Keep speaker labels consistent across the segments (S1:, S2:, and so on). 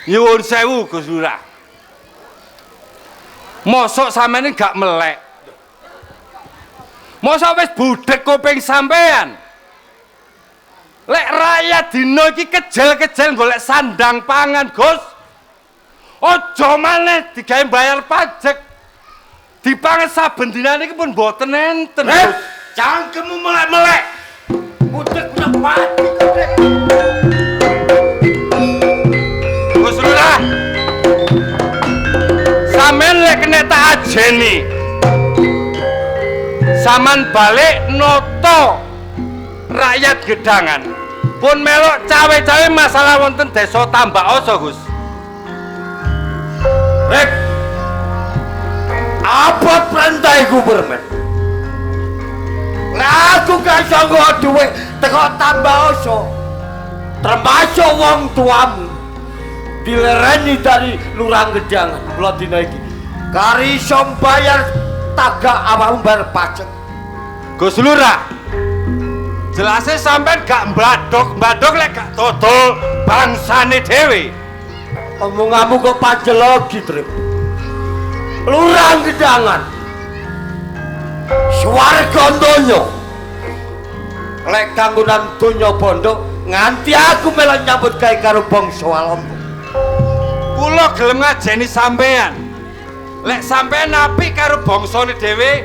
S1: Nyuwun sewu Gus Lurah. Mosok sampeyan gak melek. Mosok wis budhek kuping sampean. Lek rakyat dina iki kejel-kejel golek sandang pangan, Gus. Aja maneh digawe bayar pajak. Dipangan saben dinane iki pun mboten enten, Gus.
S2: Cangkemmu melek-melek. Budhek udah mati budhek.
S1: Gus Lurah. Sampeyan lek kena tak ajeni. Saman balik noto rakyat Gedangan. Pun melok cawe-cawe masalah wonten desa Tambak Oso, Gus.
S2: Rek. Apa perintah Gubernur? Aku gak iso nggo dhuwit teko Tambak Oso. Termasuk wong tuamu. Dilereni dari Lurah Gedangan kula dina iki. Kari iso bayar tagak awakmu bayar pajak.
S1: Gus Lurah. Jelasnya sampean gak mbadok lek gak dodol bangsane dhewe.
S2: Omonganmu kok panjel lagi, Trip. Lurah Gedangan. Swarga donya. Lek kanggonan donya bondo nganti aku melok nyambut gawe karo bangsa Walanda.
S1: Kula gelem ngajeni sampean. Lek sampean apik karo bangsane dhewe,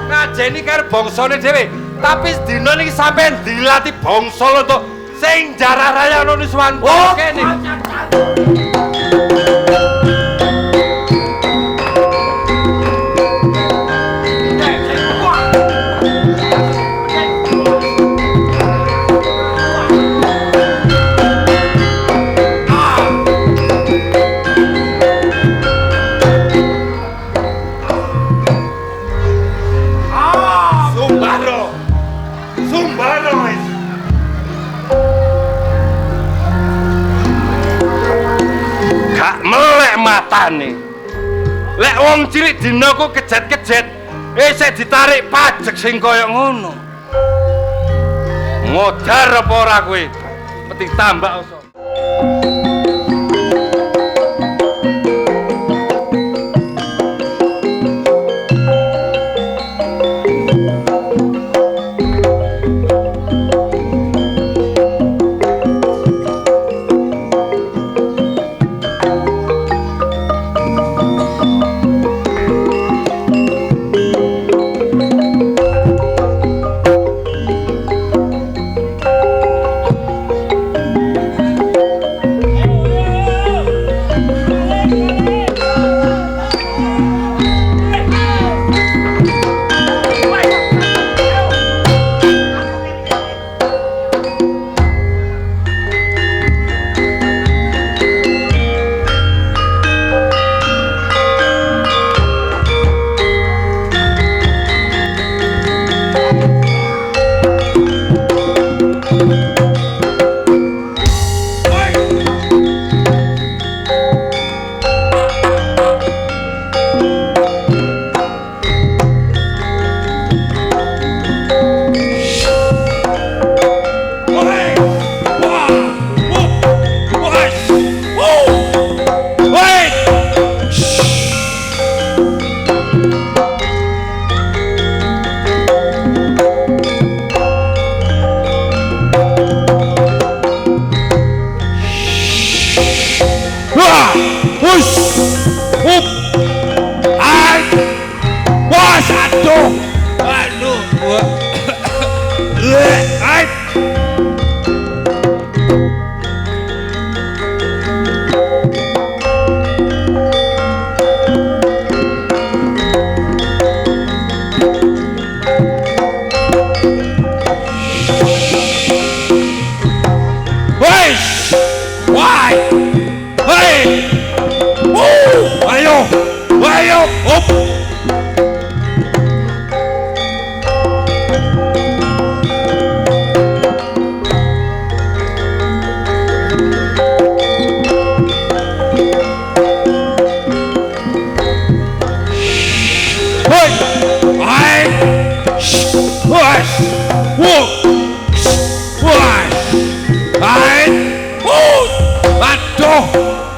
S1: ngajeni karo bangsane dhewe. Tapi dina niki sampean dilatih bangsa lho sing jarah raya ono Nuswan kene. Matane lek wong cilik dina ku kejet-kejet isih ditarik pajak sing kaya ngono. Modar apa ora kowe mesti Tambak Oso.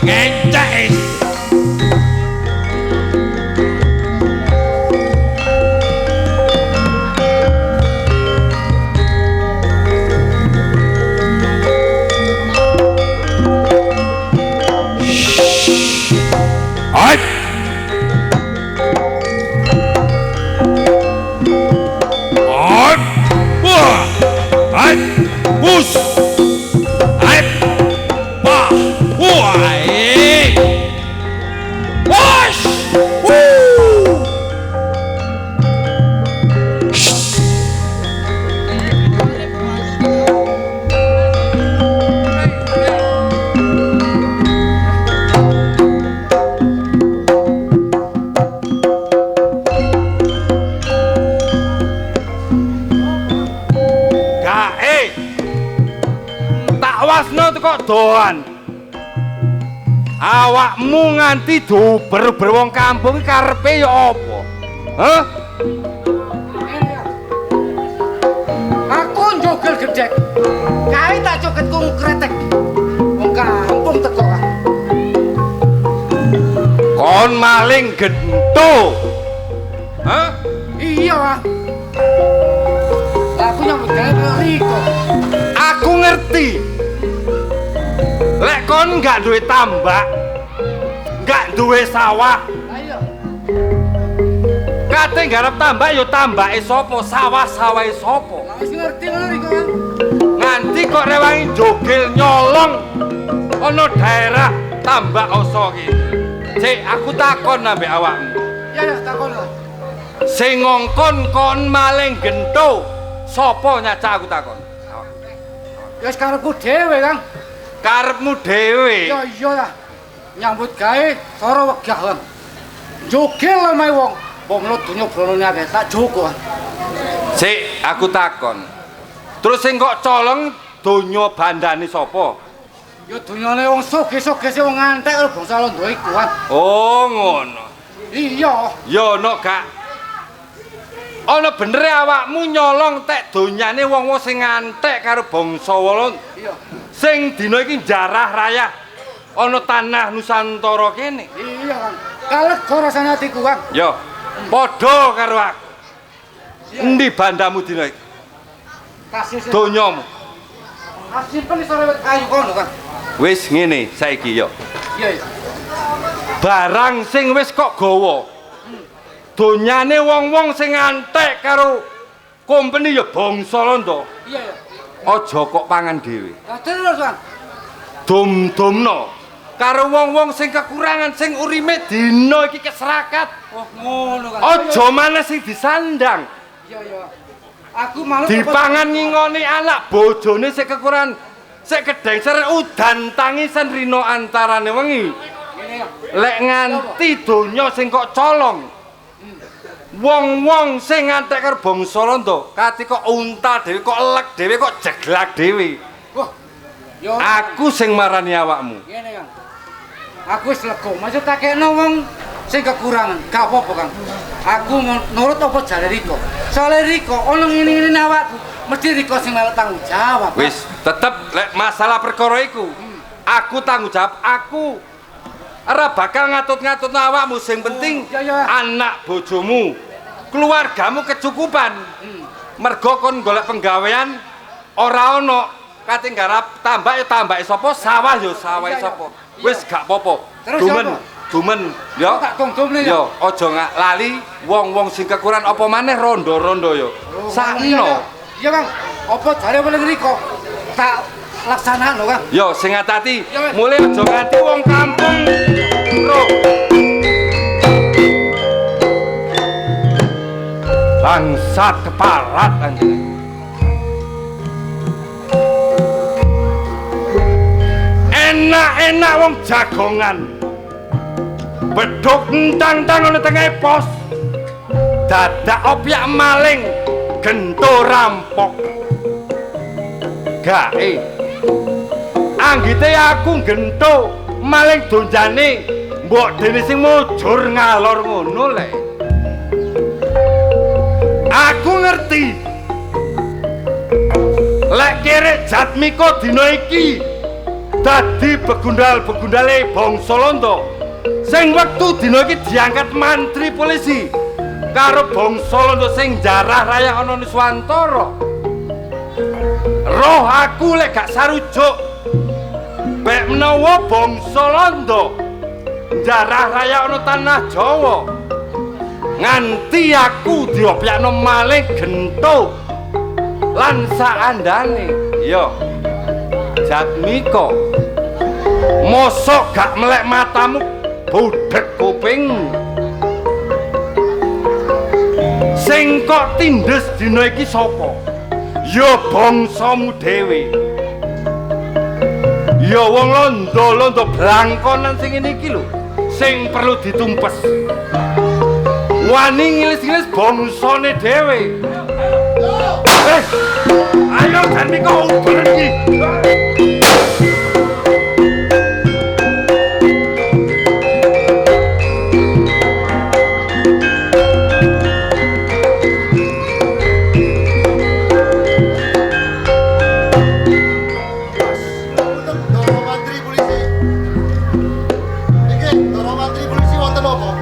S3: Ngencek. Hai. Hai. Wah. Hai. Bus. Hai. Wah. Wah. Wash. Woo.
S1: Gae. Tak wasno kok doan. Awakmu nganti duber-ber wong kampung iki karepe ya apa? Hah?
S4: Aku njogel gedhek. Kae tak joget kung kretek. Wong kampung teko.
S1: Kon maling gento. Hah?
S4: Iya, Wah. Lah aku nyambut gawe kaya riko.
S1: Aku ngerti. Lek kon nggak duwe tambak, nggak duwe sawah,
S4: Lah iya.
S1: kate garap tambak yo tambake sapa, sawah-sawahe sapa.
S4: Lah wis ngerti ngono riko, Kang.
S1: Nganti kok rewangi jogel nyolong ana daerah tambak oso iki. Cek aku takon ambek awakmu.
S4: Ya ya takon lah.
S1: Sing ngongkon kon maling gento, sapa nyacak aku takon?
S4: Ya wis karepku dhewe, Kang.
S1: Karepmu dhewe.
S4: Ya iya lah. Nyambut gawe cara wegah, Kang. Jogel omahe wong. Wong lu donya bronone akeh tak jogo. Kang.
S1: Sik, aku takon. Terus sing kok colong donya bandane sapa?
S4: Ya donyane wong sugih-sugih sing wong ngantek karo bangsa Londo iku, Kang.
S1: Oh, ngono.
S4: Iya.
S1: Ya ono gak? Ana bener awakmu nyolong tek donyane wong-wong sing ngantek karo bangsa Walanda.
S4: Iya.
S1: Sing dina iki jarah rayah ana tanah Nusantara kene.
S4: Iya, Kang. Kalega rasane atiku, Kang.
S1: Ya, padha karo aku. Endi bandamu dina iki?
S4: Kasih sing
S1: Donyamu.
S4: simpen iso rewet kayu kono, Kang.
S1: Wis ngene saiki ya.
S4: Iya, iya.
S1: Barang sing wis kok gawa. Donyane wong-wong sing ngantek karo kompeni ya bangsa Londo.
S4: Iya, iya.
S1: Aja kok pangan dhewe.
S4: Lah terus, Kang.
S1: Dum-dumno karo wong-wong sing kekurangan sing urime dina iki keserakat.
S4: Oh, ngono, Kang.
S1: Aja maneh sing disandang.
S4: Iya, iya. Aku malu
S1: Dipangan ngingoni anak bojone sing kekurangan. Sik gedeng ser udan tangisan rino antarane wengi.
S4: Ngene, Kang.
S1: Lek nganti donya sing kok colong. Wong-wong sing ngantek karo bangsa Londo, kati kok unta dhewe, kok elek dhewe, kok jeglak dhewe.
S4: Wah. Yo.
S1: Aku sing marani awakmu.
S4: Ngene, Kang. Aku wis lega. Maksud tak kena wong sing kekurangan. Gak apa-apa, Kang. Aku nurut apa jare Riko. Soale Riko ono ngene-ngene awakku, mesti Riko sing melok tanggung jawab. Kang.
S1: Wis, tetep lek masalah perkara iku, aku tanggung jawab. Aku ora bakal ngatut-ngatut awakmu, sing penting
S4: Ya, ya.
S1: anak bojomu, keluargamu kecukupan. Mergo kon golek penggawean ora ono, kate garap tambak ya tambake sapa, sawah ya sawahe
S4: Ya, ya.
S1: sapa.
S4: Iya.
S1: Wis gak apa-apa.
S4: Terus
S1: Dumen,
S4: apa?
S1: dumen ya.
S4: Tak dong-dongne ya.
S1: Ya, aja nggak lali wong-wong sing kekurangan apa maneh rondo-rondo ya.
S4: Iya,
S1: Sakno.
S4: Iya, Kang. Apa jare paling Riko? Tak laksanakno, Kang.
S1: Yo sing hati-hati,
S4: Ya, wes.
S1: mulai aja nganti wong kampung ro. Bangsat keparat anjing. Enak-enak wong jagongan. Beduk entang-entang ana tengah pos. Dadak opyak maling, gento rampok. Gae. Anggite aku gento maling donjane mbok dene sing mujur ngalor ngono le. Aku ngerti. Lek kere Jatmiko dina iki dadi begundal-begundale bangsa Londo sing wektu dina iki diangkat mantri polisi karo bangsa Londo sing jarah raya ana Nuswantara. Roh aku lek gak sarujuk bek menawa bangsa Londo jarah raya ana tanah Jawa nganti aku diobyakno malih gento lan saandane. Yo Jatmiko, mosok gak melek matamu budhek kuping sing kok tindes dina iki sapa? Ya bangsamu dhewe. Ya wong Londo-londo blangkonan sing ngene iki lho sing perlu ditumpes. Wani ngilis-ngilis bangsane dhewe. Ayo Jatmiko uber iki.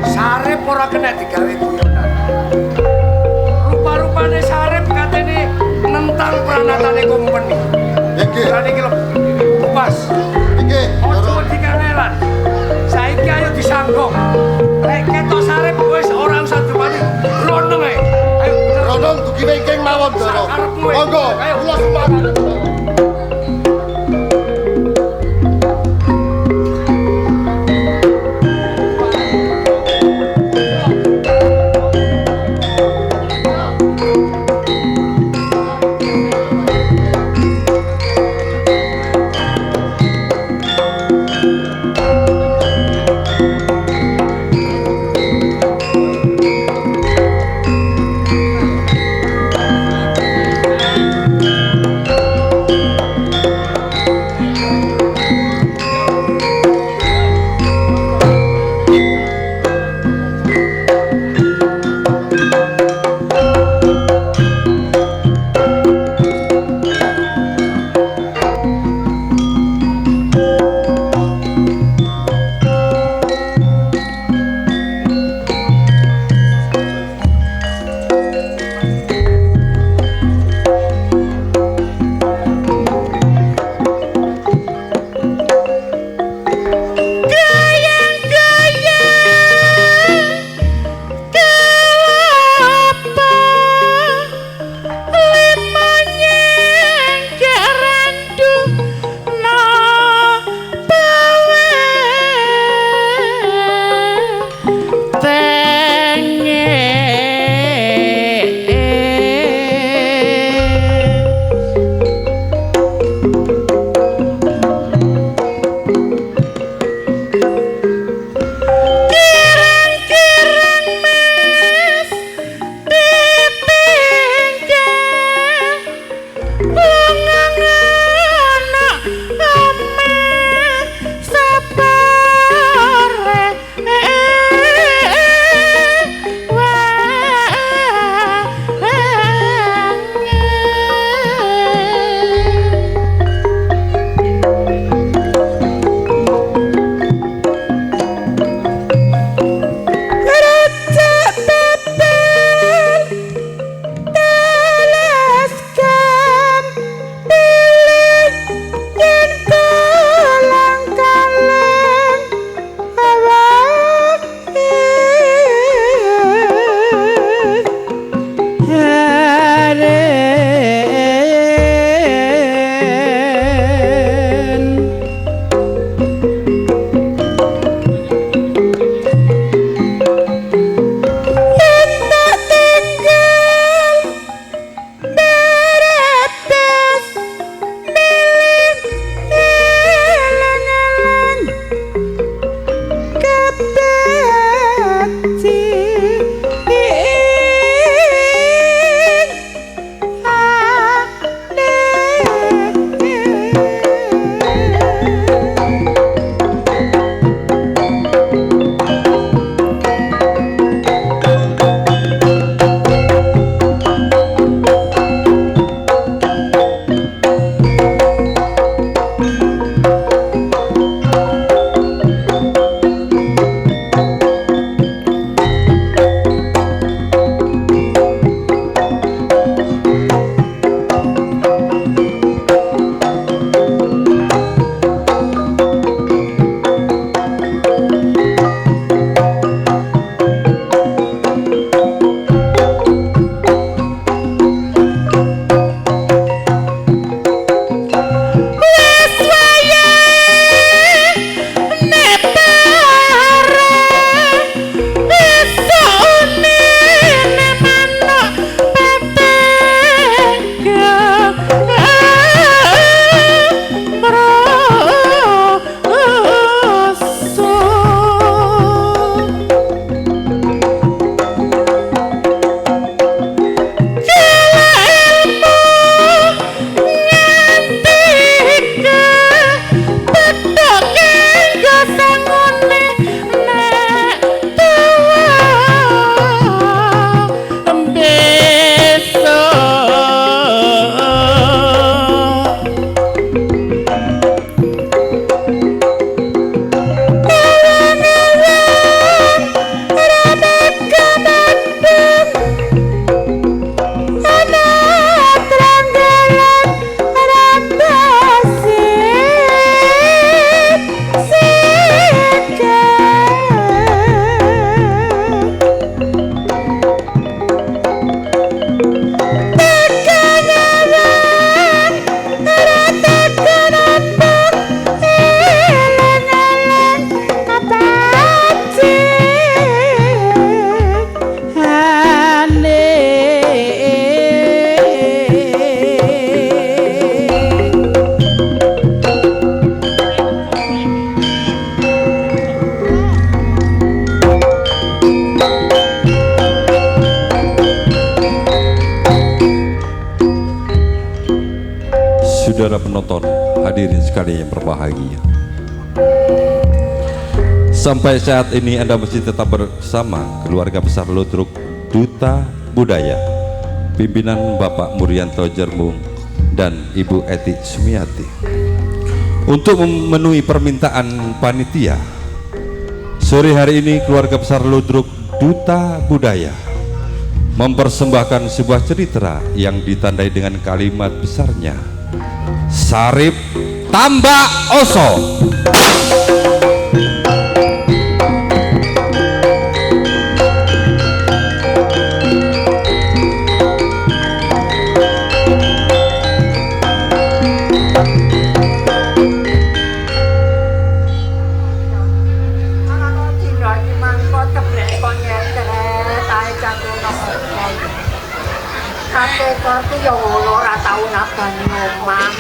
S2: Sarep ora kena digawe guyonan. Rupa-rupane Sarep katene nentang pranatane kompeni.
S5: Iki.
S2: Lan iki lho. Pas.
S5: Iki.
S2: Ojo dikanelan. Saiki ayo disanggong. Lek ketok Sarep wis ora usah dipani. Roneng ae. Ayo
S5: Rodong dugi wengking mawon, Doro.
S2: Sakarepmu, ae.
S5: Monggo,
S2: Ayo.
S5: kula semangat.
S3: saudara penonton, hadirin sekalian yang berbahagia. Sampai saat ini Anda masih tetap bersama keluarga besar Ludruk Duta Budaya, pimpinan Bapak Murianto Jermung dan Ibu Eti Sumiati. Untuk memenuhi permintaan panitia, sore hari ini keluarga besar Ludruk Duta Budaya mempersembahkan sebuah cerita yang ditandai dengan kalimat besarnya Sarip Tambak Oso.
S6: Aku ya ora tau nabani omah.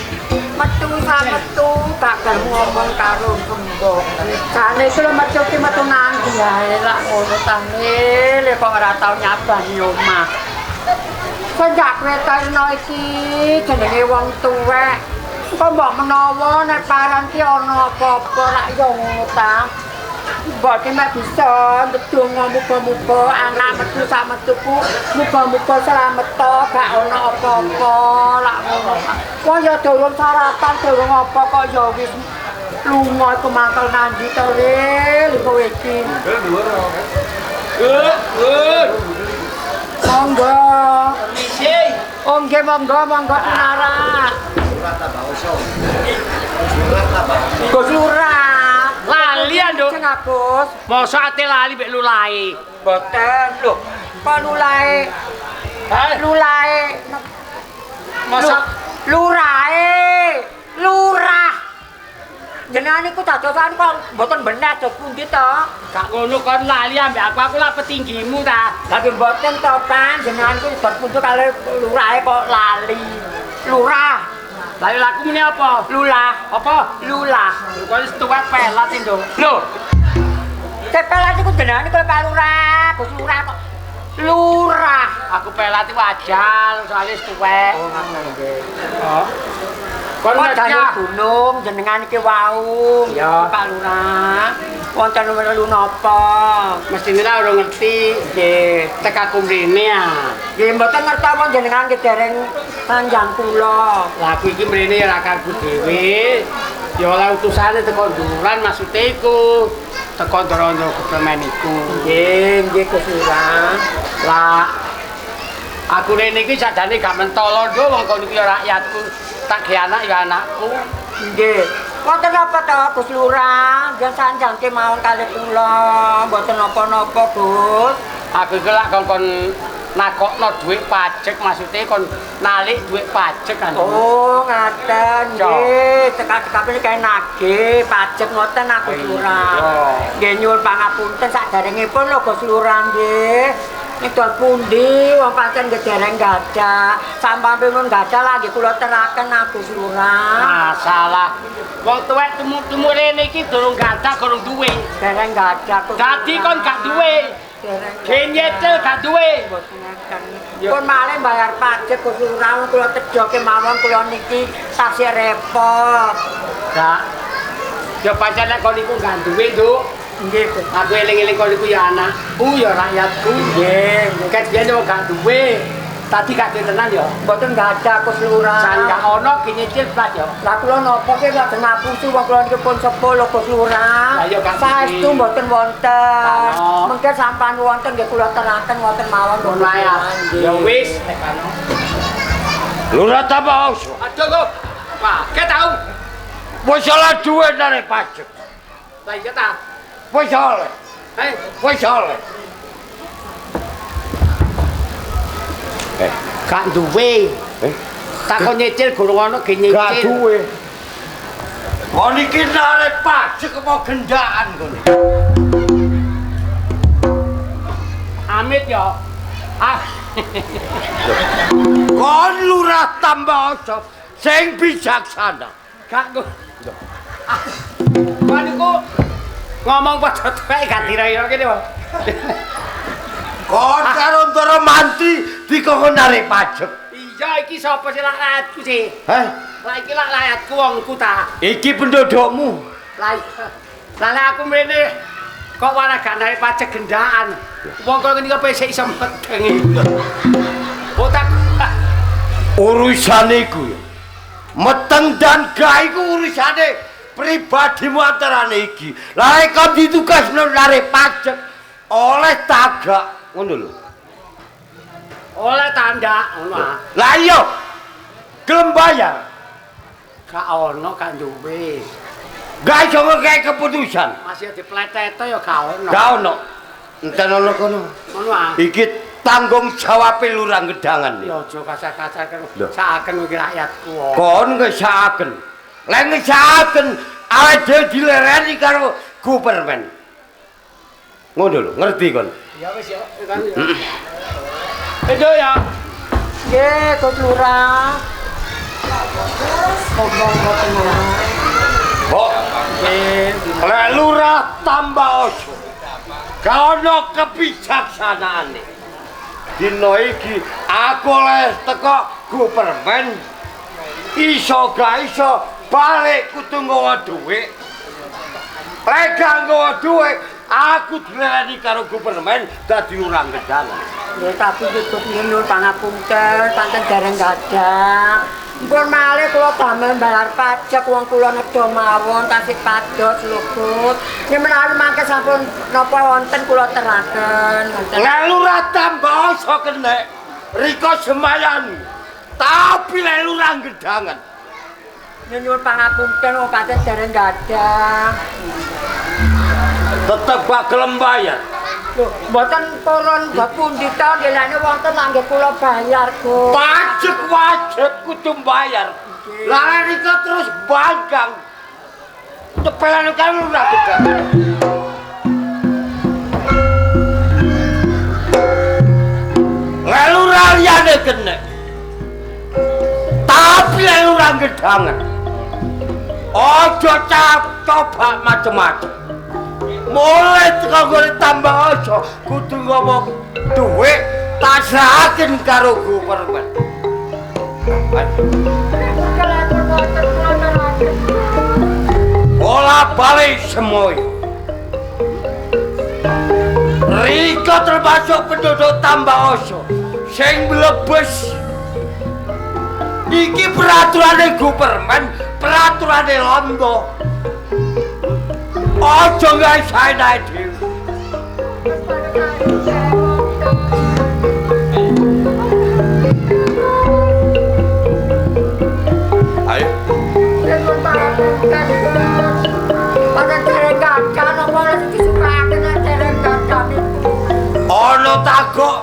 S6: Metu metu bakal ngomong karo mbok. Jane iki lho metu ki metu nandi ae lak ngono tane lek kok ora tau nyabani omah. Sejak wetarno iki jenenge wong tuwek. Kok mbok menawa nek paran ki ana apa-apa lak ya ngono ta. Mbok ki mek bisa ndedonga muga-muga anak metu sak metuku muga-muga slamet to gak ana apa-apa lak ngono. Wong ya durung sarapan durung apa kok ya wis lunga iku mangkel nandi to le kowe iki. Monggo. Misi. Oh nggih monggo Nara. Gus Lurah.
S7: Lalian lho.
S6: Sing Agus.
S7: Mosok ate lali mek lulahe.
S6: Boten lho. Kok lulahe? Lulahe.
S7: Mosok
S6: lurahe. Lurah. Jenengan niku dadosan kok mboten bener dos pundi to?
S7: gak ngono kon lali ambek aku lak petinggimu ta.
S6: Lagi mboten to Pan, jenengan niku dos pundi kali lurahe kok lali. Lurah.
S7: Lali laku muni apa?
S6: Lulah.
S7: Apa?
S6: Lulah.
S7: Kok wis tuwek pelat itu. Lho,
S6: Cepelan niku jenengan niku Pak Lurah, Gus Lurah kok. Lurah.
S7: aku pelat iki wajal soalnya wis tuwek.
S6: Oh, ngoten nggih.
S7: Oh. Kon
S6: Kok
S7: ngerti
S6: dalem gunung jenengan iki wau.
S7: Ya.
S6: Pak Lurah. Wonten nomor napa?
S7: mesti ora ngerti
S6: Nggih.
S7: tek aku mrene ya.
S6: Nggih mboten ngertowo jenengan ki dereng panjang kula.
S7: Lah aku iki mrene ya ora kanggo dhewe. Ya ora utusane teko Nduran maksude iku. Teko Ndorondo Gebemen iku.
S6: Nggih Gus Lurah.
S7: Lah aku rene iki sadane gak mentolo ndo wong kono iki rakyatku. Tak ge anak ya anakku.
S6: Nggih. Wonten apa to Gus Lurah? Nggih sanjangke mawon kalih kula. Mboten napa-napa Gus.
S7: Aku iki lak kongkon nakokno dhuwit pajak maksude kon nalik dhuwit pajak kan.
S6: Oh, ngaten nggih. Tekak-tekake kae nagih pajak ngoten aku Lurah. Nggih nyuwun pangapunten saderengipun lho Gus Lurah nggih. Nidol pundi wong pancen dereng gadah. Sampun pun gadah lagi kula teraken Agus Lurah.
S7: Masalah. Wong tuwek tumuk-tumuk rene iki durung gadah durung duwe.
S6: Dereng gadah.
S7: Dadi kon gak duwe. Genyetel gak duwe.
S6: Pun malih bayar pajak Gus Lurah kula tejo kemawon kula niki tasih repot.
S7: Gak. Ya pancen nek kon iku gak duwe, Nduk.
S6: Nggih, Gus.
S7: Aku eling-eling kon iku ya anakku ya rakyatku.
S6: Nggih,
S7: Ket biyen wong gak duwe. Tadi gak tenan ya.
S6: mboten gadah Gus Lurah.
S7: Jan gak ono ki nyicil plat ya.
S6: Lah kula napa ki lajeng ngapusi wong kula niki pun sepuh lho Gus Lurah.
S7: Lah ya gak
S6: saestu
S7: ngerti.
S6: mboten wonten.
S7: Ano.
S6: Mengke sampean wonten nggih kula teraken wonten mawon
S7: Ngono ae. Ya wis nek ano.
S2: Lurah Tambak Oso.
S7: Aduh kok. Wah, ke tau.
S2: Wis salah duwe narik pajak.
S7: Lah iya ta.
S2: Wis oleh. Wis oleh.
S7: Gak duwe. Takon nyicil gurung ono ge nyicil.
S2: Gak duwe. Kon iki narik pajak apa gendaan kon?
S7: Amit ya. Ah.
S2: Kon Lurah Tambak Oso sing bijaksana.
S7: Gak go. Kon iku ngomong padha tuwek gak dira-ira kene wae.
S2: Kon karo Ndoro Manti dikon narik pajak.
S7: Iya iki sapa sing lakatku sih?
S2: Heh,
S7: Lah iki lak rakyatku wongku ta.
S2: Iki pendudukmu.
S7: Lah aku mrene kok malah gak naik pajak gendaan. Wong kok ngene kok isih iso medeng. Otak
S2: Urusane iku ya. Meteng dan gak iku urusane pribadimu antarane iki. Lah kok ditugasno narik pajak oleh tagak ngono lho.
S7: oleh tanda ngono ah.
S2: Lah iya. Gelem bayar.
S7: Gak ono gak duwe.
S2: Gak iso ngekek keputusan.
S7: Masih dipleteto ya gak ono.
S2: Gak ono. Enten ono kono.
S7: Ngono ah.
S2: Iki tanggung jawab Lurah Gedangan.
S7: Ya aja kasar-kasar saken iki rakyatku.
S2: Kon ngesaken. Lek ngesaken awake dhewe dilereni karo Gupermen. Ngono lho, ngerti kon?
S7: Ya wis ya, kan ya. Edo ya.
S6: Nggih, Kok Lurah. Ngomong ngoten lho.
S2: Kok lek Lurah tambah ojo. Kono kebijaksanaane. Dino iki aku oleh teko Gupermen iso gak iso balik kudu nggawa dhuwit. Lek gak nggawa dhuwit aku dilereni karo Gupermen dadi Lurah Gedangan.
S6: Ya tapi cukup nyuwun pangapunten, pancen dereng gadah. Mpun malih kula damel bayar pajak wong kula nedha mawon tasih padhot luput. Yen menawi mangke sampun napa wonten kula teraken.
S2: Lek Lurah tambah iso kenek riko semayani. Tapi lek Lurah Gedangan
S6: Nyuwun pangapunten wong pancen dereng gadah.
S2: tetep gak gelem bayar.
S6: Lho, mboten purun bab pundi ta ndelane wonten nggih kula bayar, Gus.
S2: Pajak wajib kudu bayar. Lah riko terus banggang. Cepelan kan Lurah Gedangan. Lek Lurah liyane kenek. Tapi lek Lurah Gedangan ojo coba macem-macem. Mulai tekan tambah ojo kudu ngomong duit tak serahin karo Gupermen. Bola balik semuanya. Riko termasuk penduduk tambah ojo sing mlebes. Iki peraturan Gupermen, peraturan Londo. Ojo gak sae dhewe. Ayo.
S6: Ana dereng gadah napa wis disukake nek dereng gadah niku.
S2: Ono tagak.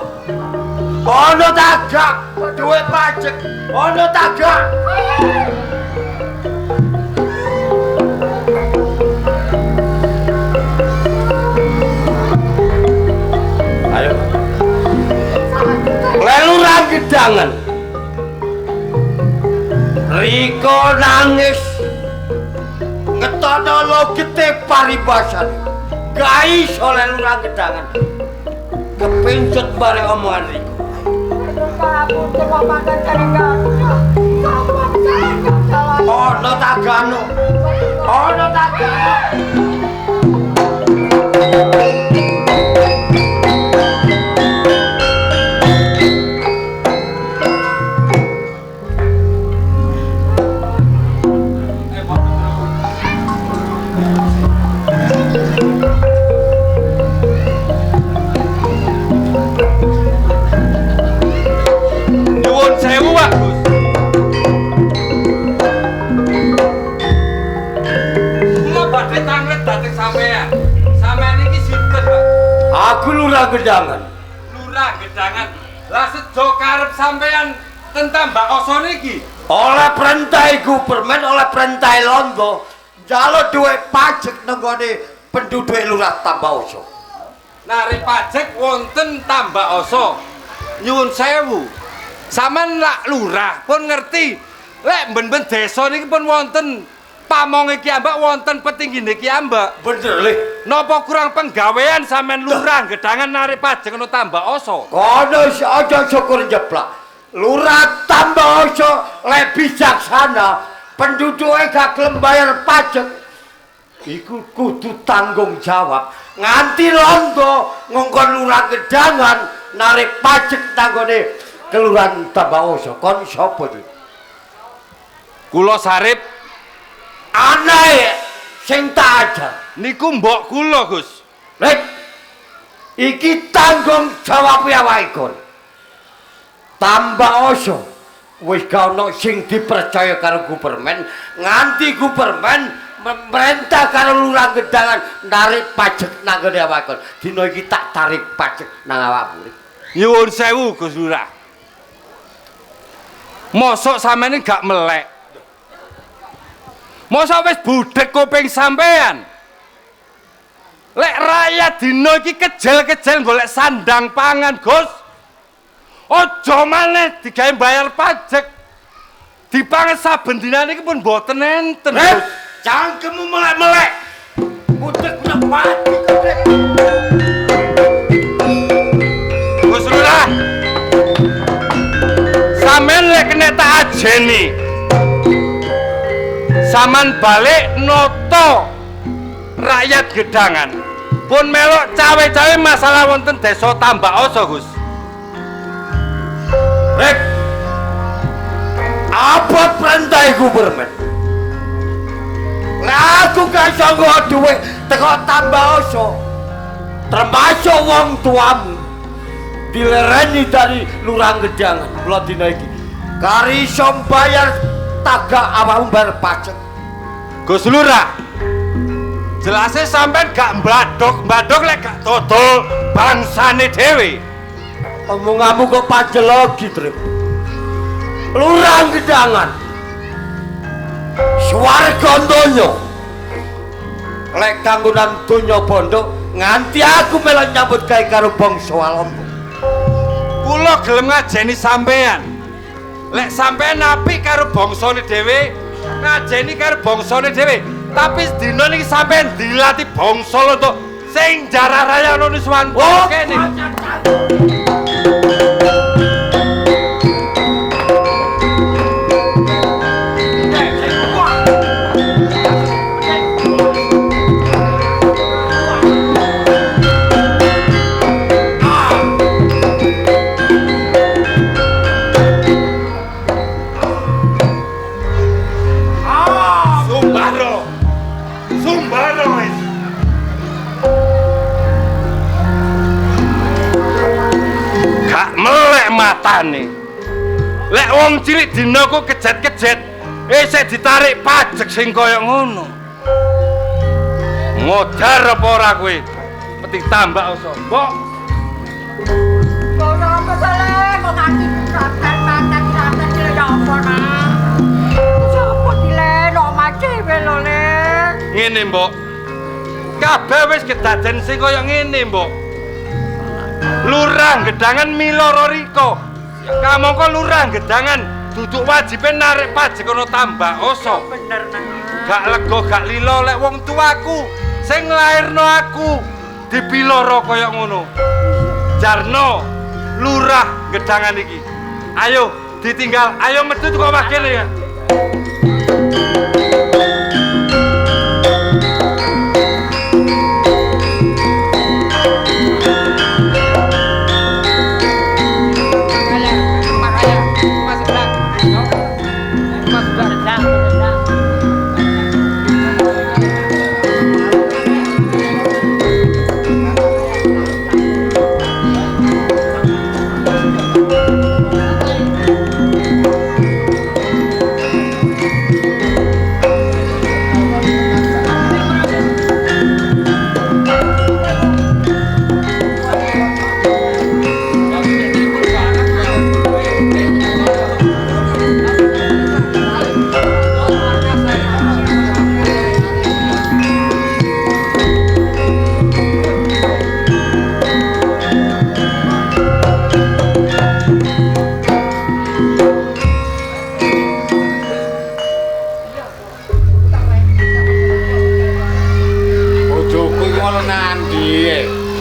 S2: Ono tagak. Duwe pajak. Ono tagak. Ayo. Lurah Gedangan. Riko nangis. Ngetono logete paribasan. Gak iso Lurah Gedangan. Kepincut bare omongan Riko.
S6: Pangapunten wong pancen dereng gadah.
S2: Ono tagano. Ono tagano.
S1: Nyuwun sewu, Pak Gus. Kula badhe tanglet dhateng sampean. Sampean iki sinten, Pak?
S2: Aku Lurah Gedangan.
S1: Lurah Gedangan. Lah sedo karep sampean tentang Mbak Oso niki.
S2: Oleh perintah Gupermen, oleh perintah Londo, jaluk duit pajak nenggone penduduk Lurah Tambah-Oso.
S1: Narik pajak wonten Tambah Oso. Nyuwun sewu. Sampeyan lak lurah pun ngerti. Lek ben-ben desa niki pun wonten pamonge ki ambak wonten petinggine ki ambak.
S2: Bener lih.
S1: Napa kurang penggawean sampean Lurah Gedangan narik pajak ngono Tambah Oso?
S2: Kono aja syukur jeplak. Lurah Tambaoso le bijaksana, penduduknya gak gelem bayar pajak. Iku kudu tanggung jawab. Nganti londo ngongkon Lurah Gedangan narik pajak tanggone Kelurahan Tambaoso. Kon sapa iki?
S1: Kula Sarip
S2: Anae sing tak ajar.
S1: niku mbok kula, Gus.
S2: Lek iki tanggung jawab awake kon. Tambaoso wis gak ono sing dipercaya karo Gubermen, nganti Gubermen memerintah karo Lurah Gedangan narik pajak nang ngene awake kon. Dina iki tak tarik pajak nang awakmu.
S1: Nyuwun sewu, Gus Lurah. Mosok sampeyan gak melek. Mosok wis budhek kuping sampean. Lek rakyat dina iki kejel-kejel golek sandang pangan, Gus. Aja maneh digawe bayar pajak. Dipangan saben dinane iki pun mboten enten, Gus.
S2: Cangkemmu melek-melek. Budhek nepati.
S1: Gus Lurah. Sampeyan lek kena tak ajeni. Saman balik noto rakyat Gedangan. Pun melok cawe-cawe masalah wonten desa Tambaoso, Gus.
S2: Rek, apa perintah Gubermen? Lah aku gak iso nggo dhuwit teko Tambaoso. Termasuk wong tuamu. Dilereni dari Lurah Gedangan kula dina iki. Kari iso bayar tagak awakmu bayar pajak.
S1: Gus Lurah. Jelase sampean gak mbadok lek gak dodol bangsane dhewe.
S2: Omonganmu kok pajel lagi, Trip. Lurah Gedangan. Swarga donya. Lek kanggonan donya bondo nganti aku melok nyambut gawe karo bangsa Walanda.
S1: Kula gelem ngajeni sampean. Lek sampean apik karo bangsane dhewe, ngajeni karo bangsane dhewe. Tapi sedina niki sampean dilatih bangsa Londo sing jarah raya ono nisuwan kene. Matane lek wong cilik dina ku kejet-kejet isih ditarik pajak sing kaya ngono. Modar apa ora kowe? Peti Tambaoso. Mbok.
S6: Ora masalah kok nganti santan-santan sampeyan iki ya apa nang. Sopo dileno macewe lho le.
S1: Ngene, Mbok. Kabeh wis kedaden sing kaya ngene, Mbok. Lurah Gedangan miloro riko. Kamangka Lurah Gedangan duduk wajibe narik pajak ana Tambaoso.
S6: Bener nang.
S1: Gak lega gak lilo lek wong tuaku sing nglairno aku dipiloro kaya ngono. Jarno Lurah Gedangan iki. Ayo ditinggal, ayo metu kok omah kene ya.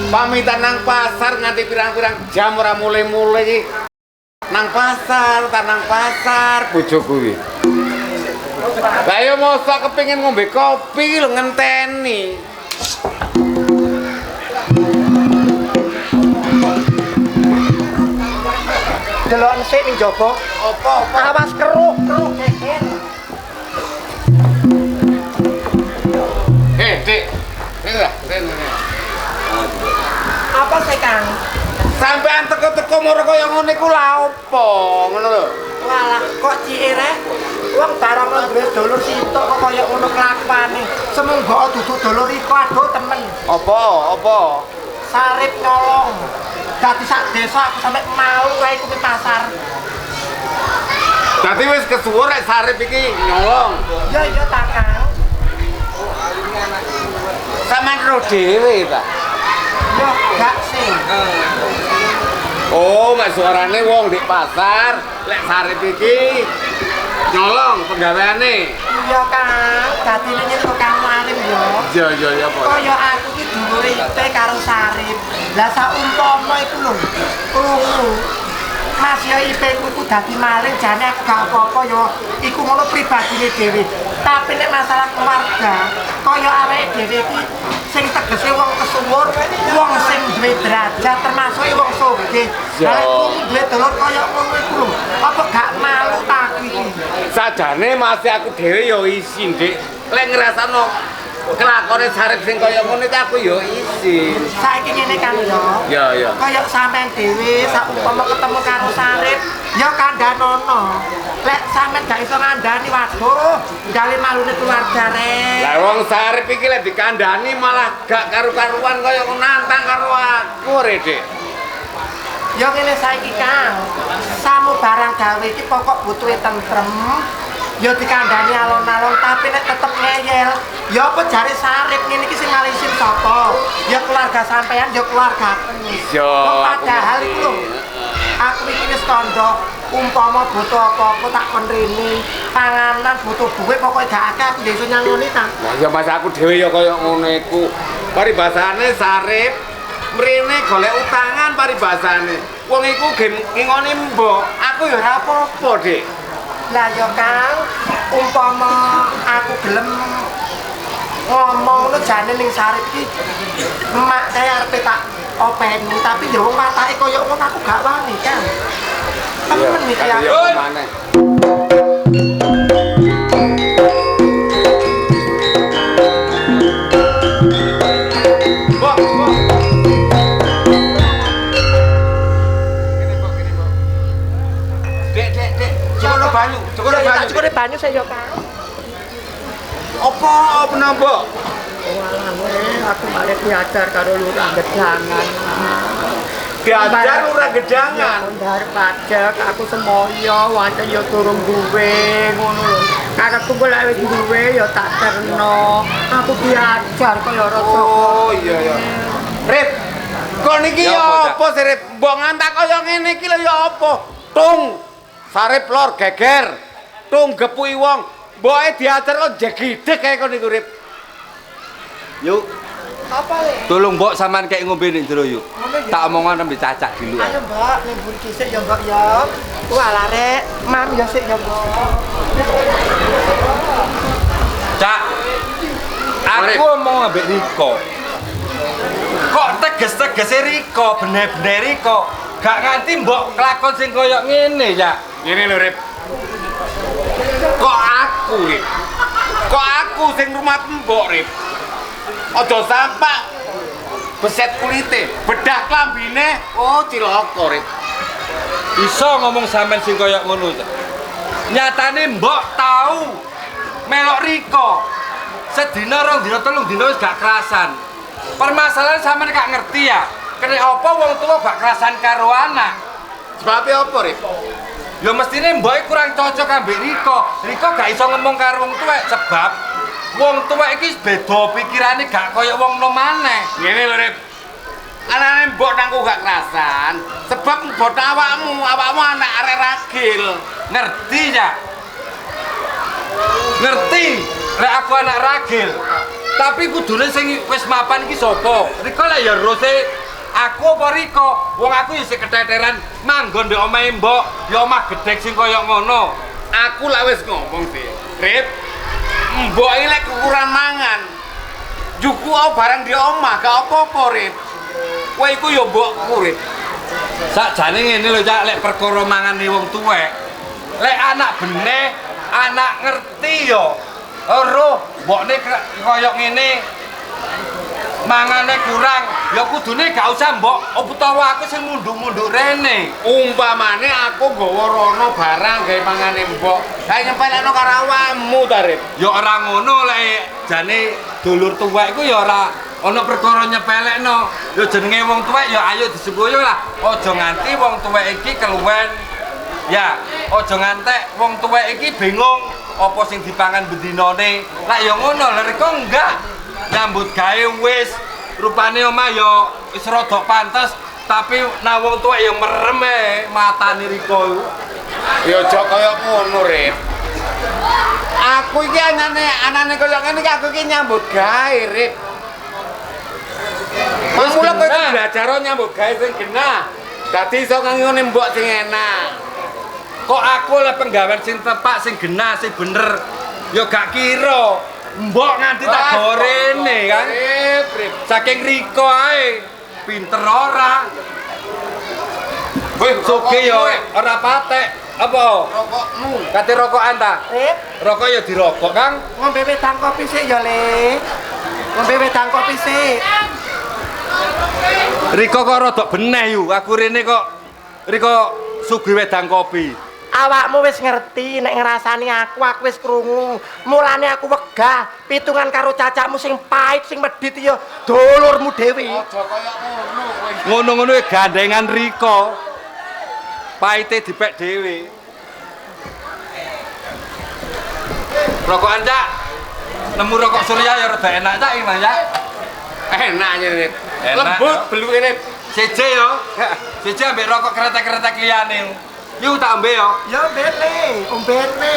S7: Pamitan nang pasar nganti pirang-pirang jam ora mulai-mulai iki.
S8: Nang pasar, tanang pasar bojoku kuwi. Lah ya mosok kepengin ngombe kopi lho ngenteni.
S7: Delok sik ning jaba.
S8: Apa?
S7: Awas keruk geger.
S8: Dik. Ini lah, ini.
S7: Apa sih, Kang?
S8: Sampean teko-teko moro kaya ngene iku lha opo? Ngono lho.
S7: Walah, kok ciere? Wong barang duwe dulur sitok kok kaya ngono kelakuane. Semung mbok duduk dulur iku aduh temen.
S8: Apa?
S7: Sarip nyolong. Dadi sak desa aku sampe malu kae kuwi pasar.
S8: Dadi wis kesuwur rek Sarip iki nyolong.
S7: Ya ta, Kang.
S8: Sampeyan ro dhewe ta?
S7: Yo gak sih.
S8: Oh, mek suarane wong di pasar, lek Sarip iki nyolong penggaweane.
S7: Iya, Kang. Dadi nyek tukang maling yo.
S8: Iya, apa?
S7: Kaya aku ki dulure ipe karo Sarip. Lah saumpama iku lho, krungu. Mas ya ipe ku dadi maling jane aku gak apa-apa yo. Iku ngono pribadine dhewe. Tapi nek masalah keluarga, kaya arek dhewe iki sing tegese wong kesuwur, wong sing duwe derajat termasuk wong sugih. Lah duwe dulur kaya ngono iku lho. Apa gak malu ta iki?
S8: Sajane masih aku dhewe yo isin, Dik. Lek ngrasakno kelakone Sarip sing kaya ngono iki aku yo isin.
S7: Saiki ngene kan yo.
S8: Ya.
S7: Kaya sampean dhewe saumpama ketemu karo Sarip, ya kandhanono. Lek sampean gak iso ngandani waduh, gale malune keluarga rek.
S8: Lah wong Sarip iki lek dikandani malah gak karu-karuan kaya nantang karo aku, Dik.
S7: Ya ngene saiki Kang. Samu barang gawe iki pokok butuhe tentrem. Ya dikandani alon-alon tapi nek tetep ngeyel, ya apa jare Sarip ngene iki sing ngalisin sapa? Ya keluarga sampean, ya keluargaku.
S8: Yo,
S7: Padahal iku lho. Aku iki wis kandha umpama butuh apa-apa tak penrini, panganan butuh duit pokoke gak akeh aku iso nyangoni ta.
S8: Lah ya mas aku dhewe ya kaya ngono iku. Paribasane Sarip mrene golek utangan paribasane. Wong iku ngingoni mbok, aku ya ora apa-apa, Dik.
S7: Lah ya Kang, umpama aku gelem ngomong ngono jane ning Sarip iki emak kaya arepe tak openi tapi ya wong watake koyo ngono aku gak wani Kang. Temen iki
S8: ya
S7: aku.
S8: maneh. Mbok. Dek.
S7: Cukure banyu saya Kang.
S8: Apa nambah?
S6: Walah, aku malah diajar karo lurah gedangan.
S8: Diajar lurah gedangan.
S6: Ndar pajak aku semoyo wancen yo turung duwe ngono lho. Karepku golek wis duwe yo tak terno. Aku diajar kaya rasa.
S8: Oh iya. Rip, kok niki yo apa sih Rip? Mbok ngantak kaya ngene iki lho yo apa? Tung Sarip lor geger. Tung gepuki wong. Mboke diajar kok jegideg kae kok niku Rip.
S1: Yuk,
S7: Apa le?
S1: tolong mbok sampean kayak ngombe ning jero yuk. Tak omongan nembe cacak dulu.
S7: Ayo Mbak, ning mburi kisik ya Mbak ya. Walah rek, mam ya sik ya Mbak.
S1: Cak, aku mau ngambek Riko. Kok teges-tegese Riko, bener-bener Riko. Gak nganti mbok kelakon sing koyo ngene ya.
S8: Ngene lho Rip. Kok aku sing rumah mbok Rip. Aja sampak beset kulite, bedah klambine, oh cilaka Rip.
S1: Iso ngomong sampean sing koyo ngono ta. Nyatane mbok tahu melok Riko. Sedina rong dina telung dina wis gak kerasan. Permasalahan sampean gak ngerti ya. Kene apa wong tua gak kerasan karo anak?
S8: Sebabe apa Rip?
S1: Ya mestine mbok kurang cocok ambek Riko. Riko gak iso ngomong karo wong tuwek sebab wong tuwek iki beda pikirane gak kaya wong nom maneh.
S8: Ngene lho Rip. Anane mbok nangku gak kerasan, sebab mbok awakmu anak arek ragil.
S1: Ngerti ya? Ngerti. Lek aku anak ragil. Tapi kudune sing wis mapan iki sapa? Riko lek ya rose Aku apa Riko? Wong aku ya sing keteteran manggon ndek omahe mbok, ya omah gedhek sing kaya ngono.
S8: Aku lak wis ngomong sih. Rip, mbok iki lek kekurangan mangan. Juku barang di omah gak apa-apa, Rip. Kowe iku ya mbokku, Rip.
S1: Sakjane ngene lho, Cak, lek perkara mangane wong tuwek. Lek anak beneh, anak ngerti ya. Ora, mbokne kaya ngene. Mangane kurang, ya kudune gak usah mbok utawa aku sing mundhuk-mundhuk rene.
S8: Umpamane aku nggawa rono barang gawe mangane mbok. Kae nyempelekno karo awakmu ta, Rip.
S1: Ya ora ngono lek jane dulur tuwek iku ya ora ana perkara nyepelekno. Ya jenenge wong tuwek ya ayo disenggoyo lah. Aja nganti wong tuwek iki keluwen. Ya, aja ngantek wong tuwek iki bingung apa sing dipangan bendinane. Lah ya ngono, lha Riko enggak. Nyambut gawe wis rupane omah ya wis rada pantes, tapi nah wong tuwek ya merem matane Riko iku.
S8: Ya aja kaya ngono, Rip. Aku iki anane kaya ngene iki aku iki nyambut gawe, Rip.
S1: Wis
S8: Mula kowe
S1: genah.
S8: belajar nyambut gawe sing genah. Dadi iso ngene mbok sing enak.
S1: Kok aku le penggawean sing tepak, sing genah, sing bener, ya gak kira. Mbok nganti tak gorene kan.
S8: Rip.
S1: Saking Riko ae. Pinter ora. Wih, soge ya ora patek. Apa?
S8: Rokokmu.
S1: Kate rokokan ta?
S7: Rip,
S1: Rokok ya dirokok, Kang.
S7: ngombe wedang kopi sik ya, Le. Ngombe wedang kopi sik.
S1: Riko kok rada beneh yu. Aku rene kok Riko sugih wedang kopi.
S7: Awakmu wis ngerti nek ngrasani aku wis krungu. Mulane aku wegah pitungan karo cacakmu sing pahit sing medhit ya dulurmu dhewe.
S8: Aja kaya ngono kowe.
S1: Ngono-ngono ya gandengan Riko. Pahite dipek dhewe. Rokokan, Cak. Nemu rokok Surya ya rada enak, Cak, iki, Mas, ya.
S8: Enak ya, Rip.
S1: Enak,
S8: Lembut
S1: ya.
S8: beluke, Rip.
S1: Siji yo. Siji ambek rokok kretek-kretek liyane. Yuk tak ambe yo.
S7: Ya bene, ombene.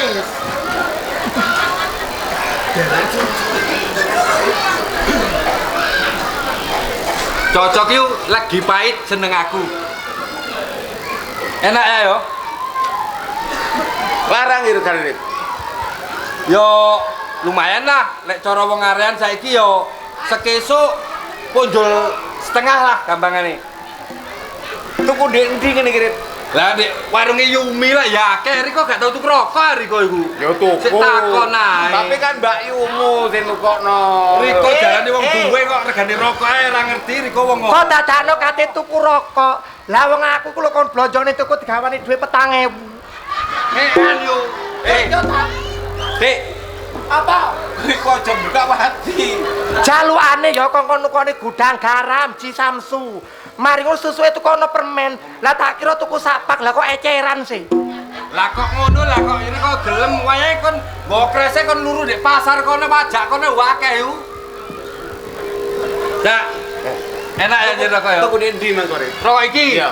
S1: Cocok yuk, lagi pahit seneng aku. Enak ya yo.
S8: Larang gitu kan, Rip.
S1: Yo lumayan lah, lek cara wong arean saiki yo sekesuk punjul setengah lah gampangane.
S8: Tuku ndi ngene iki, Rip.
S1: Lah di warunge Yumi lah ya akeh Riko gak tau tuku rokok Riko iku.
S8: Ya tuku.
S1: Sik takon ae.
S8: Tapi kan Mbak Yumu sing nukokno.
S1: Riko jalane wong duwe kok regane rokok ae ora ngerti Riko wong
S7: Kok dadakno kate tuku rokok. Lah wong aku ku lho kon blonjone tuku digawani dhuwit 4.000.
S1: Mekan yo. Dik,
S7: Apa?
S8: Riko aja buka hati.
S7: Jalukane ya kon nukone gudang garam Ji Samsu. Mari ngono susuke tukono permen. Lah tak kira tuku sapak, lah kok eceran sih.
S1: lah kok ngono lah kok ini kok gelem wayahe kon mbok krese kon luru ndek pasar kono pajak kono akeh yo. Cak. Enak ya jadi rokok ya.
S8: Tuku ndi Mas Rip?
S1: Rokok iki.
S8: Iya.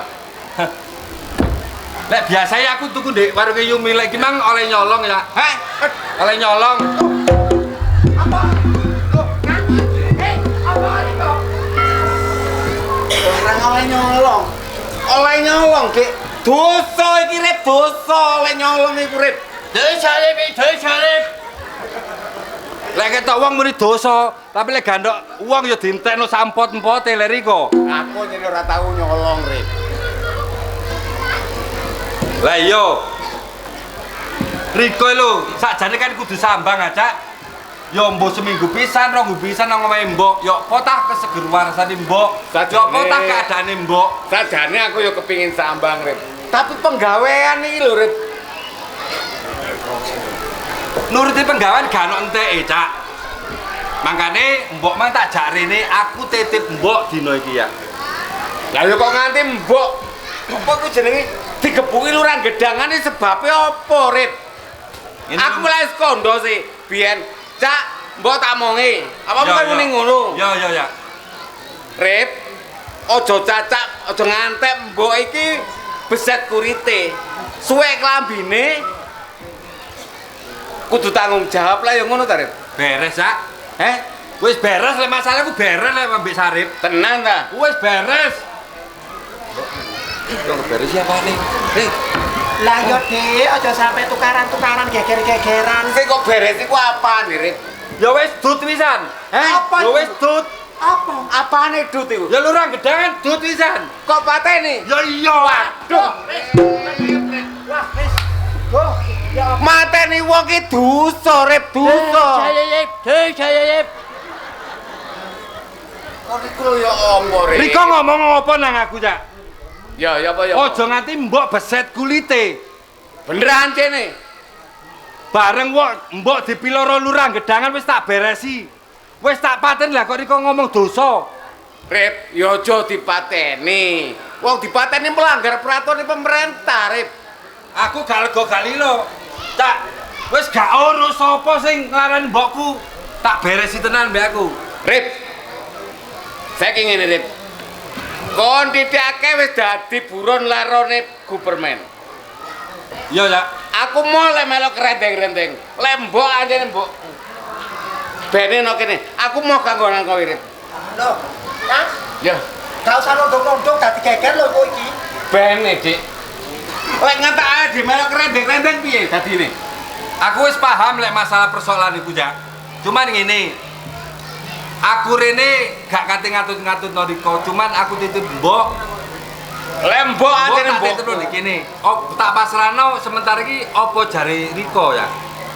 S1: Lek biasanya aku tuku ndek warung Yumi lek iki mang oleh nyolong ya.
S8: Heh,
S1: Oleh nyolong.
S7: Apa? Loh, apa itu?
S8: orang oleh nyolong. Oleh nyolong, Dik. Dosa iki, Rip, dosa oleh nyolong iku, Rip.
S1: Salib. Lek ketok wong muni dosa, tapi lek gandok wong ya dientekno sampot-empote lek Riko.
S8: Aku jadi ora tau nyolong, Rip.
S1: Lah iya. Riko lho, sakjane kan kudu sambang aja. Ya mbok seminggu pisan, rong pisan nang omahe mbok. Ya apa tah keseger warasane mbok. Ya apa tah keadaane mbok.
S8: Sajane aku ya kepingin sambang, Rip. Tapi penggawean iki lho, Rip.
S1: Nuruti penggawean gak ono enteke, Cak. Mangkane mbok mang tak jak rene aku titip mbok dina iki ya.
S8: Lah ya kok nganti mbok apa ku jenenge digebuki lurang gedangane sebabe apa, Rip?
S1: Ini
S8: Aku mulai kondo sih, biyen. Cak, mbok tak mongi. Apa
S1: Ya,
S8: bukan
S1: ya.
S8: muni ngono?
S1: Ya.
S8: Rip, ojo cacak, ojo ngantek mbok iki beset kurite. Suwek klambine kudu tanggung jawab lah ya ngono ta, Rip?
S1: Beres, Cak.
S8: Heh,
S1: Wis beres lek masalahku beres lek ambek Sarip.
S8: tenan ta?
S1: Wis beres. Yo beres siapa nih?
S7: Lah yo Dik, aja sampai tukaran-tukaran geger-gegeran.
S8: Sing kok beres iku apa nih, Rip?
S1: Ya wis dut pisan.
S7: Apa
S1: Ya
S7: itu?
S1: wis dut.
S7: Apa?
S8: Apane dut iku?
S1: Ya lurang gedangan dut pisan.
S8: Kok pateni?
S1: Ya iya.
S8: Waduh.
S7: Wah, wis. Go. Ya
S8: Mateni wong ki dosa, Rip, dosa. Kok iku ya ombo, Rip?
S1: Riko ngomong apa nang aku, Cak?
S8: Ya apa ya.
S1: Ojo nganti mbok beset kulite.
S8: Beneran cene.
S1: Bareng mbok dipiloro lurang gedangan wis tak beresi. Wis tak paten lah kok Riko ngomong dosa.
S8: Rip, ya aja dipateni. Wong dipateni melanggar peraturan pemerintah, Rip.
S1: Aku gak lega gak lilo. Cak, wis gak urus sapa sing nglarani mbokku. Tak beresi tenan mbek aku.
S8: Rip. Saiki ngene, Rip. Kon didake wis dadi buron larone Gupermen.
S1: Iya, Cak.
S8: Aku mau lek melok rendeng-rendeng. Lek mbok anjene mbok. Bene no kene. Aku mau kanggo nang kowe, Rip.
S7: Loh, Mas,
S8: Ya,
S7: gak usah nondong-nondong dadi geger lho kowe iki.
S8: bene, Dik. Lek ngetake di melok rendeng-rendeng piye dadine?
S1: Aku wis paham lek masalah persoalan iku, Cak. Cuman ngene. Aku rene gak kate ngatut-ngatut no Riko, cuman aku titip mbok.
S8: Lek mbok anjene
S1: tak
S8: mbok.
S1: titip lho kene. Tak pasrahno sementara iki apa jare Riko ya.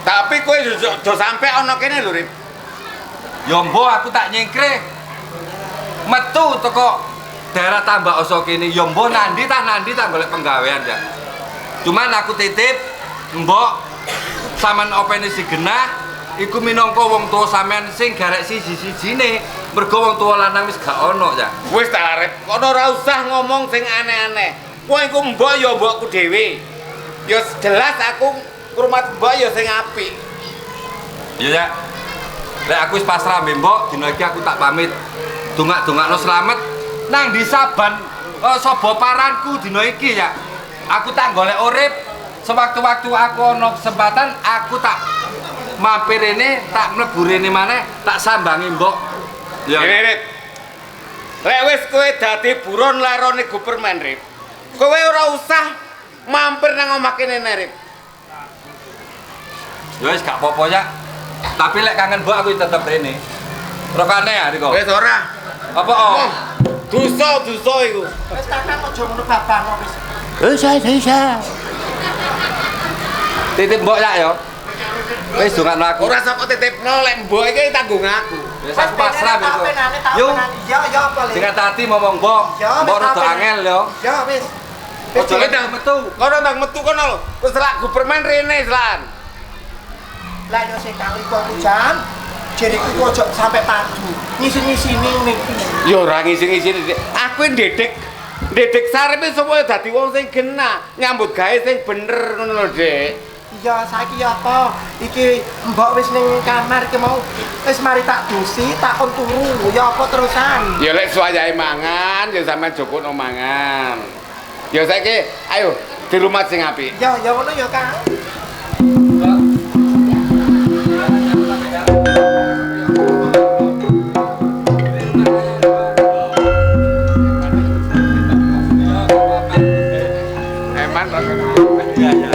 S8: Tapi kowe aja sampe ana kene lho, Rip.
S1: Ya mbok aku tak nyengkreh. Metu teko daerah Tambak Oso kene, ya mbok nandi tak golek penggawean ya. Cuman aku titip mbok sampean opene si genah iku minangka wong tuwa sampean sing garek siji-sijine mergo wong tuwa lanang wis gak ono ya.
S8: Wis ta, Rip. Kono ora usah ngomong sing aneh-aneh. Kowe iku mbok ya mbokku dhewe. Ya jelas aku ngrumat mbok ya sing apik.
S1: Iya ya. Lek aku wis pasrah mbek mbok, dina iki aku tak pamit. Dongak-dongakno slamet nang ndi saban sapa paranku dina iki ya. Aku tak golek urip sewaktu-waktu aku ana kesempatan aku tak mampir rene, tak mlebu rene maneh, tak sambangi mbok. Ya.
S8: Ngene, Rip. Lek wis kowe dadi buron larone Gupermen, Rip. Kowe ora usah mampir nang omah kene, Rip.
S1: Ya wis gak apa-apa ya. Tapi lek kangen mbok aku tetep rene. Rokane ya Riko.
S8: Wis ora.
S1: Apa oh?
S8: Dosa iku.
S7: Wis takkan aja ngono babang wis.
S1: Titip mbok ya ya. Wis dongakno aku.
S8: Ora sapa titipno lek mbok iki tanggung aku.
S1: Wis aku pasrah Riko. Yo.
S7: Ya apa le?
S1: Sing hati ngomong mbok.
S7: Ya,
S1: Mbok
S7: wis
S1: rada
S7: apa,
S1: angel yo.
S7: Ya wis.
S1: Ojo ndang metu.
S8: Kono ndang metu kono lho. Wis lak Gupermen rene, Slan.
S7: Lah yo sing kali kok hujan. Jeriku ku ojo sampai padu. Ngisi-ngisini niki.
S8: Ya ora ngisi-ngisi. Aku ndedek sarepe supaya dadi wong sing genah, nyambut gawe sing bener ngono lho, Dik.
S7: Iya, saiki ya apa? Iki mbok wis ning kamar iki mau wis mari tak dusi, tak kon turu. Ya apa terusan?
S8: Ya lek suwayahe mangan, ya sampean jokokno mangan. Ya saiki ayo di rumah sing apik.
S7: Ya ngono ya, Kang.
S8: Eman
S1: Iya ya.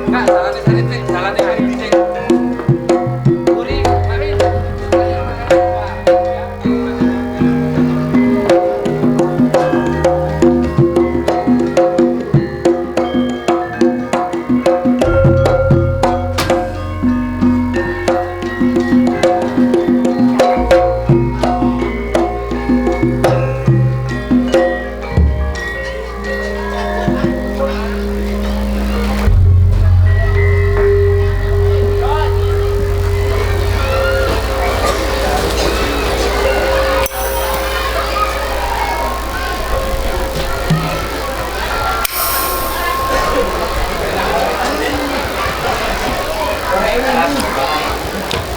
S1: Kak, salane hari ini sing. Puri, mari.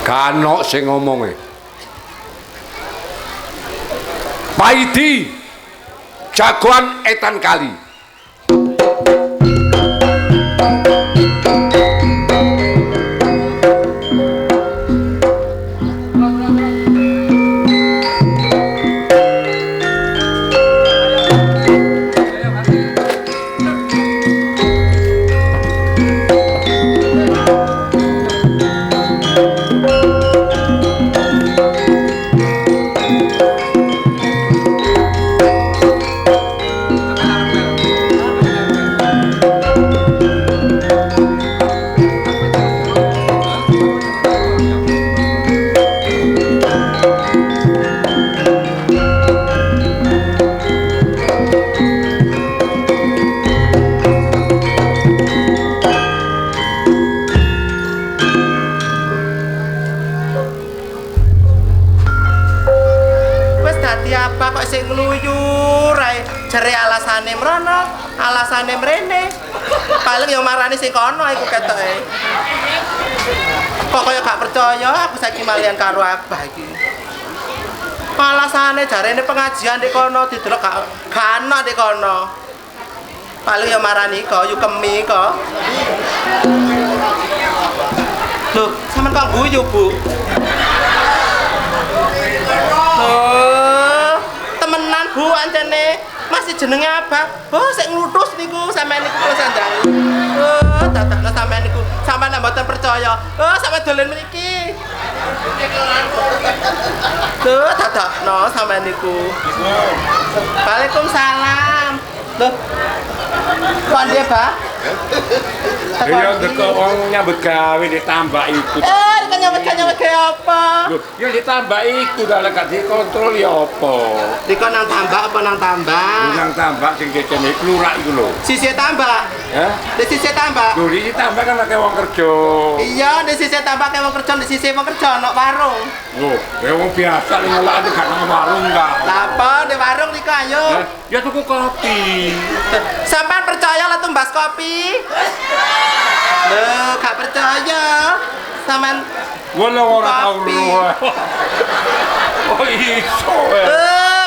S8: Kanok sing ngomonge. Paidi jagoan etan kali.
S7: sing ngluyur ae. Jare alasane mrono, alasane mrene. Paling ya marani sing kono iku ketoke. Kok kaya gak percaya aku saiki malian karo Abah iki. Alasane jarene pengajian di kono didelok gak ana di kono. Paling ya marani kok yu kemi kok. Loh, sampean kok guyu, Bu? Oh, temenan Bu ancene. Masih jenenge Abah. Oh, sik ngluthus niku sampean niku kula sandang. Oh, dadakno sampean niku. Sampean mboten percaya. Oh, sampean dolen mriki. Tuh, dadakno sampean niku. Waalaikumsalam. Loh. Kok dia, Pak?
S9: Ya ndeko wong nyambut gawe ditambah iku.
S7: Kan nyambut apa?
S9: Lho, ya ditambah iku kalau gak dikontrol ya apa?
S7: Dikon nang tambak apa nang tambak?
S9: Nang tambah sing kene klurak iku lho.
S7: Sisi tambak.
S9: Hah?
S7: Di sisi tambak.
S9: Lho iki tambah kan akeh wong kerja.
S7: Iya, di sisi tambak wong kerja, di sisi wong kerja ono warung.
S9: Lho, ya wong biasa ning ngelak gak nang warung enggak.
S7: Lah apa di warung niku ayo.
S9: Ya tuku kopi.
S7: Sampean percaya lah tumbas kopi? Loh, gak percaya. Sampean
S9: Wala ora tau
S7: kopi.
S9: lho. Oh iso.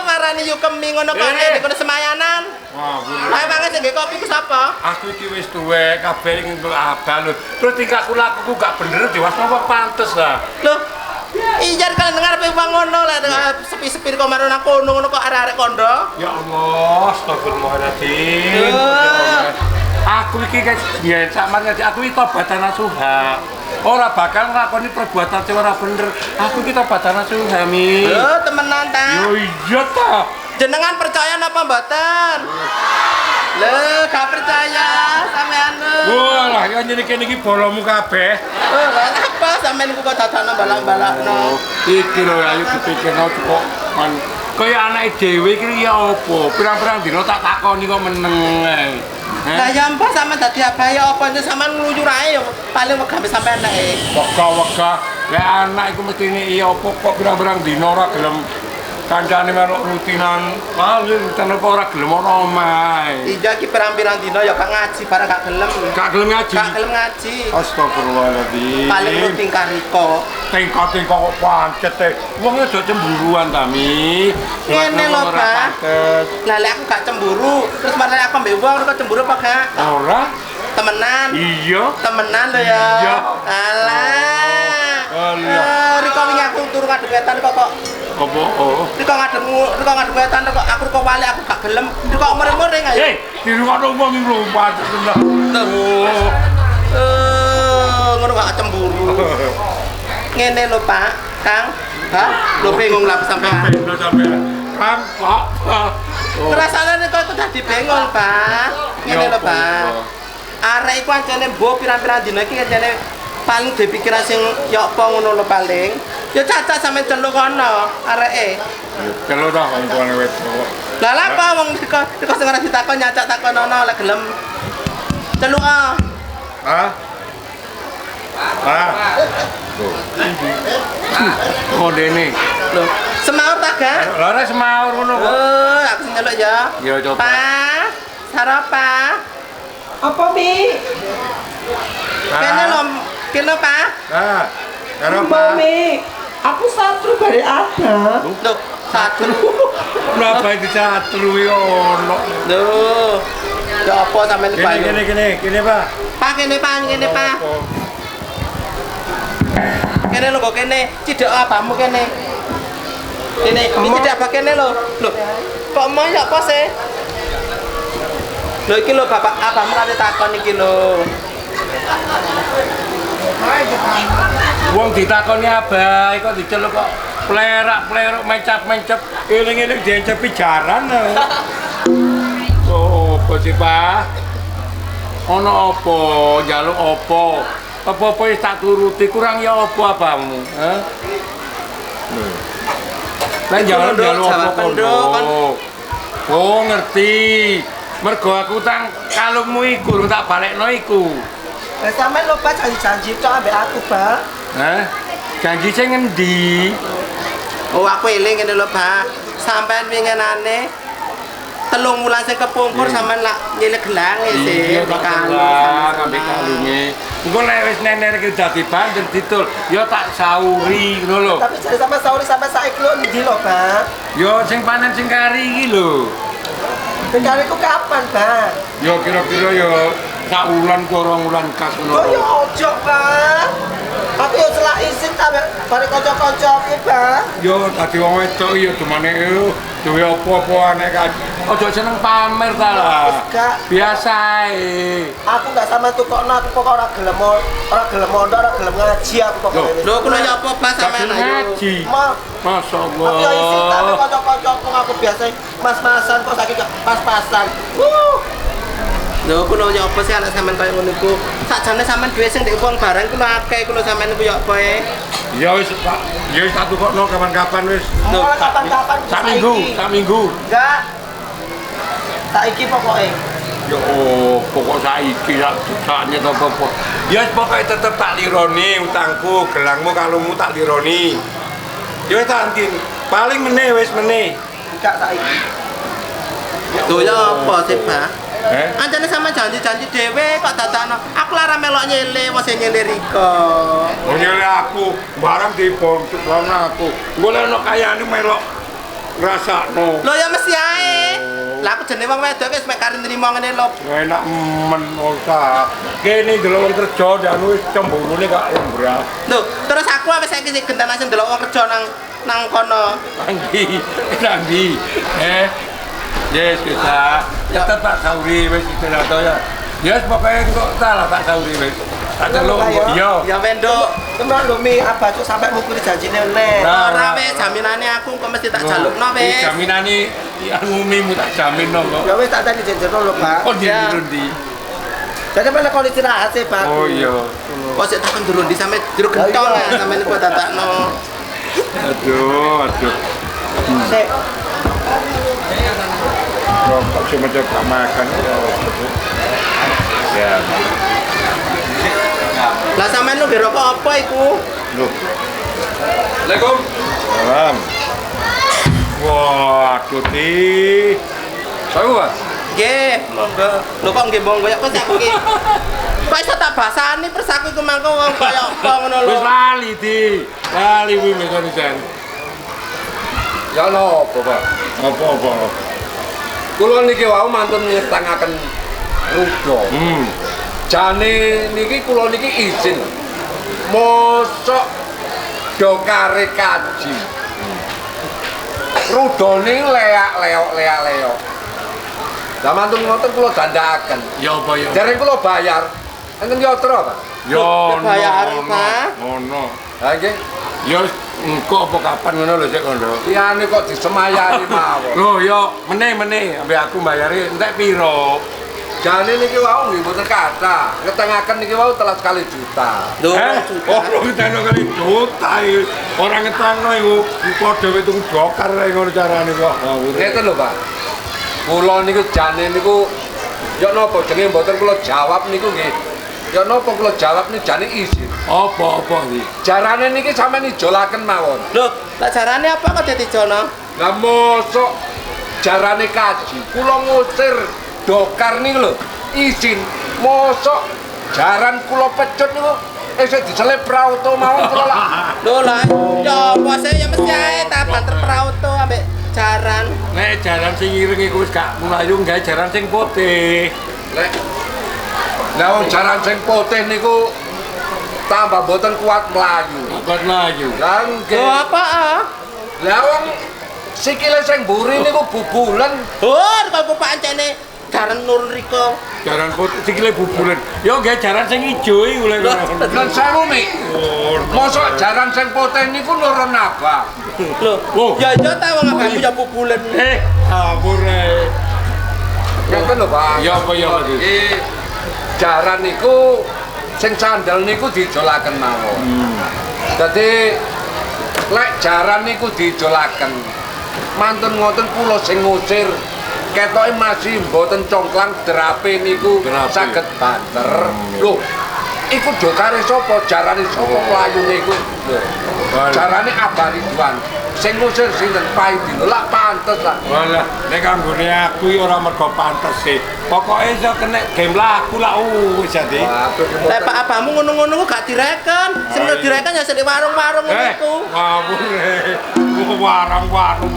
S7: Marani yu kemi ngono kok nek kono semayanan.
S9: Wah,
S7: Ayo banget sing kopi ku sapa?
S9: aku iki wis tuwek kabeh ing Abah lho. Terus tingkahku lakuku gak bener dewasa apa pantes lah.
S7: Loh, iya kan dengar pe wong ngono lah sepi-sepi kok marang kono ngono kok arek-arek kondo.
S9: Ya Allah, astagfirullahaladzim. Aku iki guys, ya sampeyan aku iki tobatan nasuha. Ora bakal nglakoni perbuatan sing ora bener. Aku iki tobatan nasuha, Mi.
S7: Loh, temenan ta?
S9: Yo iya ta.
S7: Jenengan percaya napa mboten? Loh, gak percaya sampean.
S9: Wah, lah ya nyene kene iki bolomu kabeh.
S7: Oh, lha apa sampean niku kok dadakno balak-balakno?
S9: Iki lho ayo dipikirno kok man. Kaya anake dhewe iki ya apa? Pirang-pirang dina tak takoni kok meneng ae.
S7: Lah ya apa sampean dadi abah ya apa nyek sampean ngluyur ae ya paling wegah sampean nek.
S9: Wegah-wegah lek anak iku mestine iya apa kok pirang-pirang dina ora gelem kancane melok rutinan. Paling tenan kok ora gelem ana omah.
S7: Iya ki pirang-pirang dina ya gak ngaji bareng gak gelem.
S9: Gak gelem ngaji.
S7: Gak gelem ngaji.
S9: Astagfirullahaladzim.
S7: Paling rutin kariko.
S9: Tengkok-tengkok kok pancet e. Wong aja cemburuan ta, Mi.
S7: Ngene lho, Pak. Lah lek aku gak cemburu, terus mari aku mbek wong kok cemburu apa gak?
S9: Ora?
S7: Temenan.
S9: Iya.
S7: Temenan lho ya.
S9: Iya.
S7: Alah. Riko wingi aku turu ngadep wetan kok
S9: Apa? Oh.
S7: Riko ngadep wetan kok aku kok wali aku gak gelem. Riko muring-muring ayo.
S9: Di rumah wong iki lompat tenan.
S7: Ngono gak cemburu. Ngene lho, Pak. Kang. Hah? Lho bingung lah sampean.
S9: Kang, Pak.
S7: Rasane kok itu dadi bingung, Pak. Ngene lho, Pak. Arek iku ancene mbok pirang-pirang dina iki ancene paling dipikiran sing ya apa ngono lho paling. Ya cacat sampe celuk kono areke.
S9: Kalau dah wong tuane wis.
S7: Lah lha apa wong diko sing ora ditakon nyacak takonono lek gelem. Celuk ah.
S9: Hah? Ah. Oh dene.
S7: Lho, semaur ta, Gak?
S9: Lah ora semaur ngono kok.
S7: Oh, aku sing nyeluk ya.
S9: Ya coba.
S7: Pak, sarapan. Apa, Mi? Kene lho, kene, Pak.
S9: Ah. Karo apa?
S7: Mi. Aku satru bare ada. Loh, satru.
S9: Napa iki satru yo ono.
S7: Loh. Ya apa sampean Pak?
S9: Kene, Pak.
S7: Pak, kene, Pak, kene, Pak. Kene lho kok kene, cidhek abamu kene. Kene, iki cidhek apa kene lho. Lho. Kok mau ya apa sih? Lho iki lho bapak abamu kate takon iki lho.
S9: Wong ditakoni abah kok diceluk kok plerak-plerok mencap-mencap eling-eling diencepi jaran. Oh, apa sih, Pak? Ono apa? Njaluk apa? Apa-apa wis tak turuti, kurang ya apa abamu? Hah? Lah njaluk apa kok? Oh, ngerti. Mergo aku tang kalungmu iku tak balekno iku.
S7: Lah sampean lho Pak janji-janji tok ambek aku, Pak.
S9: Hah? Janji sing ngendi?
S7: Oh, aku eling ngene lho, Pak. sampean winginane telung wulan sing kepungkur sampean lak nyilih gelange sih
S9: Iya, tak gelang ambek kalunge. Engko lek wis nenek iki dadi banjur didol, ya tak sauri ngono lho.
S7: tapi jadi sampe sauri sampe saiki lho ndi lho Bang
S9: Ya sing panen sing kari iki lho.
S7: Kariku kapan Bang
S9: Ya kira-kira ya sak wulan ke 2 wulan kas ngono.
S7: oh ya ojo Bang aku ya selak isin sampe bareng kanca-kanca iki Bang
S9: Ya dadi wong wedok ya demane duwe apa-apa nek ojo seneng pamer ta lah.
S7: Gak.
S9: Biasa ae.
S7: aku gak sama tukokno aku pokok ora gelem mondok ora gelem ngaji aku pokoknya
S8: Lho kulo nyapa blas sampean ayo.
S9: Ngaji.
S7: Ma,
S9: Masya
S7: aku ya isin tapi
S9: Allah.
S7: kanca-kancaku aku biasa mas-masan kok saiki pas-pasan
S8: Lho kulo nyapa sih anak sampean kaya ngono iku. Sakjane sampean duwe sing ndek wong barang kulo akeh kulo sampean iku ya apa e.
S9: Ya wis Pak, ya wis tak tukokno kapan-kapan wis.
S7: Mulai kapan-kapan
S9: Sak minggu.
S7: Enggak. Saiki pokoke.
S9: Ya pokok saiki saknya to apa. Ya pokoke tetep tak lironi utangku, gelangmu kalungmu tak lironi. Ya wis tak antin. Paling meneh wis meneh.
S7: Enggak saiki.
S8: Lho ya apa sih, Pak?
S9: Eh?
S8: Anjane sama janji-janji dhewe kok dadakno. Aku lara melok nyele, wong sing nyele Riko.
S9: Oh nyele aku, barang dibongkit lan aku. Golek ono kayane melok ngrasakno.
S8: Lho ya mesti ae. Lah aku jenenge wong wedok wis mek kari nrimo ngene lho.
S9: Enak men ora. Kene delok wong kerja dan wis cemburune kok embrak.
S8: Lho, terus aku wis saiki sing gentenan sing delok wong kerja nang kono.
S9: Nanti. Yes, bisa. Tetep tak sauri wis istilah to ya. Yes, pokoknya kok salah tak sauri wis. Tak delok yo.
S8: Ya wendok.
S7: Temen lho mi abah cuk sampe mukuli janjine neh.
S8: Ora wis jaminane aku kok mesti tak jalukno wis.
S9: Jaminane anu mimu tak jaminno kok.
S7: Ya wis tak tani jenjerno lho, Pak.
S9: Oh ndi.
S7: Jadi mana kalau istirahat sih, Pak?
S9: Oh iya.
S8: Kok sik takon durun di sampe jero gentol ya sampe niku dadakno.
S9: Aduh.
S7: Sik.
S9: Kok cuma coba makan ya.
S8: Lah sampean lu rokok apa iku?
S9: Loh. Assalamualaikum. Salam. Wah, Tuti. Saya
S8: Nggih, monggo. Lho kok nggih monggo ya kok sak iki. Kok iso tak basani persaku iku mangko wong kaya apa ngono lho.
S9: wis lali di. Lali kuwi mekanisme.
S1: Ya napa, Pak?
S9: Apa-apa.
S1: Kula niki wau mantun nyetangaken rudo. Jane niki kula niki izin. Mosok do kare kaji. Rudone leak-leok. Lah mantun ngoten kula dandakaken.
S9: Ya apa ya?
S1: Dereng kula bayar. Enten yatra, Pak.
S9: Ya
S8: bayar,
S9: ono.
S8: Pak.
S9: Ono.
S1: Ha nggih.
S9: Ya engko apa kapan ngono lho sik kono.
S1: Liyane kok disemayani mawon.
S9: Loh ya meneh ambek aku bayari entek piro?
S1: Jane niki wau nggih mboten kathah. Ngetengaken niki wau 3 juta.
S8: Lho,
S9: Oh, ngenteno kali juta iki. Ora ngetangno iku padha wetung dokar ae ngono carane kok.
S1: Ngeten lho, Pak. Kula niku jane niku ya napa jenenge mboten kula jawab niku nggih. Ya napa kula jawab niku jane izin.
S9: Apa iki?
S1: Jarane niki sampeyan ijolaken mawon.
S8: lho, lah jarane apa kok dadi jono?
S1: Lah mosok jarane kaji. Kula ngusir dokar niku lho, izin. Mosok jaran kula pecut niku isih diselip prauto mawon kula lak.
S8: Lho lah, ya apa sih ya mesti ae tak banter prauto ambek jaran.
S9: Nek jaran sing ireng iku wis gak mlayu gawe jaran sing putih.
S1: Lek lah wong jaran sing putih niku tambah boten kuat mlayu.
S9: Bukan mlayu.
S1: Lah
S8: Lho
S1: nggih.
S8: apa?
S1: Lah wong sikile sing mburi niku bubulen.
S8: Hur kok pancene jaran nurun riko.
S9: Jaran putih sikile bubulen. Ya gawe jaran sing ijo iku lho.
S1: Lan sewu mi. Mosok jaran sing putih niku nurun abah.
S8: Lho,
S9: Oh.
S8: ya ta wong abangku ya bubulen.
S9: Ampun ae.
S1: Ngeten lho, Pak.
S9: Ya apa ya, Pak?
S1: Iki jaran niku sing sandal niku dijolaken mawon. Dadi lek jaran niku dijolaken mantun ngoten kula sing ngusir ketoke masih mboten congklang derape niku
S9: Derape.
S1: saged banter. Lho,
S9: iku dokare sapa, jarane sapa playune iku. Jarane Abah Ridwan. Sing ngusir sinten Paidi. Lah pantes lah.
S10: Walah, nek kanggone aku iki ora mergo pantes sih. Pokoke iso kena game laku lah wis jadi.
S7: Lah Pak Abahmu ngono-ngono ku gak direken. Sing direken ya sing di warung-warung ngono iku.
S10: Ngawur. Warung-warung.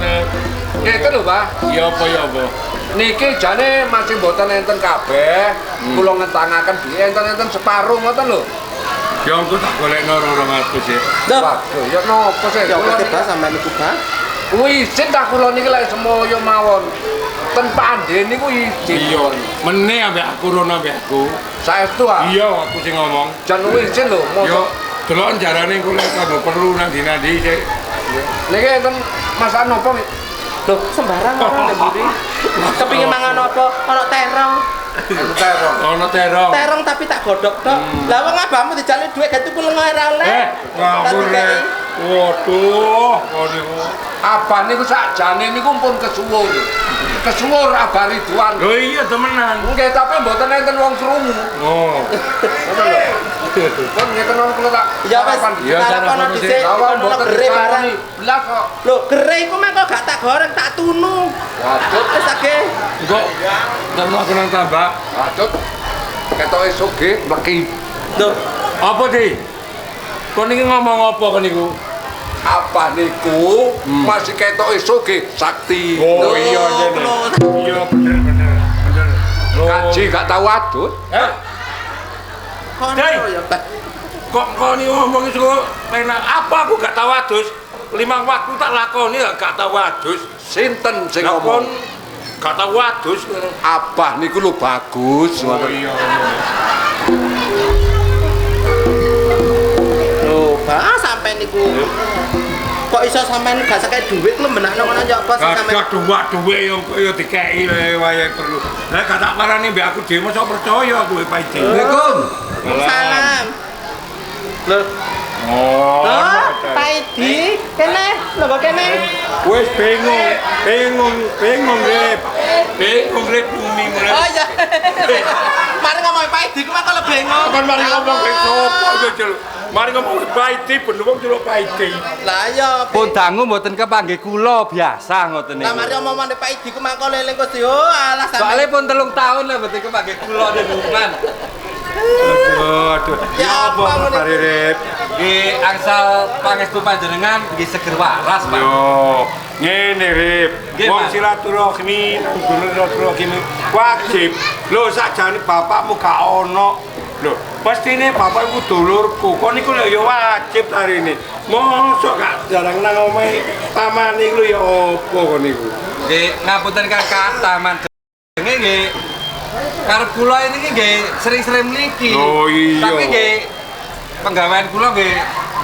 S9: Ngeten lho, Pak.
S10: Ya apa?
S9: Niki jane masih mboten enten kabeh. Kula ngentangaken dhewe enten-enten separuh ngoten lho.
S10: Ya engko tak golekno 200 ya.
S9: Waduh, ya nopo sih?
S7: Ya kok tiba sampean niku, Pak?
S9: Kuwi izin tak kula niki lek semoyo mawon. Ten Pandhen niku izin.
S10: Iya. Meneh ambek aku rono ambek aku.
S9: Saestu ah.
S10: Iya, aku sing ngomong.
S9: Jan kuwi izin lho,
S10: Yo,
S9: mosok.
S10: delok jarane kula kanggo perlu nang dina-dina sik.
S9: Niki enten masakan nopo nih?
S7: Loh, sembarang orang lho mburi. Kepingin mangan apa? Ono terong.
S9: Terong.
S10: Ono terong.
S7: Terong tapi tak godhog tok. Lah wong abahmu dijaluk dhuwit gak tuku lenga ora oleh.
S10: Ngawur. Waduh, niku.
S9: Abah niku sakjane niku pun kesuwur. Kesuwur Abah Ridwan.
S10: Lho iya temenan.
S9: Nggih, tapi mboten enten wong krungu.
S10: Oh.
S9: Ngoten lho. Pun ngeten wong kula tak.
S7: Ya wis,
S10: Ya,
S7: arep
S10: cara
S7: ono
S10: kono
S7: dhisik,
S9: Awal
S7: ono
S9: mboten
S7: gere barang.
S9: disangoni. Belas kok.
S7: Lho, gere iku mah kok gak tak goreng, tak tunu.
S9: Waduh,
S7: Wis ake.
S10: Engko terus aku nang tambak.
S9: waduh. Ketoke sugih mleki.
S7: Lho,
S10: Apa di? Kau niki ngomong apa kau niku?
S9: Apa niku masih ketoke sugih sakti.
S10: Oh iya jane. Iya bener.
S9: Kaji gak tau adus.
S7: kono
S10: Dai.
S7: ya, Pak.
S10: Kok kau ni ngomong itu enak? Apa aku gak tahu adus? 5 waktu tak lakoni gak tahu adus.
S9: Sinten sing
S10: Lakon
S9: ngomong?
S10: gak tahu adus.
S9: Abah niku lho bagus.
S10: Oh iya.
S7: Lho, Pak, sampe niku. Kok iso sampean gak sakit dhuwit lho menakno ngono ya apa sing sampean.
S10: Gak duwe yang kaya dikei wae perlu. Lah gak tak parani mbek aku dhewe mosok percaya kowe Pak Iji.
S9: Assalamualaikum.
S7: Salam. Lho,
S10: Oh.
S7: Pak Idi, kene, lho kok kene.
S10: Wes bingung Rep. Bingung Rep bumi mulai.
S7: Oh iya. Mari ngomong Pak Idi ku mah kok bengong.
S10: Kan mari ngomong ke sopo iku jel. Mari ngomong ke Pak Idi ben wong celuk Pak Idi.
S7: Lah iya.
S1: Pun dangu mboten kepanggih kula biasa ngoten
S7: Lah
S1: niku.
S7: mari omong Pak Idi ku mah kok eling Gusti. Oh, alah
S1: Soale pun 3 tahun lah mboten kepanggih kula niku.
S10: Aduh.
S7: Ya apa ngono.
S10: Mari Rep.
S1: Nggih angsal pangestu panjenengan nggih seger waras, Pak.
S10: Yo, ngene Rip.
S1: Nggih,
S10: Wong
S1: Pak.
S10: silaturahmi, kudu silaturahmi wajib. Lho sakjane bapakmu gak ono. Lho, pastine bapakku dulurku. Kok niku lho ya wajib hari ini. Mosok gak jarang nang omahe paman niku ya opo kok niku.
S1: Nggih ngapunten Kang Kata manjenge nggih karep kula ini nggih sering-sering mliki.
S10: Oh, iya.
S1: Tapi nggih penggawean kula nggih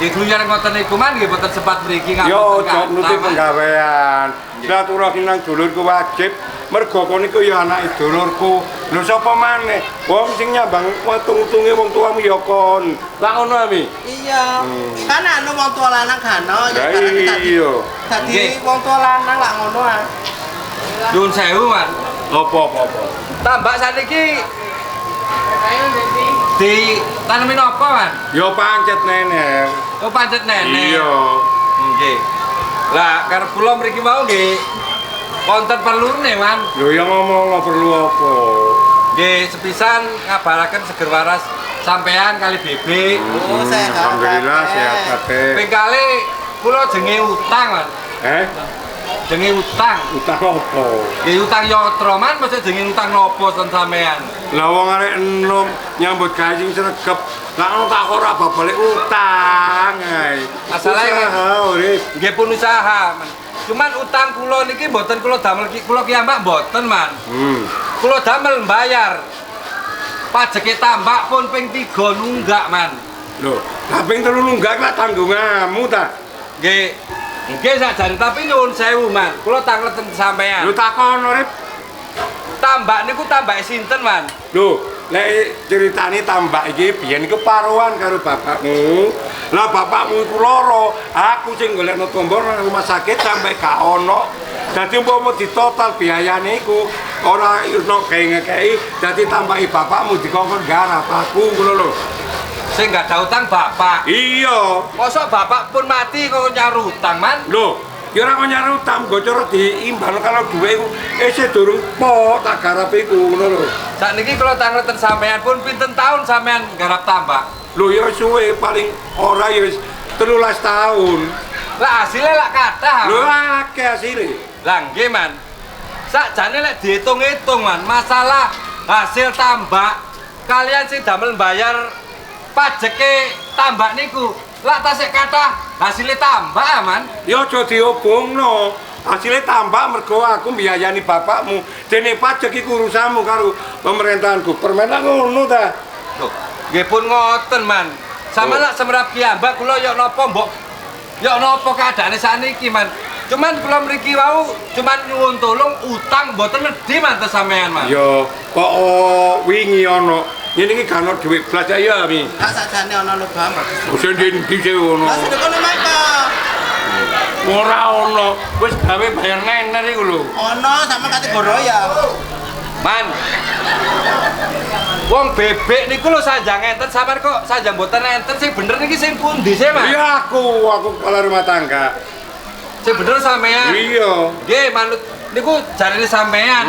S1: gluyar ngoten niku man nggih boten sempat mriki
S10: Yo,
S1: ngapunten
S10: jok nuti penggawean. Silaturahmi nang dulurku wajib. Mergo kono niku ya anake dulurku. Lho sapa maneh? Wong sing nyambang wetung-utunge wong tuamu ya kon. Lah ngono ami.
S7: Iya. Kan anu wong tua lanang kan
S10: Lah
S7: ya barang tadi.
S10: iya.
S7: Dadi
S1: Nggih.
S7: wong tua lanang lak ngono ah.
S1: Nuwun sewu man.
S10: Apa.
S1: Tambak saniki ditanemin apa man?
S10: Ya pancet nenek.
S1: Oh pancet nenek.
S10: Iya.
S1: Nggih. Lah karep kula mriki mau nggih wonten perlune man.
S10: Lho yang ngomong perlu apa?
S1: Nggih sepisan ngabaraken seger waras sampean kali bebek.
S7: Oh, sehat.
S10: Alhamdulillah sehat kabeh.
S1: Ping kali kula jenge utang man. Jenge utang.
S10: Utang apa?
S1: Nggih utang yatra man mesti jenge utang nopo ten sampean.
S10: Lah wong arek enom nyambut gawe sing sregep. Lah ono tak ora balik utang ae.
S1: Masalahe
S10: urip.
S1: nggih pun usaha man. Cuman utang kula niki mboten kula damel kula kiambak mboten man. Kula damel mbayar. Pajeke tambak pun ping 3 nunggak man.
S10: Lho, lah ping 3 nunggak lah tanggunganmu ta.
S1: Nggih. Nggih sakjane tapi nyuwun sewu man. Kula tangleten sampean.
S10: Lho takon urip.
S1: Tambak niku tambake sinten man?
S10: Lho, lek ceritane tambak iki biyen iku paruan karo bapakmu. Lah bapakmu iku lara, aku sing golekno tombor nang rumah sakit sampai gak ono. Dadi umpama ditotal biayane iku ora ono ngekeki, dadi tambahi bapakmu dikongkon garap aku ngono lho.
S1: Sing gak ada utang bapak.
S10: Iya.
S1: Mosok bapak pun mati kok nyar utang, Man?
S10: Lho, ya ora kok nyari utang, gocor diimbal kalau duwe iku isih durung po tak garap iku ngono lho.
S1: Sakniki kula tangleten sampean pun pinten tahun sampean garap tambak?
S10: Lho ya suwe paling ora ya wis 13 tahun.
S1: Lah hasilnya lak kathah.
S10: Lho akeh asile.
S1: Lah nggih, Man. Sakjane lek diitung-itung, Man, masalah hasil tambak kalian sing damel bayar pajeke tambak niku lak tasik kathah hasilnya tambak, Man.
S10: Ya aja diobongno. Hasilnya tambah mergo aku mbiayani bapakmu. Dene pajak iku urusanmu karo pemerintahan Permen ngono ta.
S1: Loh, nggih pun ngoten, Man. Sama lak semrap piyambak kula yo napa mbok yo napa keadaane sakniki, Man. Cuman kula mriki wau cuman nyuwun tolong utang mboten nedhi mantes sampean, Man.
S10: Ya kok wingi ana ngene iki gak ono dhuwit blas ya Mi.
S7: Tak sakjane ana lho Bang.
S10: Wis ndi sih ngono.
S7: Mas kono maka.
S10: Ora ono. Wis gawe bayar nener iku lho.
S7: Ono sama kategori ya.
S1: Man. Wong bebek niku lho sanjang enten sampean kok sanjang mboten enten sing bener niki sing pundi sih, Man?
S10: Iya aku kepala rumah tangga.
S1: Sing bener sampean.
S10: Iya.
S1: Nggih, manut niku jarine sampean.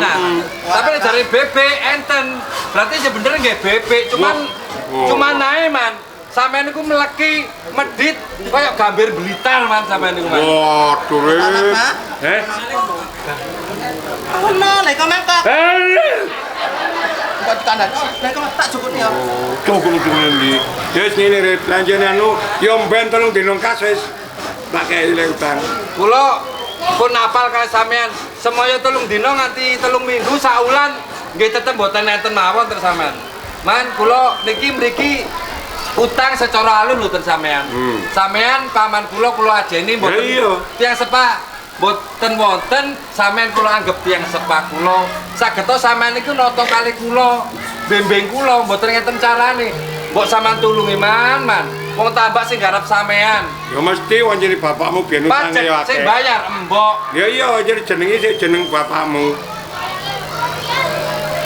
S1: Tapi nek jare bebek enten. Berarti sing bener nggih bebek, cuman ae, Man. Sampean niku meleki medhit kaya gambir Blitar, Man, sampean niku, Man.
S10: Waduh, Rek.
S7: Ono lek kok mangkok. Kok kandhan. Lek kok tak cukup ya.
S10: Cukup ndi. Ya wis ngene Rek, lanjene anu ya mben 3 dina kasus. Tak kei utang.
S1: Kula pun apal kali sampean. Semaya 3 dina nganti 3 minggu saulan nggih tetep mboten enten mawon terus sampean. Man, kula niki mriki utang secara alus lho ten sampean. Sampean paman kula ajeni mboten tiyang sepah mboten wonten sampean kula anggap tiyang sepah kula. Sageta sampean niku nata kali kula, bembeng kula mboten ngeten carane. Mbok sampean tulungi, Man. Wong tambak sing garap sampean.
S10: Ya mesti wong jadi bapakmu biyen utange ya akeh.
S1: Sing bayar embok.
S10: Ya iya jadi jenenge sik jeneng bapakmu.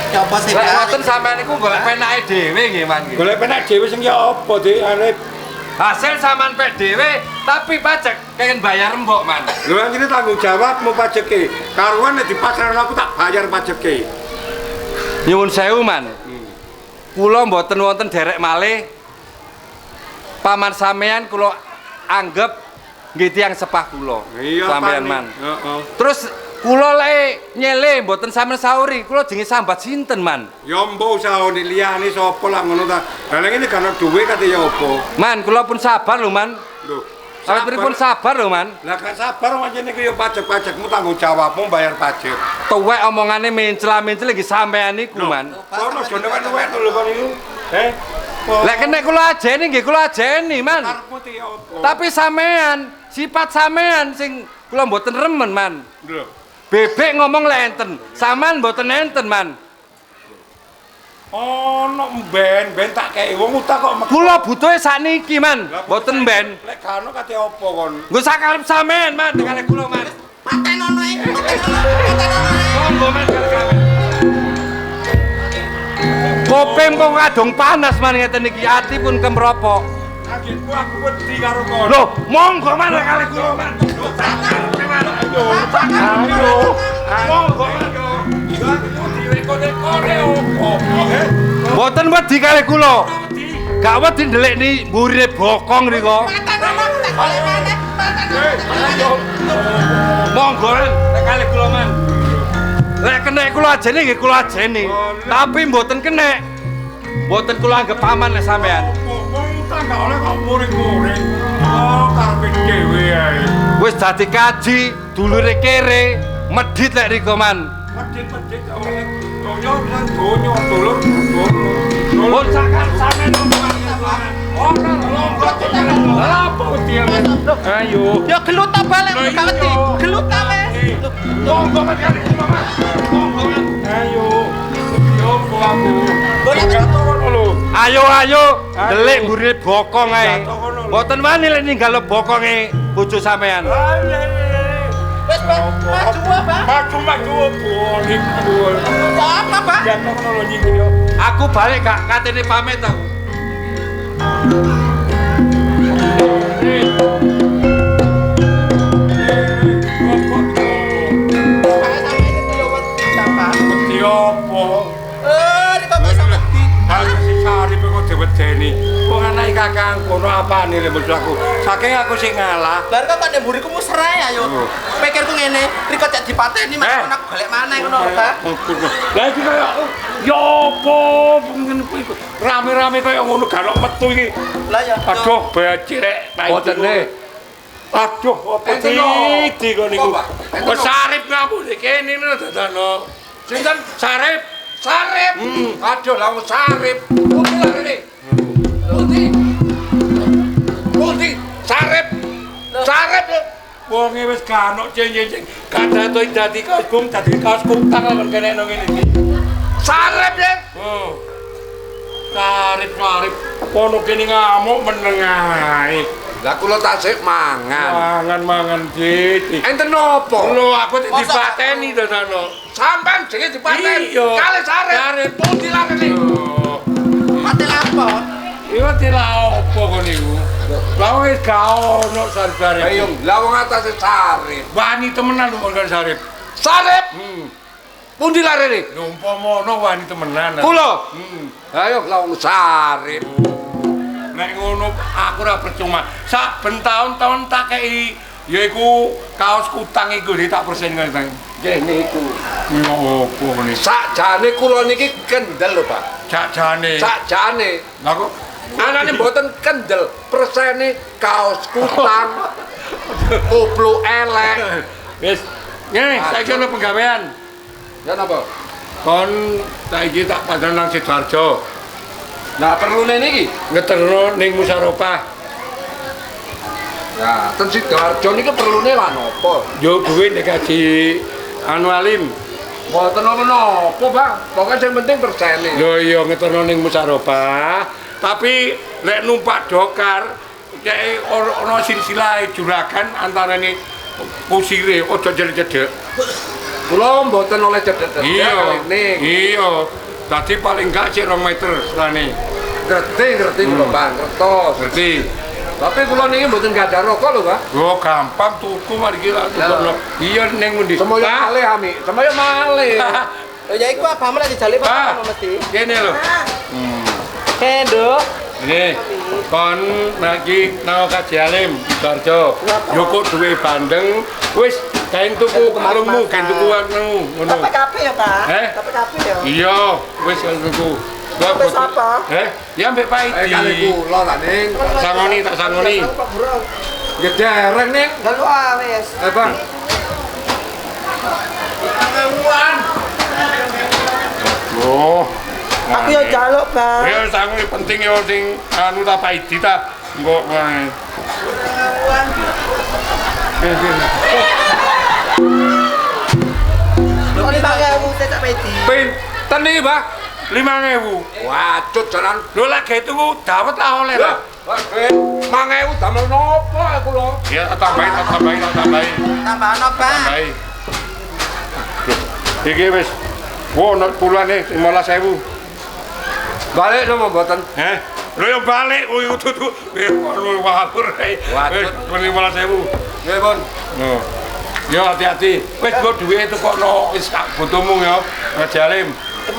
S7: Ya apa sih?
S1: Lek ngoten sampean niku golek penake dhewe nggih, Man.
S10: Golek penak dhewe sing ya apa, Dik? Ane
S1: Hasil sampean pek dhewe tapi pajak pengen bayar embok, Man.
S10: lho anjene tanggung jawabmu pajeke. Karuan nek dipasarno aku tak bayar pajeke.
S1: Nyuwun sewu, Man. Kula mboten wonten derek malih. Paman sampean kula anggap nggih tiyang sepah kula. Sampean, Man.
S10: Heeh.
S1: Terus kula lek nyele mboten sampean sauri, kula jenenge sambat sinten, Man?
S10: Ya mbok saone liyane sapa lah ngono ta. Lah ngene gak ono duwe kate ya apa.
S1: Man, kula pun sabar lho, Man.
S10: Lho,
S1: Awit pripun sabar lho, Man.
S10: lah gak sabar anjene ku ya pajak-pajakmu tanggung jawabmu bayar pajak.
S1: Tuwek omongane mencela-mencela iki sampean niku, Man.
S10: Kono jane wet-wet lho kon iku.
S1: Lek kena kula ajeni nggih kula ajeni, Man.
S10: Karepmu te ya apa?
S1: Tapi sampean, sifat sampean sing kula mboten remen, Man.
S10: Lho.
S1: Bebek ngomong lek enten, sampean mboten enten, Man.
S10: Ono ben tak kei wong utang kok.
S1: Kula butuhe sakniki, Man. Mboten ben.
S10: Lek gak ono kate apa kon?
S1: Nggo sakarep sampean, Man, kali kula, Man.
S7: Paten ono e.
S1: Monggo, Man, kali sampean. Kopeng kok kadung panas, Man, ngeten iki. Ati pun kemropok.
S10: Agitku aku wedi karo kon.
S1: Loh, monggo, Man, kali kula, Man. Ayo. Monggo, Man. Mboten wedi kali kula. Gak wedi ndelikni mburine bokong niku. Monggo, Man, kali kula, Man. Lek kena kula ajeni nggih kula ajeni. Tapi mboten kena. Mboten kula anggap paman lek sampean.
S10: Utang gak oleh kok muring-muring. Oh, karepe dhewe ae.
S1: Wis dadi kaji, dulure kere, medhit lek riko, Man.
S10: Medhit oleh donya bisa donya dulur dulur.
S1: Pun sakar sampean
S10: Ono longgo apa dia? Ayo.
S7: Ya gelut ta balik gak wedi. Gelut ta wis.
S10: Longgo men kali kula, Mas. Longgo men. Ayo. Yo aku.
S1: Ayo, delik mburine bokong ae. Mboten wani lek ninggal bokonge bojo sampean.
S7: Wis, maju Bang.
S10: Maju boleh.
S7: Apa, Bang?
S10: Ya kono lho nyinggung yo.
S1: Aku balik gak katene pamit aku.
S10: Kakang kono apane lho aku. Saking aku sing ngalah.
S7: Lah kok nek mburiku musrai ayo. Pikirku ngene, riko cek dipateni mek ana balik maneh ngono, Pak.
S10: Lah iki kaya ya apa ngene kuwi. Rame-rame kaya ngono galok metu iki.
S7: Lah ya.
S10: Aduh, becek
S1: Botene.
S10: Aduh, apa iki kok niku. Wes sarip ngamu kene lho dadano. Sinten sarip? Sarip. Aduh, lah sarip. Kuwi lho rene. Putih, sarep, sarep lho. Wonge wis kanok ceng-ceng. Kadatoy dadi kaos kum, dadi kaos kutang lan kene nang ngene iki. Sarep ya. Oh. Sarep. Kono kene ngamuk meneng ae.
S8: Lah kula tasik mangan.
S10: Mangan Dit.
S8: Enten nopo?
S10: Lho aku dipateni to sono.
S8: Sampeyan dhewe dipateni. Kali sarep.
S10: Sarep
S8: putih lah kene.
S7: Mati lapor.
S10: Iku tila opo kok niku? Lah wis gak ono sarep.
S8: Ayo, lah wong atase sarep.
S10: Wani temenan kok kan sarep.
S8: Sarep. Pundi larene?
S10: Lho umpama ono wani temenan.
S8: Kula. Ayo lah wong sarep.
S10: Nek ngono aku ora percuma. Saben taun-taun tak kei yaiku kaos kutang iku tak persen ngene.
S8: Nggih niku.
S10: Ngopo ngene?
S8: Sakjane kula niki kendel lho, Pak.
S10: Sakjane.
S8: Sakjane.
S10: Lah kok
S8: anane mboten kendel, persene kaos kutang. Koplo elek.
S10: Wis, ngene saiki ono penggawean.
S8: Ya napa?
S10: Kon saiki tak padang nang Sidoarjo.
S8: Nah, perlune niki
S10: Ngeterno ning musyawarah.
S8: ya, ten Sidoarjo niki perlune lan napa?
S10: Yo duwe nek gaji anu alim.
S8: Mboten napa-napa, Bang. Pokoke sing penting persene.
S10: Lho iya ngeterno ning musyawarah. Tapi lek numpak dokar kayak ono silsilah juragan antarane kusire aja jedek.
S8: Kula mboten oleh cedhek-cedhek.
S10: Iya. Dadi paling gak sik 2 meter selane.
S8: Ngerti kula, Bang. Ngertos.
S10: Ngerti.
S8: Tapi kula niki mboten gadah rokok lho, Pak.
S10: Oh, gampang tuku mari iki lak tukono. Iya ning ngendi?
S8: Semoyo malih ami. Semoyo malih.
S7: Ya iku abang lek dijali Pak mesti.
S10: Kene lho.
S7: Kendo.
S10: Ini kon lagi nang kaji alim Sidoarjo. Yo kok duwe bandeng wis kain tuku kalungmu, kain tuku anu ngono.
S7: KPKP ya, Pak?
S10: Eh?
S7: KPKP ya.
S10: Iya, wis kain tuku.
S7: Wis apa?
S10: Ya mbek Pak Idi.
S8: Kali kula ta ning.
S10: Tak sangoni.
S8: Nggih dereng ning.
S7: Lalu wis.
S8: Bang.
S10: Oh.
S7: Aku yo jaluk, Bang.
S10: Ya sangoni penting yo sing anu ta Pak Idi ta. Engko wae.
S7: Kok 5.000 tak pedi.
S8: Pinten iki, Pak?
S10: 5.000.
S8: Wacut jalan.
S10: Lho lagi tuku dawet lah oleh ta.
S8: 5.000 damel nopo kula?
S10: Ya tambahin.
S7: Tambah ono, Bang.
S10: Tambahin. Iki wis. Wo nek pulane 15.000.
S8: Balik napa mboten?
S10: Lho yo balik kuwi kudu ono wabur ae. Wis 15.000.
S8: Nggih, Pun.
S10: No. Yo hati-hati. Wis go duwe tukokno wis tak botomu yo. Ngajalim.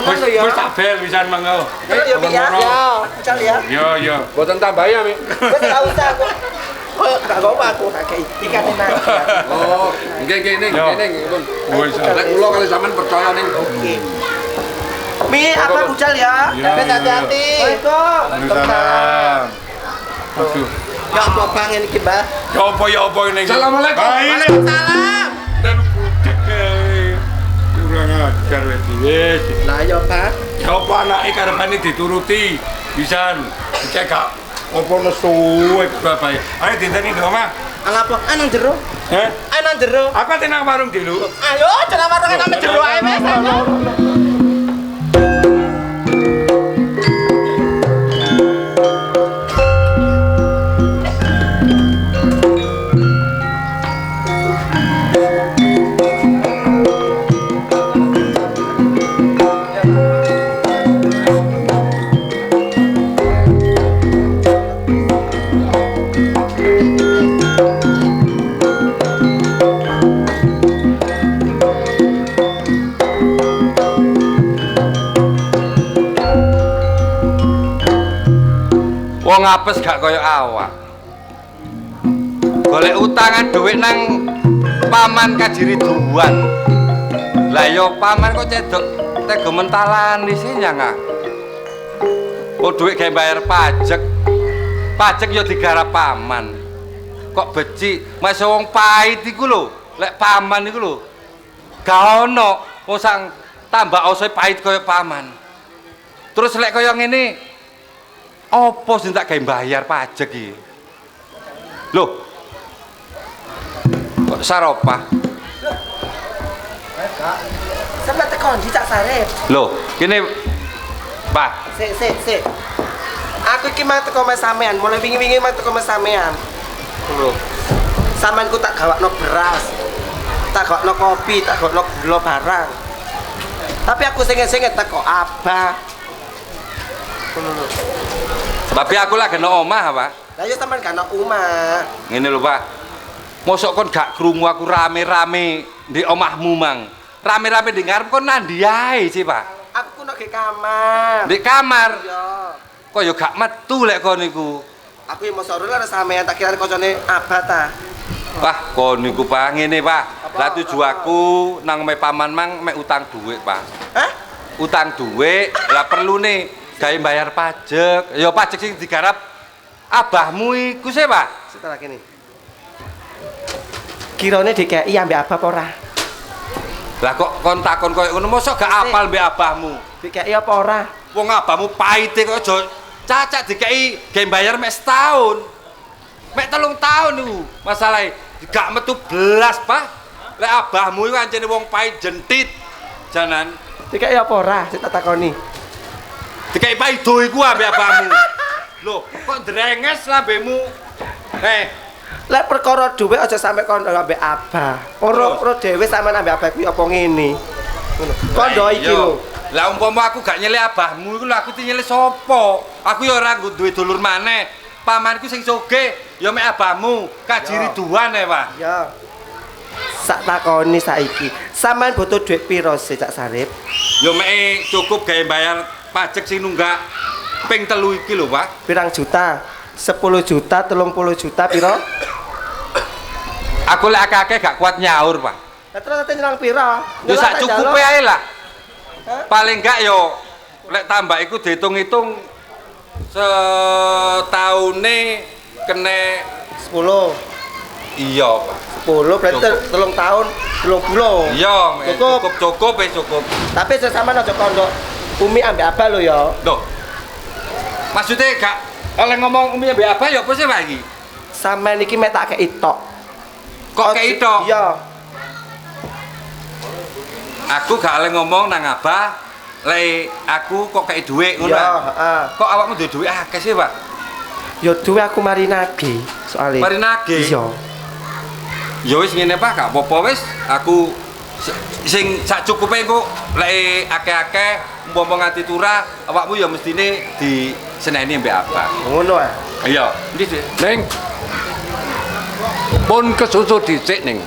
S10: Wis tak bel pisan mangko.
S7: Ya biar ya. Cal ya.
S10: Yo.
S8: Mboten tambahi ami.
S7: Wis ora usah aku. Kok gak apa aku kakek ikan enak.
S8: Oh, nggih ning, Pun.
S10: Wis.
S8: Lek kula kali sampean percaya ning.
S7: Oke. Mi apa bucal ya? Tapi hati-hati.
S10: Waalaikumsalam. Aduh.
S7: Ya apa Bang ini Mbah?
S10: Ya apa ini?
S8: Assalamualaikum.
S7: Waalaikumsalam.
S10: Dan bucek kurang ajar wis.
S7: Lah ya Pak.
S10: Ya apa anake karepane dituruti. Pisan. Cek gak apa nesu bapak. Ayo diteni ndok Mas.
S7: Apa? Anang jero. Anang jero.
S10: Apa tenang warung dulu?
S7: Ayo, jeneng warung nang jero ae wis.
S1: wong apes gak kaya awak. Golek utangan dhuwit nang paman Kajiri Duan. Lah yo paman kok cedok tega mentalani sih nyang ah. Oh dhuwit gawe bayar pajak. Pajak yo digarap paman. Kok becik, masa wong pahit iku lho, lek paman iku lho. Gak ono wong sang tambah ose pahit kaya paman. Terus lek kaya ngene, apa sing tak gawe bayar pajak iki? Loh. Kok saropah?
S7: Sampai tekon di Cak Sarip.
S1: Loh, kene Pak.
S7: Sik. Aku iki mang teko mes sampean, mulai wingi-wingi mang teko mes sampean.
S1: Loh.
S7: Sampeanku tak gawakno beras. Tak gawakno kopi, tak gawakno gula barang. Tapi aku sing-sing teko Abah.
S1: Tapi aku lagi no omah, Pak.
S7: Lah yo sampean gak ono omah.
S1: Ngene lho, Pak. Mosok kon gak krungu aku rame-rame di omahmu, Mang. Rame-rame di ngarep kon nandi ae sih, Pak.
S7: Aku kuno ke kamar.
S1: Di kamar.
S7: Iya.
S1: Kok yo gak metu lek kon niku.
S7: Aku yang mau sore lah sampean tak kira koncone Abah ta.
S1: Wah, kon niku Pak, ngene, Pak. Lah tuju aku nang omahe paman Mang mek utang dhuwit, Pak.
S7: Hah?
S1: Utang dhuwit, lah perlu nih gawe bayar pajak. Ya pajak sing digarap abahmu iku sih, Pak.
S7: Setelah kene. Kirane DKI ambek Abah apa ora?
S1: Lah kok kon takon koyo ngono mosok gak apal mbek abahmu.
S7: DKI apa ora?
S1: Wong abahmu pahite kok aja cacak DKI gawe bayar mek setahun. Mek 3 tahun niku. Masalahe gak metu belas, Pak. Lek abahmu iku ancene wong pahit jentit. Janan.
S7: DKI apa ora? Sik tak takoni.
S1: DKI paido iku ambek abahmu. Loh, kok drenges lambemu?
S7: Lek perkara dhuwit aja sampe kondo ambek Abah. Ora dhewe sampean ambek Abah kuwi apa ngene. Ngono. Kondo iki lho.
S1: Lah umpama aku gak nyele abahmu iku lho aku nyele sapa? Aku ya ora duwe dulur maneh. Pamanku sing sugih ya mek abahmu, Kajiri Duan Pak.
S7: Ya. Sak takoni saiki. Sampean butuh dhuwit piro sih Cak Sarip?
S1: Ya mek cukup gawe bayar pajak sing nunggak ping 3 iki lho, Pak.
S7: Pirang juta? 10 juta, 30 juta piro?
S1: Aku lek akeh gak kuat nyaur, Pak.
S7: Lah terus ate nyerang piro?
S1: Ya sak cukupe ae lah. Paling gak yo lek tambah iku dihitung-hitung setaune kene
S7: 10.
S1: Iya, Pak.
S7: 10 berarti 3 tahun 20.
S1: Iya,
S7: cukup.
S1: Cukup.
S7: Tapi sesama aja kondo Umi ambek Abah lho ya.
S1: Loh. Maksudnya gak oleh ngomong Umi ambek Abah ya apa sih, Pak iki?
S7: Sampeyan iki mek tak kei tok.
S1: Kok kei tok?
S7: Iya.
S1: Aku gak oleh ngomong nang Abah, lek aku kok kei dhuwit ngono.
S7: Iya, heeh.
S1: Kok awakmu duwe dhuwit akeh sih, Pak?
S7: Ya duwe aku mari nagih soalnya.
S1: Mari nagih?
S7: Iya.
S1: Ya wis ngene Pak, gak apa-apa wis. Aku sing sak cukupe engko lek akeh-akeh umpama nganti turah, awakmu ya mestine diseneni mbek Abah.
S7: Ngono ah.
S1: Iya, ndi sih?
S9: Ning pun kesusu dhisik ning.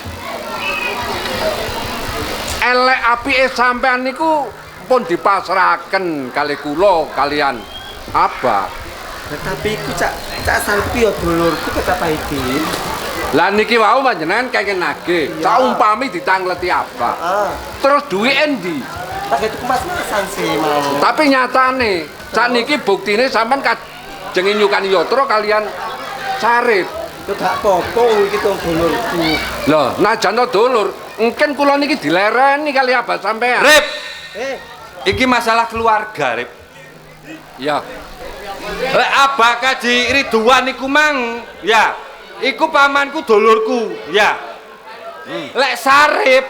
S9: Elek apike sampean niku pun dipasrahaken kali kula kalian Abah.
S7: Tapi iku Cak Salpi ya dulurku kata Paidin.
S9: Lah niki wau panjenengan kengken nagih. Saumpami ditangleti Abah. Terus duwe endi?
S7: Pakai tuku mas-masan sih mau.
S9: Tapi nyatane sakniki buktine sampean kajeng nyukani yatra kalian Sarip.
S7: Yo gak apa-apa iki to dulurku.
S9: Lho, najan to dulur, mungkin kula niki dilereni kali Abah sampean.
S1: Rip. Iki masalah keluarga, Rip.
S9: Ya.
S1: Lek Abah Kaji Ridwan iku mang, ya. Iku pamanku dulurku, ya. Lek Sarip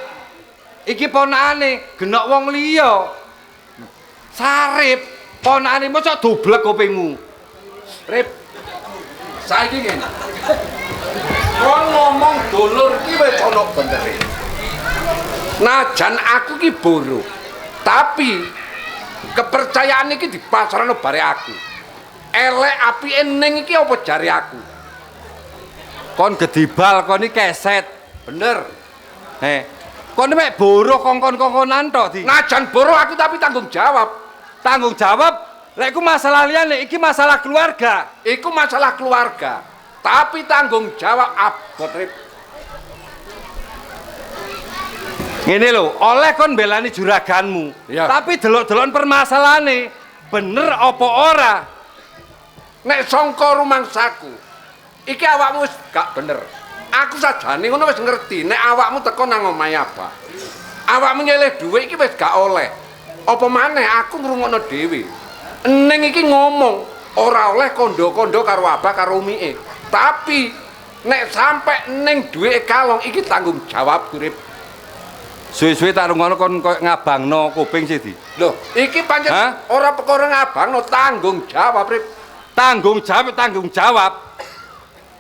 S1: iki ponakane genok wong liya. Sarip ponakane mosok doblek kupingmu.
S9: Rip. Saiki ngene. Wong ngomong dulur ki wis ana benere. Najan aku ki boro. Tapi kepercayaan iki dipasrahno bare aku. Elek apike ning iki apa jare aku?
S1: Kon gedibal kon iki keset. Bener. Kon mek boro kongkon-kongkonan tok di.
S9: Najan boro aku tapi tanggung jawab.
S1: Tanggung jawab Lek iku masalah liyane, iki masalah keluarga.
S8: Iku masalah keluarga. Tapi tanggung jawab abot Rip.
S1: Ngene lho, oleh kon belani juraganmu.
S8: Iya.
S1: Tapi delok-delok permasalahane, bener apa ora?
S8: Nek sangka rumangsaku, iki awakmu wis gak bener. Aku sajane ngono wis ngerti nek awakmu teko nang omahe Abah. Awakmu nyeleh dhuwit iki wis gak oleh. Apa maneh aku ngrungokno dhewe. Eneng iki ngomong ora oleh kondo-kondo karo Abah karo umike. Tapi nek sampe ning dhuwite kalong iki tanggung jawab Rip.
S1: Suwe-suwe tak rungokno kon koyo ngabangno kuping sih di.
S8: Lho, iki pancen ora perkara ngabangno tanggung jawab Rip.
S1: Tanggung jawab.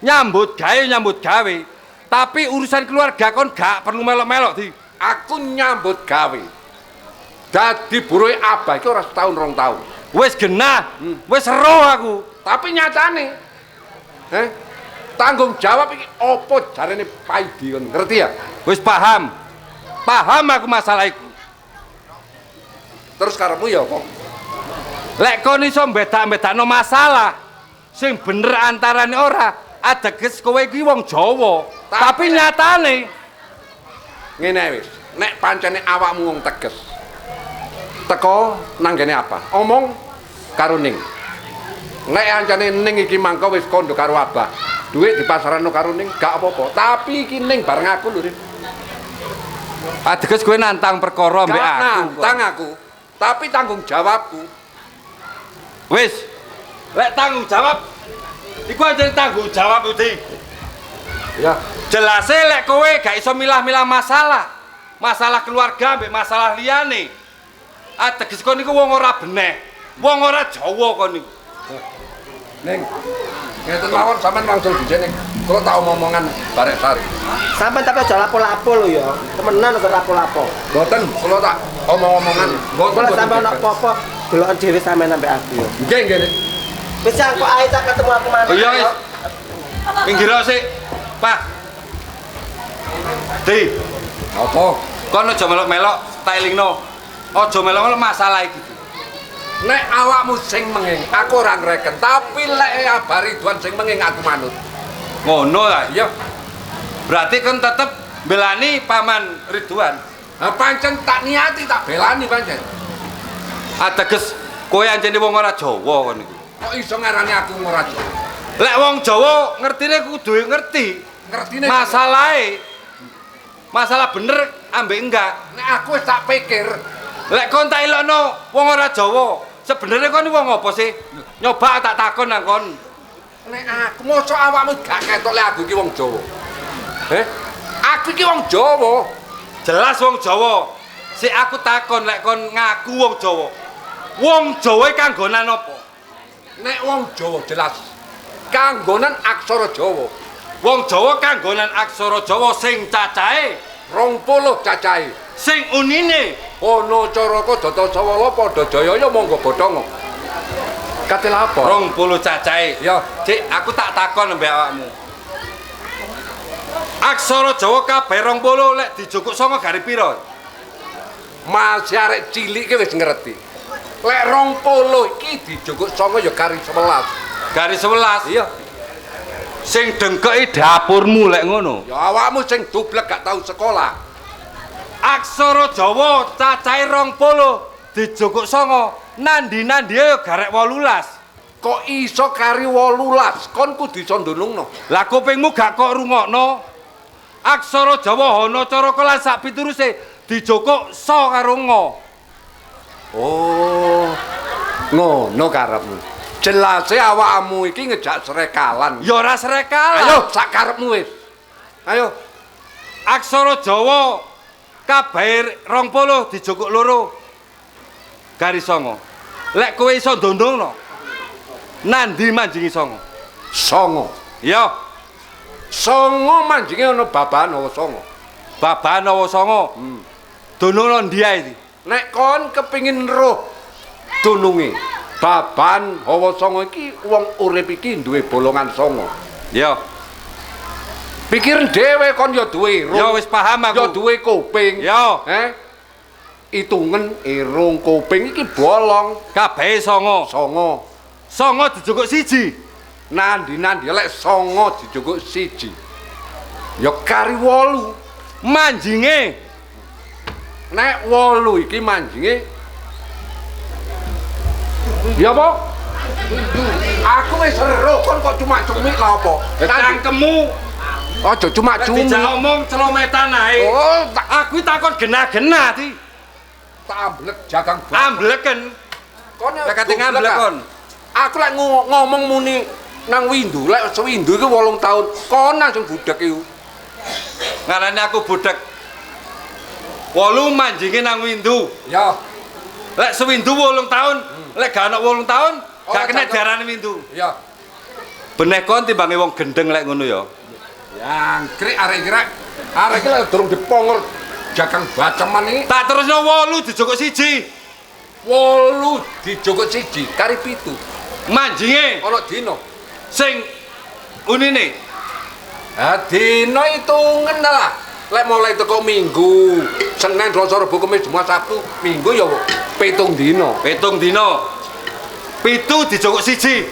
S1: Nyambut gawe. Tapi urusan keluarga kon gak perlu melok-melok di.
S8: Aku nyambut gawe. Dadi buruhe Abah iki ora setahun 2 tahun.
S1: Wis genah, wis ero aku.
S8: Tapi nyatane tanggung jawab iki apa jarene Paidi kon ngerti ya?
S1: Wis paham. Paham aku masalah iku.
S8: Terus karepmu ya apa?
S1: Lek kon iso mbedak-bedakno masalah sing bener antarane ora, ateges kowe iki wong Jawa. Tapi nyatane
S8: ngene wis, nek pancene awakmu wong teges. Teko nang kene apa? Omong karo Ning. Nek ancane Ning iki mangko wis kondo karo Abah. Duit dipasarano karo Ning gak apa-apa, tapi iki Ning bareng aku lho, Rip.
S1: ateges kowe nantang perkara mbek aku.
S8: Nantang aku, tapi tanggung jawabku.
S1: Wis, lek tanggung jawab iku anjen tanggung jawab Udi.
S8: Ya,
S1: Jelase lek kowe gak iso milah-milah masalah. Masalah keluarga mbek masalah liyane. Ateges kon niku wong ora beneh. Wong ora Jawa kon niku.
S8: Ning. Ngeten mawon sampean langsung dijene. Kula tak omongan barek sari.
S7: Sampeyan tapi aja lapo-lapo lho ya. Temenan kok lapo-lapo.
S8: Mboten, kula tak omong-omongan.
S7: Kula sampeyan ana apa-apa deloken dhewe sampeyan ambek aku ya.
S8: Nggih, nggih.
S7: Wis kok ae tak ketemu aku maneh.
S1: Oh iya wis. Pinggir sik, Pak. Di.
S8: Apa?
S1: Kon aja melok-melok tak elingno. Aja melok-melok masalah iki.
S8: Nek awakmu sing menging, aku ora ngreken, tapi lek Abah Ridwan sing menging aku manut.
S1: Ngono lah.
S8: Iya.
S1: Berarti kan tetep belani Paman Ridwan.
S8: Ha pancen tak niati tak belani pancen.
S1: Ateges kowe anjene wong ora Jawa kon iku.
S8: Kok iso ngarani aku ora Jawa?
S1: Lek wong Jawa ngertine kudu ngerti.
S8: Ngertine
S1: Masalahe masalah bener ambek enggak.
S8: nek aku wis tak pikir,
S1: Lek kon tak elokno wong ora Jawa, sebenarnya kon wong apa sih? Nyoba tak takon nang kon.
S8: nek aku mosok awakmu gak ketok lek aku iki wong Jawa. Aku iki wong Jawa.
S1: Jelas wong Jawa. Sik aku takon lek kon ngaku wong Jawa. Wong Jawa kanggonan apa?
S8: Nek wong Jawa jelas kanggonan aksara Jawa.
S1: Wong Jawa kanggonan aksara Jawa sing cacahe
S8: 20 cacahe.
S1: sing unine
S8: Ana caraka Data Sawala padha jaya monggo bodhong. Katil apa?
S1: 20 cacahe.
S8: Ya,
S1: Cik, aku tak takon mbek awakmu. Aksara Jawa kabeh 20 lek dijukuk sanga gari pira?
S8: masih arek cilik ki wis ngerti. Lek 20 iki dijukuk sanga ya kari 11.
S1: Gari 11.
S8: Iya.
S1: Sing dengkeki dapurmu lek ngono.
S8: Ya awakmu sing dublek gak tau sekolah.
S1: Aksara Jawa cacahe 20 dijukuk sanga nandi-nandi ya garek 18.
S8: Kok iso kari 18? Kon kudu iso ndunungno.
S1: Lah kupingmu gak kok rungokno. Aksara Jawa ana caraka lan sak pituruse dijukuk so karo ngo.
S8: Oh. Ngono karepmu. Jelase awakmu iki ngejak srekalan.
S1: Ya ora srekalan.
S8: Ayo sak karepmu wis. Ayo.
S1: Aksara Jawa kabeh 20 dijukuk loro. Garis songo. Lek kowe iso ndondongno. Nandi manjingi songo.
S8: Songo.
S1: Ya,
S8: Songo manjinge ana babahan awa songo.
S1: babahan awa songo. Donongno ndi ae iki?
S8: Nek kon kepingin roh dununge babahan awa songo iki wong urip iki duwe bolongan songo.
S1: Ya.
S8: Pikir dhewe kon ya duwe roh.
S1: Ya wis paham aku.
S8: Ya duwe kuping.
S1: Ya.
S8: Itungen irung kuping iki bolong.
S1: Kabeh songo.
S8: Songo.
S1: Songo dijukuk siji.
S8: Nandi-nandi lek songo dijukuk siji. Ya kari 8.
S1: Manjinge.
S8: Nek 8 iki manjinge. Ya apa? Aku wis ero kon kok cuma-cumi lha apa?
S1: Cangkemmu.
S8: Aja cuma-cumi.
S1: Dijak omong celometan ae.
S8: Oh,
S1: aku takon genah-genah ti.
S8: Tak amblek jagang
S1: ambleken.
S8: Kon
S1: lek kate ngamblek kon.
S8: Aku lek ngomong muni nang windu, lek sewindu iku 8 tahun, kon langsung budek iku.
S1: Ngarane aku budek. 8 manjinge nang windu.
S8: Ya.
S1: Lek sewindu 8 tahun, lek gak ana 8 tahun, gak kena diarani windu.
S8: Ya.
S1: Beneh kon timbange wong gendeng lek ngono ya.
S8: Jangkrik arek iki lek durung dipongor jagang baceman iki.
S1: Tak terusno 8 dijukuk siji.
S8: 8 dijukuk siji kari 7.
S1: Manjinge
S8: ana dina
S1: sing unine.
S8: Dina itungen lah. Lek mulai teko Minggu, Senin, Selasa, Rabu, Kamis, Jumat, Sabtu, Minggu ya 7 dina.
S1: 7 dina. 7 dijukuk siji.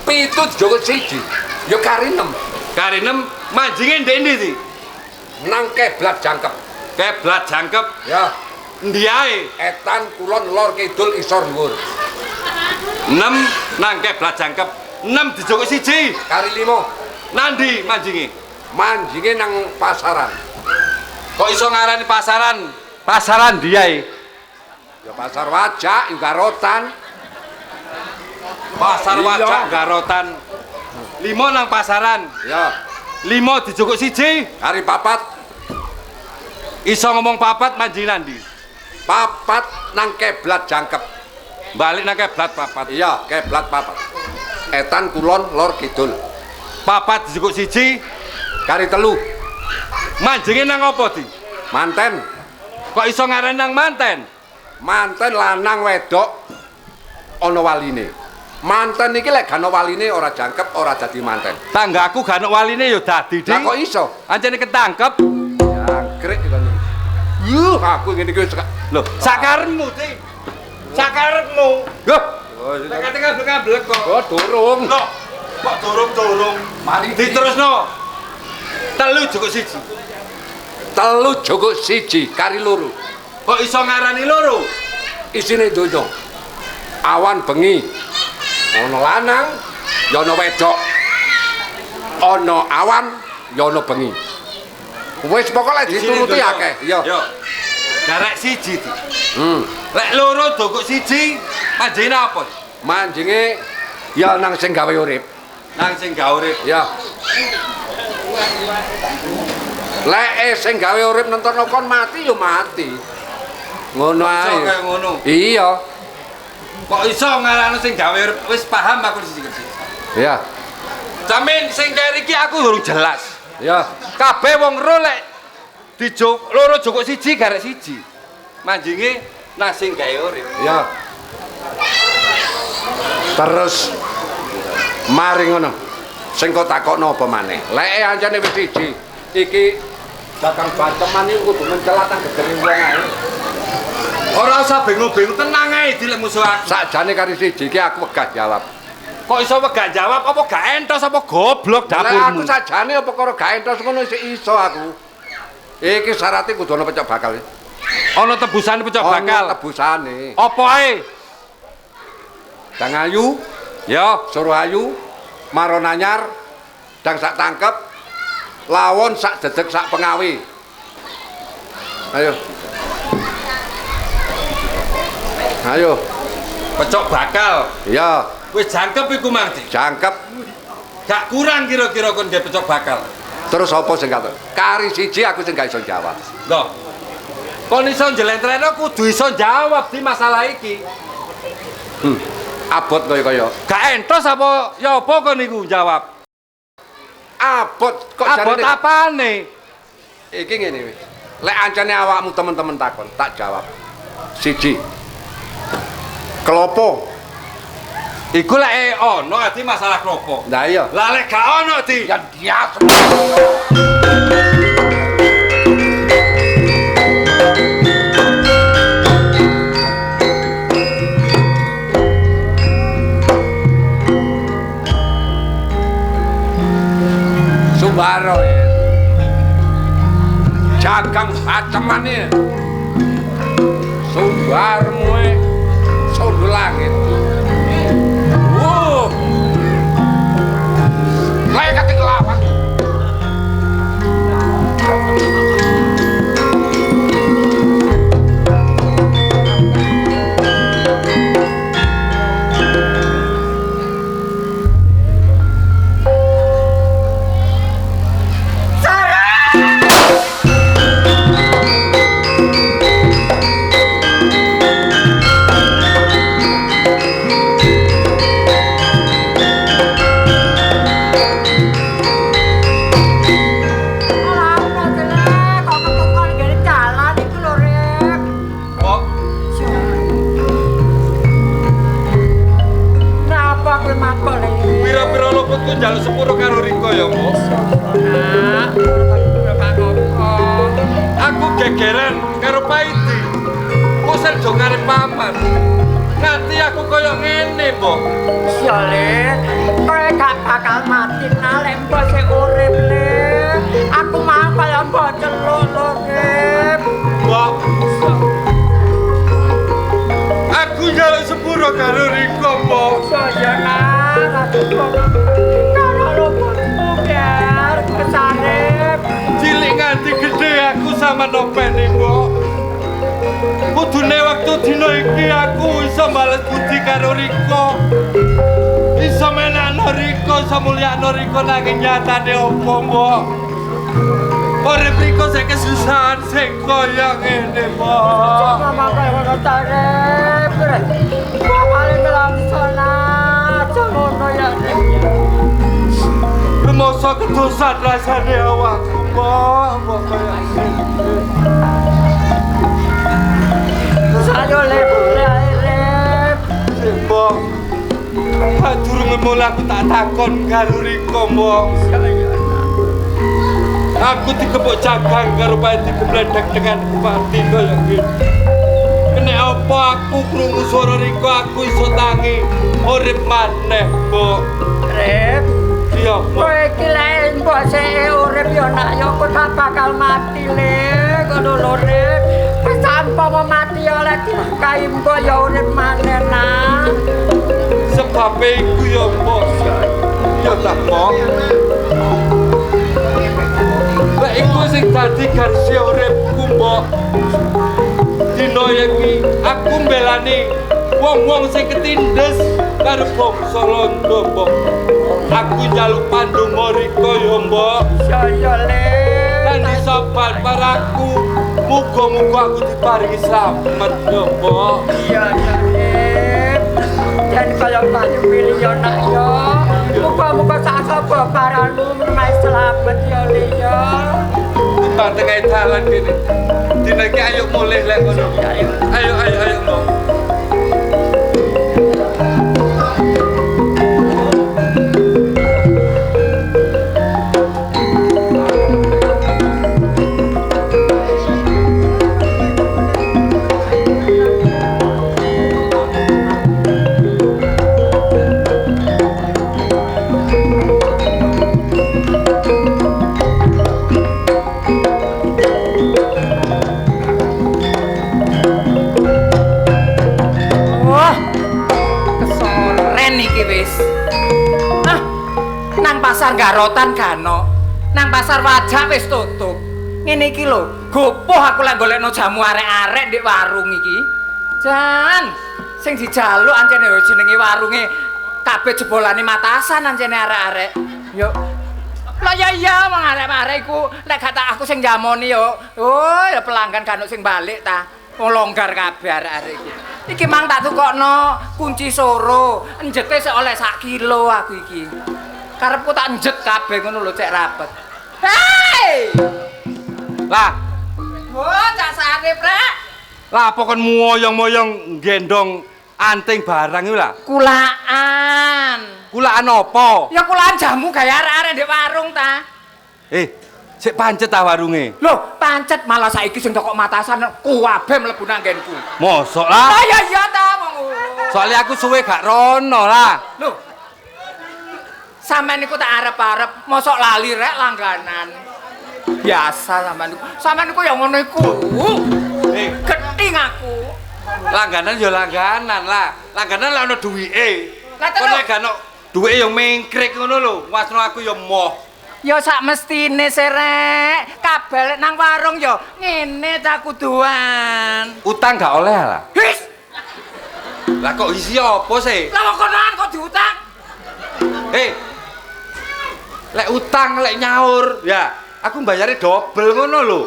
S8: 7 dijukuk siji. Ya kari 6.
S1: Kari 6 manjinge ndek ndi ti?
S8: Nang Keblat Jangkep.
S1: Keblat Jangkep.
S8: Ya.
S1: Endi ae?
S8: Etan, kulon, lor, kidul, isor, dhuwur.
S1: 6 nang Keblat Jangkep. 6 dijukuk siji.
S8: Kari 5.
S1: Nandi manjinge?
S8: Manjinge nang pasaran.
S1: Kok iso ngarani pasaran? Pasaran diae.
S8: Ya pasar wajak, garotan.
S1: Pasar wajak garotan. 5 nang pasaran.
S8: Ya.
S1: 5 dijukuk siji.
S8: Kari 4.
S1: Iso ngomong 4 manjing nandi?
S8: 4 nang Keblat Jangkep.
S1: Balik nang Keblat 4.
S8: Iya, Keblat 4. Etan, kulon, lor, kidul.
S1: 4 dijukuk siji.
S8: Kari 3.
S1: Manjinge nang apa ti?
S8: Manten.
S1: Kok iso ngarani nang manten?
S8: Manten lanang wedok ana waline. Manten iki lek gak ana waline ora jangkep, ora dadi manten.
S1: Tanggaku gak ana waline ya dadi, Dik.
S8: Lah kok iso?
S1: Ancene ketangkep.
S8: Jangkrik kon. Aku ngene iki
S1: lho, sakarepmu, Dik. Sakarepmu. Loh. Lek kate ngamblek kok.
S8: Oh, durung.
S1: Loh, kok durung-durung.
S8: Mari
S1: diterusno. 3 jukuk siji.
S8: 3 jukuk siji kari 2.
S1: Kok iso ngarani 2?
S8: Isine donya. Awan bengi. Ana lanang, ya ana wedok. Ana awan, ya ana bengi. Wis pokoke dituruti akeh. Ya.
S1: Yo. Garek siji ti. Lek 2 jukuk siji, manjinge apa?
S8: Manjinge ya nang sing gawe urip.
S1: Nang sing gawe urip.
S8: Ya. Lek sing gawe urip nentono kon mati ya mati. Ngono ae.
S1: Iso kaya ngono.
S8: Iya.
S1: Kok iso ngarani sing gawe urip? Wis paham aku siji.
S8: Iya.
S1: Jamin sing kaya iki aku durung jelas.
S8: Ya.
S1: Kabeh wong ro lek dijuk 2 jukuk siji garek siji. Manjinge nang sing gawe urip.
S8: Ya. Terus mari ngono. Sing kok takokno apa maneh? Lek ancane wis siji. Iki dagang baceman iki kudu mencelatan gegere wong ae.
S1: Ora usah bingung-bingung, tenang ae dilek musuh aku.
S8: Sakjane kari siji iki aku wegah jawab.
S1: Kok iso wegah jawab apa gak entos apa goblok
S8: Lah aku
S1: dapurmu?
S8: sakjane apa karo gak entos ngono isih iso aku. Iki syaratnya kudu ana pecok bakal.
S1: Ana tebusane pecok bakal.
S8: Ana tebusane.
S1: Apa ae?
S8: Dang ayu,
S1: Ya,
S8: suruh ayu, maron anyar, dang sak tangkep, lawon sak dedek sak pengawi. Ayo. Ayo.
S1: pecok bakal.
S8: Iya,
S1: Wis jangkep iku Mang Dik.
S8: jangkep.
S1: Gak kurang kira-kira kon nggih pecok bakal.
S8: Terus apa sing katon? Kari siji aku sing gak iso jawab.
S1: Loh. Kon iso njlentreno kudu iso jawab di masalah iki.
S8: Abot kaya-kaya.
S1: Gak entos apa ya apa kon niku jawab?
S8: Abot kok
S1: Abot
S8: jarene.
S1: apane?
S8: Iki ngene wis. Lek ancane awakmu temen-temen takon, tak jawab. Siji. Klopo.
S1: Iku lek ono ati masalah klopo.
S8: Lah iya.
S1: Lah lek gak ono di.
S8: Ya dia.
S1: njaluk sepuro karo Riko ya, Mbok.
S6: Nak, Bapak Koko.
S1: Aku gegeran karo Paidi. Kok serjo karep paman. Nganti aku koyo ngene, Mbok.
S6: Siyale, kowe gak bakal mati nalek mbok sing urip le. Aku mau kaya mbok celuk lho, Rip.
S1: Mbok. Aku njaluk sepuro karo Riko, Mbok.
S6: Saya nak, karo luputmu biar kesarip.
S1: Cilik nganti gede aku sama nopeni, Mbok. Kudune waktu dina iki aku iso bales budi karo Riko. Iso menakno Riko, iso mulyakno Riko nanging nyatane opo, Mbok? Urip Riko sing kesusahan sing kaya ngene, Mbok.
S6: Mama kaya ngono tarep. Kok paling langsana, ngono ya.
S1: Masa kedosan rasane awakku, Mbok kaya ngene.
S6: Saya lep.
S1: Mbok. Durung mulai aku tak takon karo Riko, Mbok. Aku dikepuk jagang karo Paidi gebledek dengan pati kaya ngene. Kene apa aku krungu swara Riko aku iso tangi urip maneh, Mbok.
S6: Rep,
S1: Iya, Mbok.
S6: kowe iki lek mbok sik urip yo nak yo kok tak bakal mati le. Ngono lho, Rep. Wis sampama mati yo lek dilakahi mbok yo urip maneh nak.
S1: Sebab iku ya, Mbok. Ya tak, Mbok. Lek iku sing dadi garsi uripku, Mbok. Dina iki aku mbelani wong-wong sing ketindes karo bangsa Londo, Mbok. Aku njaluk pandonga Riko ya, Mbok.
S6: Saya le.
S1: Lan disobat paraku. Muga-muga aku diparingi slamet ya, Mbok.
S6: Iya, Rep. Jan kaya banyu milih yo nak yo. Muga-muga sak sapa baranmu menawi slamet yo le yo.
S1: Timbang tengah dalan kene. Dina iki ayo mulih lek ngono. Ayo, Mbok.
S6: Pasar Garotan gano, nang pasar Wajah wis tutup. Ngene iki lho, gopoh aku lek golekno jamu arek-arek ndek warung iki. Jan, sing dijaluk ancene yo jenenge warunge kabeh jebolane Matasan ancene arek-arek. Yo. Lah ya iya wong arek-arek iku lek gak tak aku sing jamoni yo. Oh, ya pelanggan gano sing balik ta. Wong longgar kabeh arek-arek iki. Iki mang tak tukokno kunci soro, njete sik oleh 1 kilo aku iki. Karepku tak njet kabeh ngono lho cek rapet. Hei!
S1: Lah,
S6: oh, Cak Sarip rek.
S1: lah apa kon moyong-moyong gendong anting barang iku lah?
S6: Kulaan.
S1: Kulaan apa?
S6: Ya kulaan jamu gaya arek-arek ndek warung ta.
S1: Sik pancet ta warunge.
S6: Loh, pancet malah saiki sing toko Matasan kuwabe mlebu nang nggenku.
S1: Mosok lah.
S6: Oh ya iya ta wong ngono.
S1: Soale aku suwe gak rono lah.
S6: Loh. Sampeyan niku tak arep-arep, mosok lali rek langganan. Biasa sampeyan niku. Sampeyan niku ya ngono iku. Gething aku.
S1: Langganan ya langganan lah. Langganan lah ono duwike.
S6: Lah
S1: Kon lek gak ono duwike ya mingkrik ngono lho. Wasno aku ya moh.
S6: Ya sak mestine serek. Kabeh nang warung ya ngene ta kuduan.
S1: Utang gak oleh lah.
S6: His.
S1: Lah kok isi apa sih?
S6: Lah kok konoan kok diutang?
S1: Lek utang lek nyaur, ya aku bayarnya dobel ngono lho.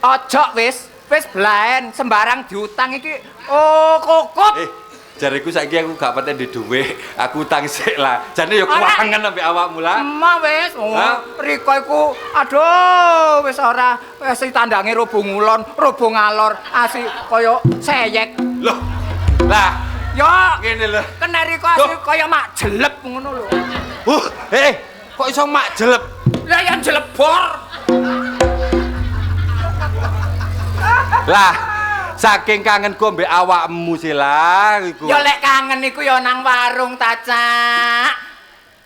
S6: Ojo wis blaen sembarang diutang iki. Oh, kokop.
S1: Jariku saiki aku gak paten di dhuwit, aku utang sik lah. Jane ya kuangen ambek awakmu lah.
S6: Emah wis. Riko iku aduh wis ora wis tandange robo ngulon, robo ngalor, asih kaya seyek.
S1: Loh. Lah,
S6: yo
S1: ngene lho.
S6: Kena Riko asih kaya mak jelep ngono lho.
S1: Kok iso mak jelep?
S8: Lah yang jelebor.
S1: Lah, saking kangenku mbek awakmu sila iku.
S8: Ya lek kangen iku ya nang warung ta, Cak.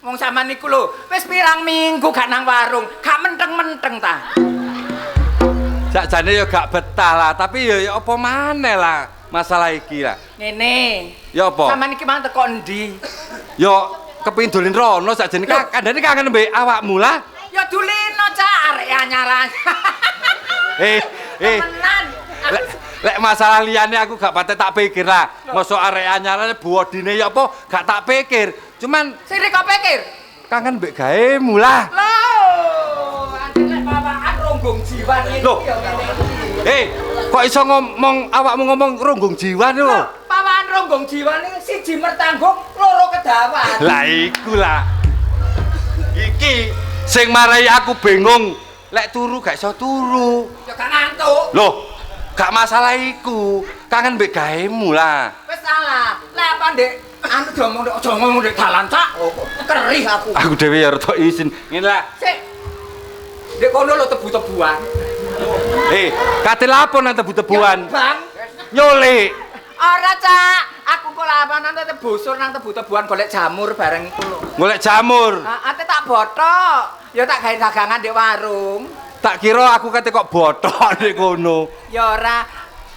S8: Wong sampean niku lho, wis pirang minggu gak nang warung, gak menteng-menteng ta.
S1: Sakjane ya gak betah lah, tapi ya apa maneh lah masalah iki lah.
S8: Ngene.
S1: Ya apa?
S8: Sampean iki mang teko endi?
S1: Ya kepengin dolen rono sakjane kandhane kangen mbek awakmu lah.
S8: Ya dulino, Cak, arek anyaran. Temenan.
S1: Lek masalah liyane aku gak pate tak pikir lah. Mosok arek anyarane buodine ya apa gak tak pikir. Cuman
S8: Sire kok pikir?
S1: kangen mbek gaemu lah.
S8: Loh, anjir lek bawakan ronggong jiwa iki
S1: Loh.
S8: ya ngene iki.
S1: Kok iso ngomong awakmu ngomong runggung jiwa lho.
S8: Pawakan ronggong jiwa ini siji mertanggung, loro kedawan.
S1: Lah iku lah. Iki sing marai aku bingung. Lek turu gak iso turu.
S8: Ya gak ngantuk.
S1: Loh, gak masalah iku. Kangen mbek gaemu lah.
S8: Wis salah. Lek apa ndek anu aja ngomong ndek dalan, Cak. Kerih aku.
S1: Aku dhewe ya rada isin. Ngene lah.
S8: Sik. Ndek kono lho tebu-tebuan.
S1: Kate lapo nang tebu-tebuan?
S8: Bang.
S1: Nyolek.
S8: Ora, Cak. Aku kok lapanan tete busur nang tebu-tebuan golek jamur bareng iku lho.
S1: Golek jamur.
S8: Ate tak botok. Ya tak gawe dagangan di warung.
S1: Tak kira aku kate kok botok nek kono.
S8: Ya ora.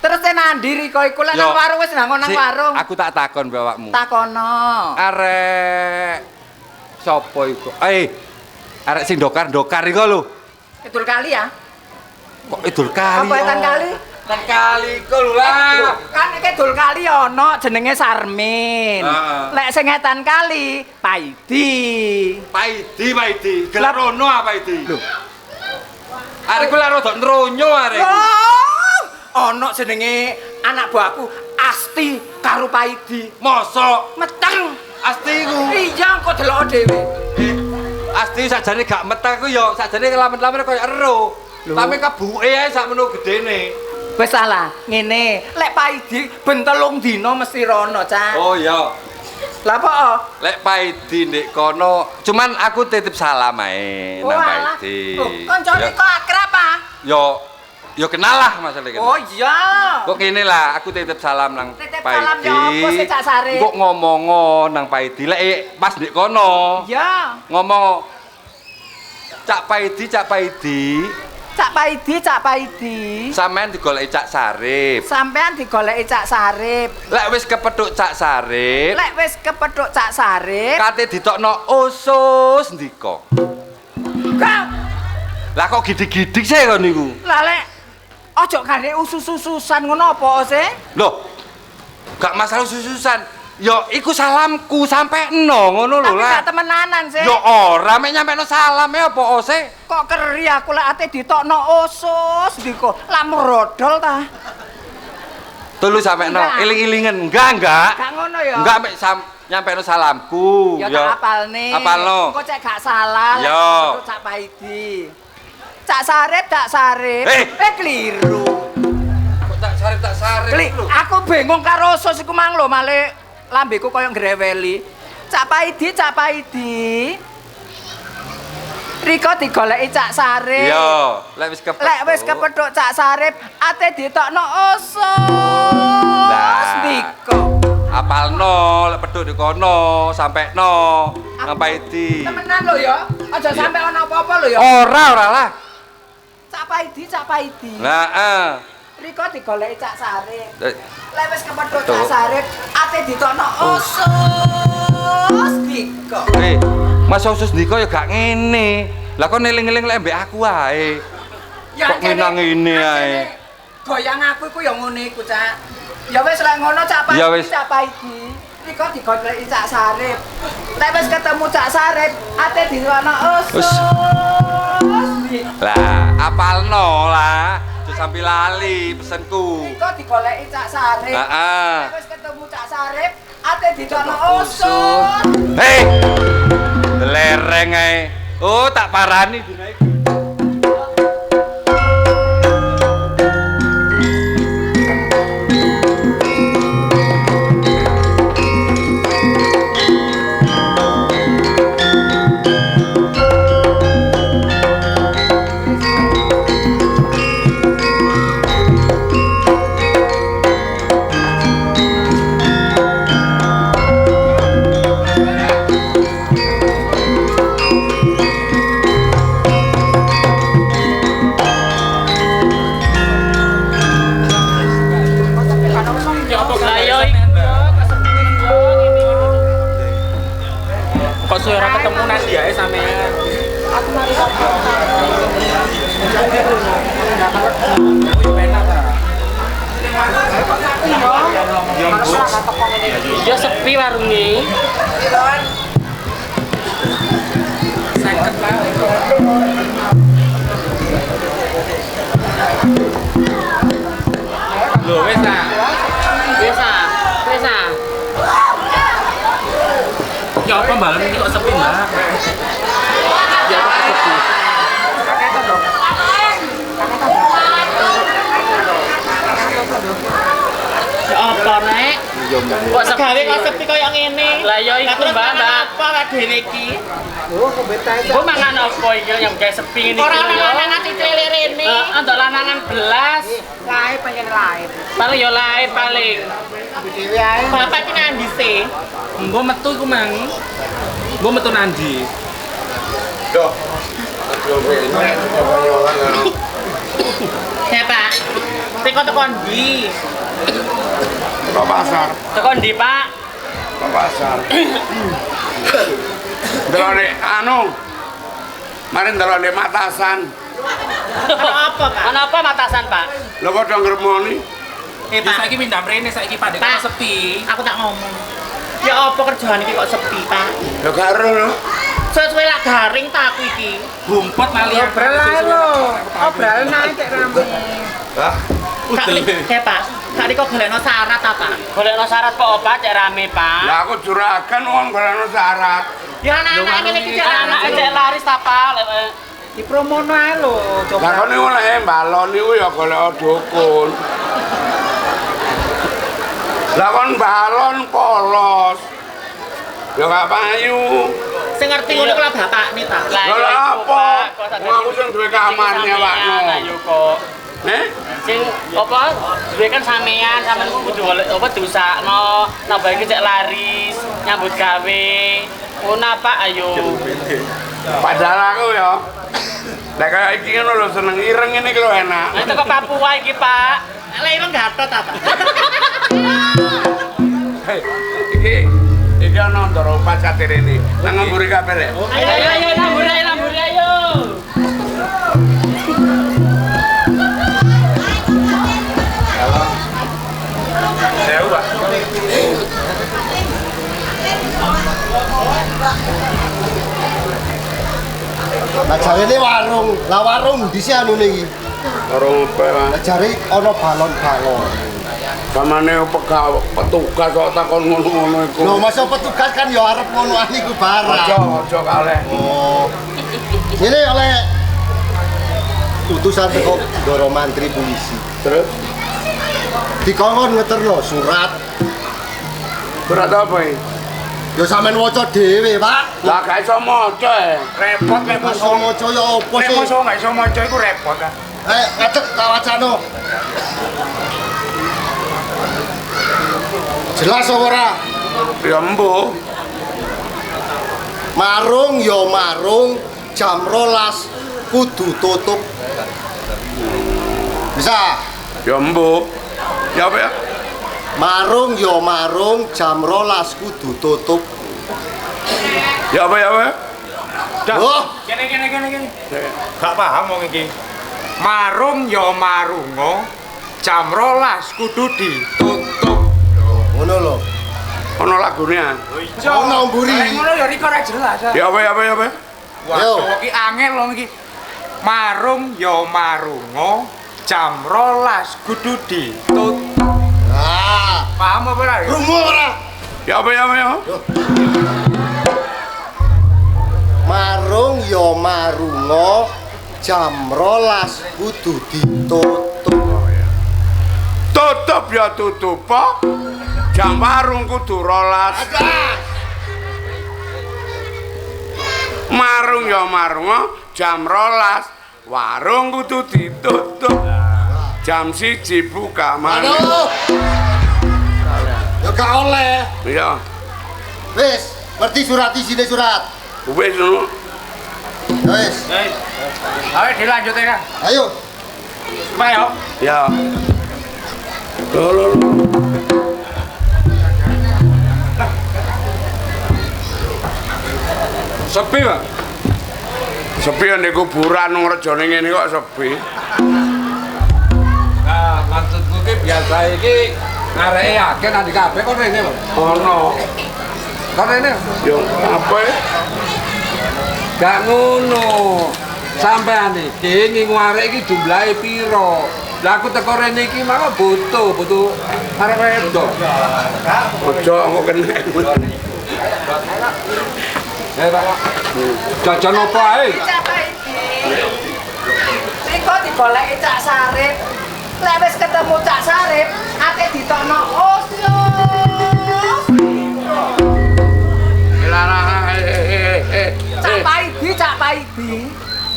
S8: Terus nandi Riko iku lan nang warung wis nang warung.
S1: Aku tak takon mbek awakmu.
S8: Takono.
S1: Arek sapa iku? Arek sing dokar-dokar iku lho.
S8: Idul Kali ya?
S1: Kok Idul Kali?
S8: Apa Etan Kali?
S1: Etan Kali iku lho lah.
S8: Kan iki Idul Kali ana jenenge Sarmin. Lek sing Etan Kali Paidi.
S1: Paidi. Gelarono apa itu? Lho. Arek ku lek rada nronyo arek.
S8: Ana jenenge anak buahku Asti karo Paidi.
S1: Mosok
S8: meteng
S1: Asti ku.
S8: Iya kok delok dhewe.
S1: Asti sakjane gak meteng ku ya sakjane lamen-lamen koyo ero. Tapi kebuke ae sakmono gedene.
S8: Wis salah. Ngene, lek Paidi ben 3 dina mesti rono, Cak.
S1: Oh iya.
S8: Lah apa?
S1: Lek Paidi ndek kono, cuman aku titip salam ae nang Paidi.
S8: Kancane kok akrab ah?
S1: Yo kenal lah masalah kene.
S8: Oh iya.
S1: Kok kene lah, aku titip salam nang
S8: Titip
S1: Paidi.
S8: salam ya apa sih Cak Sari?
S1: Kok ngomongo nang Paidi lek pas ndek kono.
S8: Iya.
S1: Ngomong Cak Paidi.
S8: Cak Paidi.
S1: Sampean digoleki Cak Sarip.
S8: Sampean digoleki Cak Sarip.
S1: Lek wis kepethuk Cak Sarip. Kate ditokno usus ndika.
S8: Kang.
S1: Lah kok gidik-gidik sih kon niku?
S8: Lah lek aja gane usus-ususan ngono apa sih?
S1: Loh. Gak masalah usus-ususan. Ya iku salamku sampekno ngono lho lah.
S8: Tapi gak temenanan sih.
S1: Ya ora mek nyampekno salame apa sih?
S8: Kok keri aku lek ate ditokno usus ndika. Lah merodol ta.
S1: Tulu sampekno iling-ilingen. Enggak.
S8: Gak ngono ya.
S1: Enggak mek nyampekno salamku.
S8: Ya tak apalne.
S1: Apalno.
S8: Kok cek gak salah.
S1: Yo.
S8: Cak Paidi. Cak Sarip. Keliru.
S1: Kok tak sarip lho.
S8: Aku bingung karo usus iku mang lho, male lambeku koyo ngreweli. Cak Paidi. Riko digoleki Cak Sarip.
S1: Yo, lek wis
S8: kepethuk Cak Sarip, ate ditokno usus.
S1: Lah.
S8: Ndika.
S1: Apalno lek pedhuk di kono, sampekno nang Paidi.
S8: Temenan lho ya. Aja sampe ana apa-apa lho ya.
S1: Ora lah.
S8: Cak Paidi.
S1: Lah,
S8: Riko digoleki Cak Sarip. Lek wis kepethuk
S1: Tuh.
S8: Cak Sarip, ate ditokno usus ndika.
S1: Mas usus ndika ya gak ngene. Lah kok eling-eling lek mbek aku ae. Kok ngene ae.
S8: Goyang aku iku ya ngene iku, Cak. Ya wis lek ngono Cak Paidi. Riko digoleki Cak Sarip. Lek wis ketemu Cak Sarip, ate ditokno usus ndika.
S1: Lah, apalno lah. Aja sampe lali pesenku.
S8: Riko digoleki Cak Sarip.
S1: Heeh.
S8: Lek wis ketemu Cak Sarip, ate ditokno usus.
S1: Lereng ae. Oh, tak parani dina iki.
S11: suwe ora ketemu nanti ae sampean.
S6: Aku mari sapa.
S11: Ya sepi warunge. Seket wae. Lho wis ah. Wis ah. Wis ah. Ya apa mbalem iki kok sepi, Mbak? Ya kok sepi. Ya apa nek? Kok sepi kok sepi kaya ngene? Lah ya iku Mbak, apa wae dhewe iki?
S7: Oh, kok betae.
S11: Mbok mangan apa iki yang gawe sepi ngene iki? Ora lanangan cicile rene. Heeh, lanangan belas.
S7: Lae pengen lae.
S11: Paling ya lae paling.
S7: Dhewe ae.
S11: Bapak iki nandi sih? Mbok metu iku mang. Mbok metu nandi.
S10: Duh.
S11: Ya Pak. Teko ndi?
S10: Ke pasar.
S11: Teko ndi, Pak?
S10: Ke pasar. Delone anu. Mari delone matasan.
S11: Apa, Pak? Ana apa matasan, Pak?
S10: Lho kok do ngremoni?
S11: Pak, saiki pindah mrene saiki Pak kok sepi. Aku tak ngomong. Ya apa kerjaan iki kok sepi, Pak?
S10: Ya karo lho.
S11: Sesuai lak garing ta aku iki. Gumpet mali.
S7: Obrol ae lho. Obrol nae cek rame.
S10: Hah?
S11: Kayak Pak, tadi kok golekno syarat ta, Pak? Golekno syarat kok apa cek rame, Pak?
S10: Lah aku juragan wong golekno syarat.
S11: Ya anak-anak ngene iki cek laris ta, Pak?
S7: Dipromono ae lho,
S10: Lah
S7: coba.
S10: kok niku lek balon niku ya golek dukun. Lah kon balon polos. Ya gak payu.
S11: Sing ngerti ngono ku lah bapakne ta.
S10: Lah apa? Aku sing duwe kamar nyewakno.
S11: Ayo kok. Sing apa? Duwe kan sampean ku kudu apa diusahakno. Nambah iki cek laris, nyambut gawe. Ngono Pak ayo.
S10: Padahal aku ya. Lah kaya iki ngono lho seneng ireng ngene iki lho enak.
S11: Itu kok Papua iki, Pak. Lah ireng Gatot ta, Pak?
S10: Iki ana ndoro pacat rene. Nang ngamburi kabeh lek.
S11: Ayo lamburi ayo.
S10: Sewu, Pak.
S5: Lah jarene warung. Lah warung ndi sih anune iki?
S10: Warung apa?
S5: Lah jare ana balon-balon.
S10: Samane petugas kok takon ngono-ngono iku.
S5: Lho masa petugas kan ya arep ngonoan iku barang.
S10: Aja kaleh.
S5: Oh. Ini oleh utusan teko Ndoro Mantri Polisi.
S10: Terus
S5: Dikongkon ngeterno surat.
S10: surat apa iki?
S5: Ya sampean waca dhewe, Pak.
S10: Lah gak iso maca.
S9: Repot nek
S5: Mas maca ya opo
S9: nek
S5: sih?
S9: musuh gak iso maca iku repot kan.
S5: Ngadeg tak wacano. Jelas apa ora?
S10: Ya mbuh.
S5: Marung ya marung, jam 12 kudu tutup. Bisa?
S10: Ya mbuh. Ya apa ya?
S5: Marung ya marung, jam 12 kudu tutup.
S10: Ya apa ya apa?
S5: Oh,
S9: Kene. Gak paham wong iki. Marung ya marungo, jam 12 kudu ditutup.
S5: ngono lho.
S10: Ono lagune.
S5: Ono mburi.
S9: Ngono ya riko ora jelas.
S10: Ya apa ya apa ya apa?
S5: Yo.
S9: Wah, iki angel wong iki. Marung ya marungo, jam 12 kudu ditutup.
S5: Ah,
S9: Paham apa ora?
S5: rungu ora?
S10: Ya apa ya apa ya?
S5: Marung ya marungo, jam 12 kudu ditutup.
S10: Tutup ya tutup po. Jam warung kudu 12. Marung ya marung jam 12. Warung kudu ditutup. Jam 1 buka maneh.
S5: Aduh. Ya gak oleh.
S10: Iya.
S5: Wis, ngerti surat isine surat.
S10: Wis ngono.
S5: Wis.
S9: Ayo dilanjut ya.
S5: Ayo.
S9: Ayo.
S10: Ya. Lho.
S9: Sepi, Pak.
S10: Sepi nek kuburan nang rejane ngene kok sepi.
S9: Nah, maksudku ki biasa iki areke akeh nang kabeh kok rene, Pak.
S10: Ono.
S9: Kok rene?
S10: Yo apa?
S9: Gak ngono. Sampean iki ngingu arek iki jumlahe piro? Lah aku teko rene iki maka butuh arek wedok.
S10: Ojo kok kena.
S9: Pak. Jajan apa ae?
S6: Riko digoleki Cak Sarip. Lek wis ketemu Cak Sarip, ate ditokno Cak Paidi.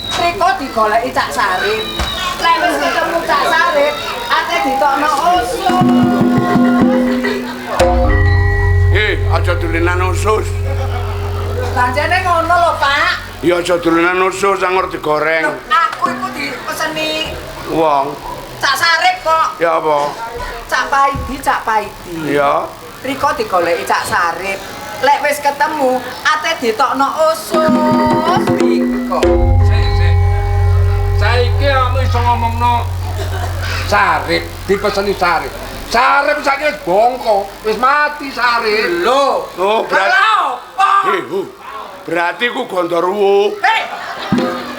S6: Riko digoleki Cak Sarip. Lek wis ketemu Cak Sarip, ate ditokno
S10: Aja dulinan usus.
S6: Pancene ngono lho, Pak.
S10: Ya aja dulinan usus anggur digoreng.
S6: Aku iku dipeseni
S10: Wong.
S6: Cak Sarip kok.
S10: Ya apa?
S6: Cak Paidi.
S10: Ya.
S6: Riko digoleki Cak Sarip. Lek wis ketemu, ate ditokno usus. Riko.
S9: Sik. Saiki kamu iso ngomongno Sarip, dipeseni Sarip. Sarip saiki wis bongko, wis mati Sarip.
S6: Lho.
S10: Oh, berarti.
S6: Apa?
S10: Berarti ku Gondorwo.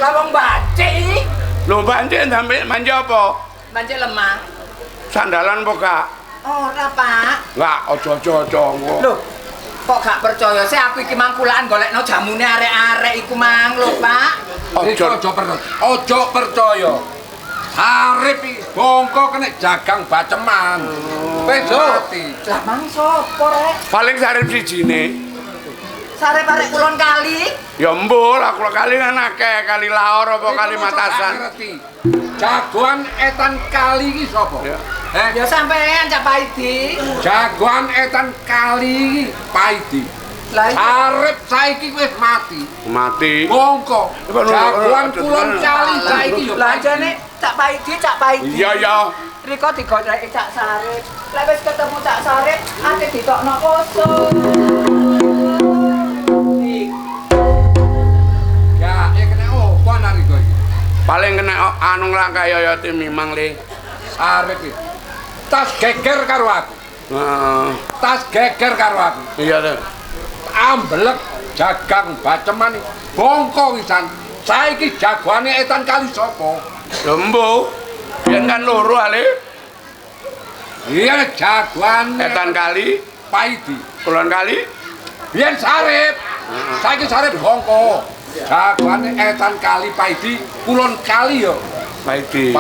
S6: Lawang bacik.
S10: Lho banjir ndampe manje apa?
S6: Bacik lemah.
S10: Sandalan apa gak?
S6: Ora, Pak.
S10: Enggak, ojo-ojo engko.
S6: Lho, kok gak percaya sih aku iki mangkulaan golekno jamune arek-arek iku mang lho, Pak.
S9: Ojo percaya. Sarip iki bongko kena jagang baceman. Wis mati.
S6: Lah mang sapa rek?
S10: Paling sarip sijine.
S6: Sarip arek Kulon Kali.
S10: Ya mbul, aku kali kan akeh, kali Laor apa kali Matasan.
S9: Jagoan etan kali iki sapa?
S6: Ya sampean Cak Paidi.
S9: Jagoan etan kali Paidi. Sarip saiki wis mati.
S10: Mati.
S9: Bongko. Jagoan Kulon Kali saiki yo.
S6: Lah jane Cak Paidi.
S10: Iya.
S6: Riko digoleki Cak Sarip. Lek wis ketemu Cak Sarip, ate ditokno usus.
S9: Ya, kena opo nang Riko iki?
S10: Paling kena anu nglangkah ya timimang le.
S9: Sarip iki. Tas geger karo aku.
S10: Heeh.
S9: Tas geger karo aku.
S10: Iya to.
S9: Ambelek jagang baceman bongko wisan. Saiki jagoane etan kali sapa?
S10: Lembo. Yen kan loro ale.
S9: Iya jagoane
S10: etan kali
S9: Paidi.
S10: Kulon Kali.
S9: Biyen Sarip. Saiki Sarip bongko. Jagoane etan kali Paidi, Kulon Kali yo. Paidi.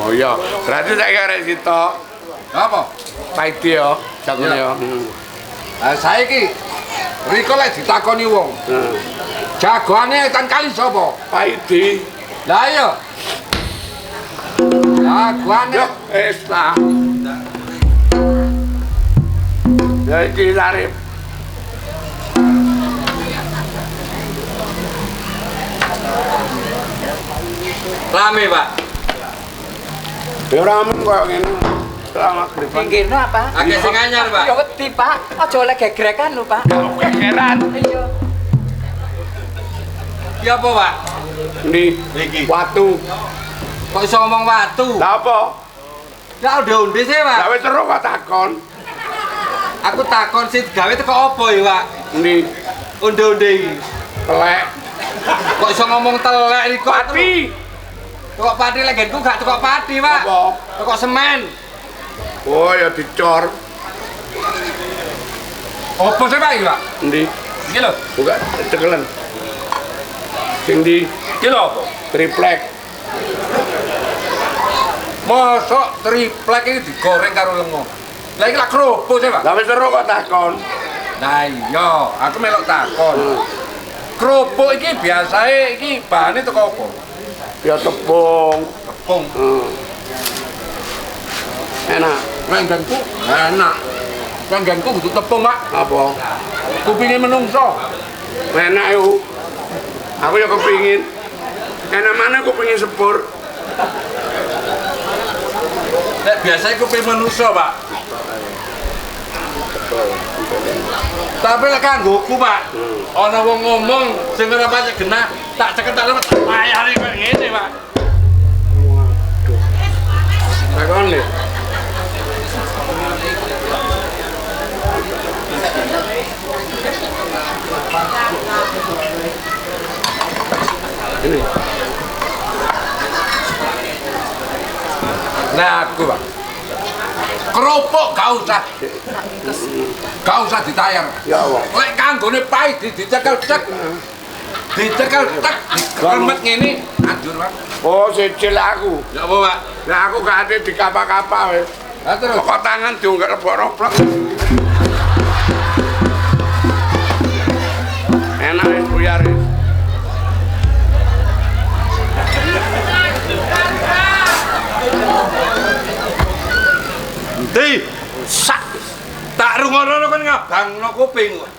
S10: Oh iya. Berarti saiki arek sitok.
S9: Apa?
S10: Paidi yo, jagone yo.
S9: Lah saiki Riko lek ditakoni wong. Jagoane etan kali sapa?
S10: Paidi.
S9: Lah iya. Jagoane
S10: wis lah. Ya iki Sarip.
S9: Rame, Pak.
S10: Ya rame kok ngene. Selamat
S6: Pinggirno apa?
S9: Akeh sing anyar, Pak.
S6: Ya wedi, Pak. Aja oleh gegrekan lho, Pak.
S10: Gegeran.
S6: Iya.
S9: Ya apa, Pak?
S10: Ndi? Iki. Watu.
S9: Kok iso ngomong watu?
S10: Lah apa?
S9: Lah onde-onde sih, Pak.
S10: Lah wis terus kok takon.
S9: Aku takon sih gawe teko apa ya, Pak?
S10: Ndi?
S9: Onde-onde iki.
S10: Telek.
S9: Kok iso ngomong telek iki kok
S10: Pati.
S9: Kok pati legenku gak teko pati, Pak.
S10: Apa?
S9: Teko semen.
S10: Oh ya dicor.
S9: Apa sih, Pak, iki, Pak?
S10: Ndi?
S9: Iki lho.
S10: Buka cekelen. Sing ndi?
S9: Iki lho apa?
S10: Triplek.
S9: Mosok triplek iki digoreng karo lengo. Lah iki lak kerupuk sih, Pak.
S10: Lah wis terus kok takon.
S9: Nah iya, aku melok takon. Kerupuk iki biasae iki bahane teko apa?
S10: Ya tepung.
S9: Tepung.
S10: Enak.
S9: Rengganku enak. Rengganku kudu tepung, Pak.
S10: Apa?
S9: Kupinge menungso.
S10: Enak yo. Aku ya kepingin. Enak mana kupingin sepur.
S9: Nek biasanya kuping menungso, Pak.
S1: Tapi lek kanggoku, Pak. Ana wong ngomong sing ora pancet genah, tak ceket tak layani kok ngene, Pak. Waduh. Takon le. Ini. Nah, aku, Pak. Kerupuk gak usah ditayar.
S10: Ya Allah.
S1: Lek kanggone pahit dicekel cek. Dicekel tek, dikremet ngene, anjur, Pak.
S10: Oh, sicil aku.
S1: Ya apa, Pak?
S10: Lah aku gak ate dikapa-kapa wis.
S1: Lah terus
S10: Kok tangan diunggak lepok-lepok. Enak wis buyar.
S1: Di sak tak rungono kan ngabangno kuping kok.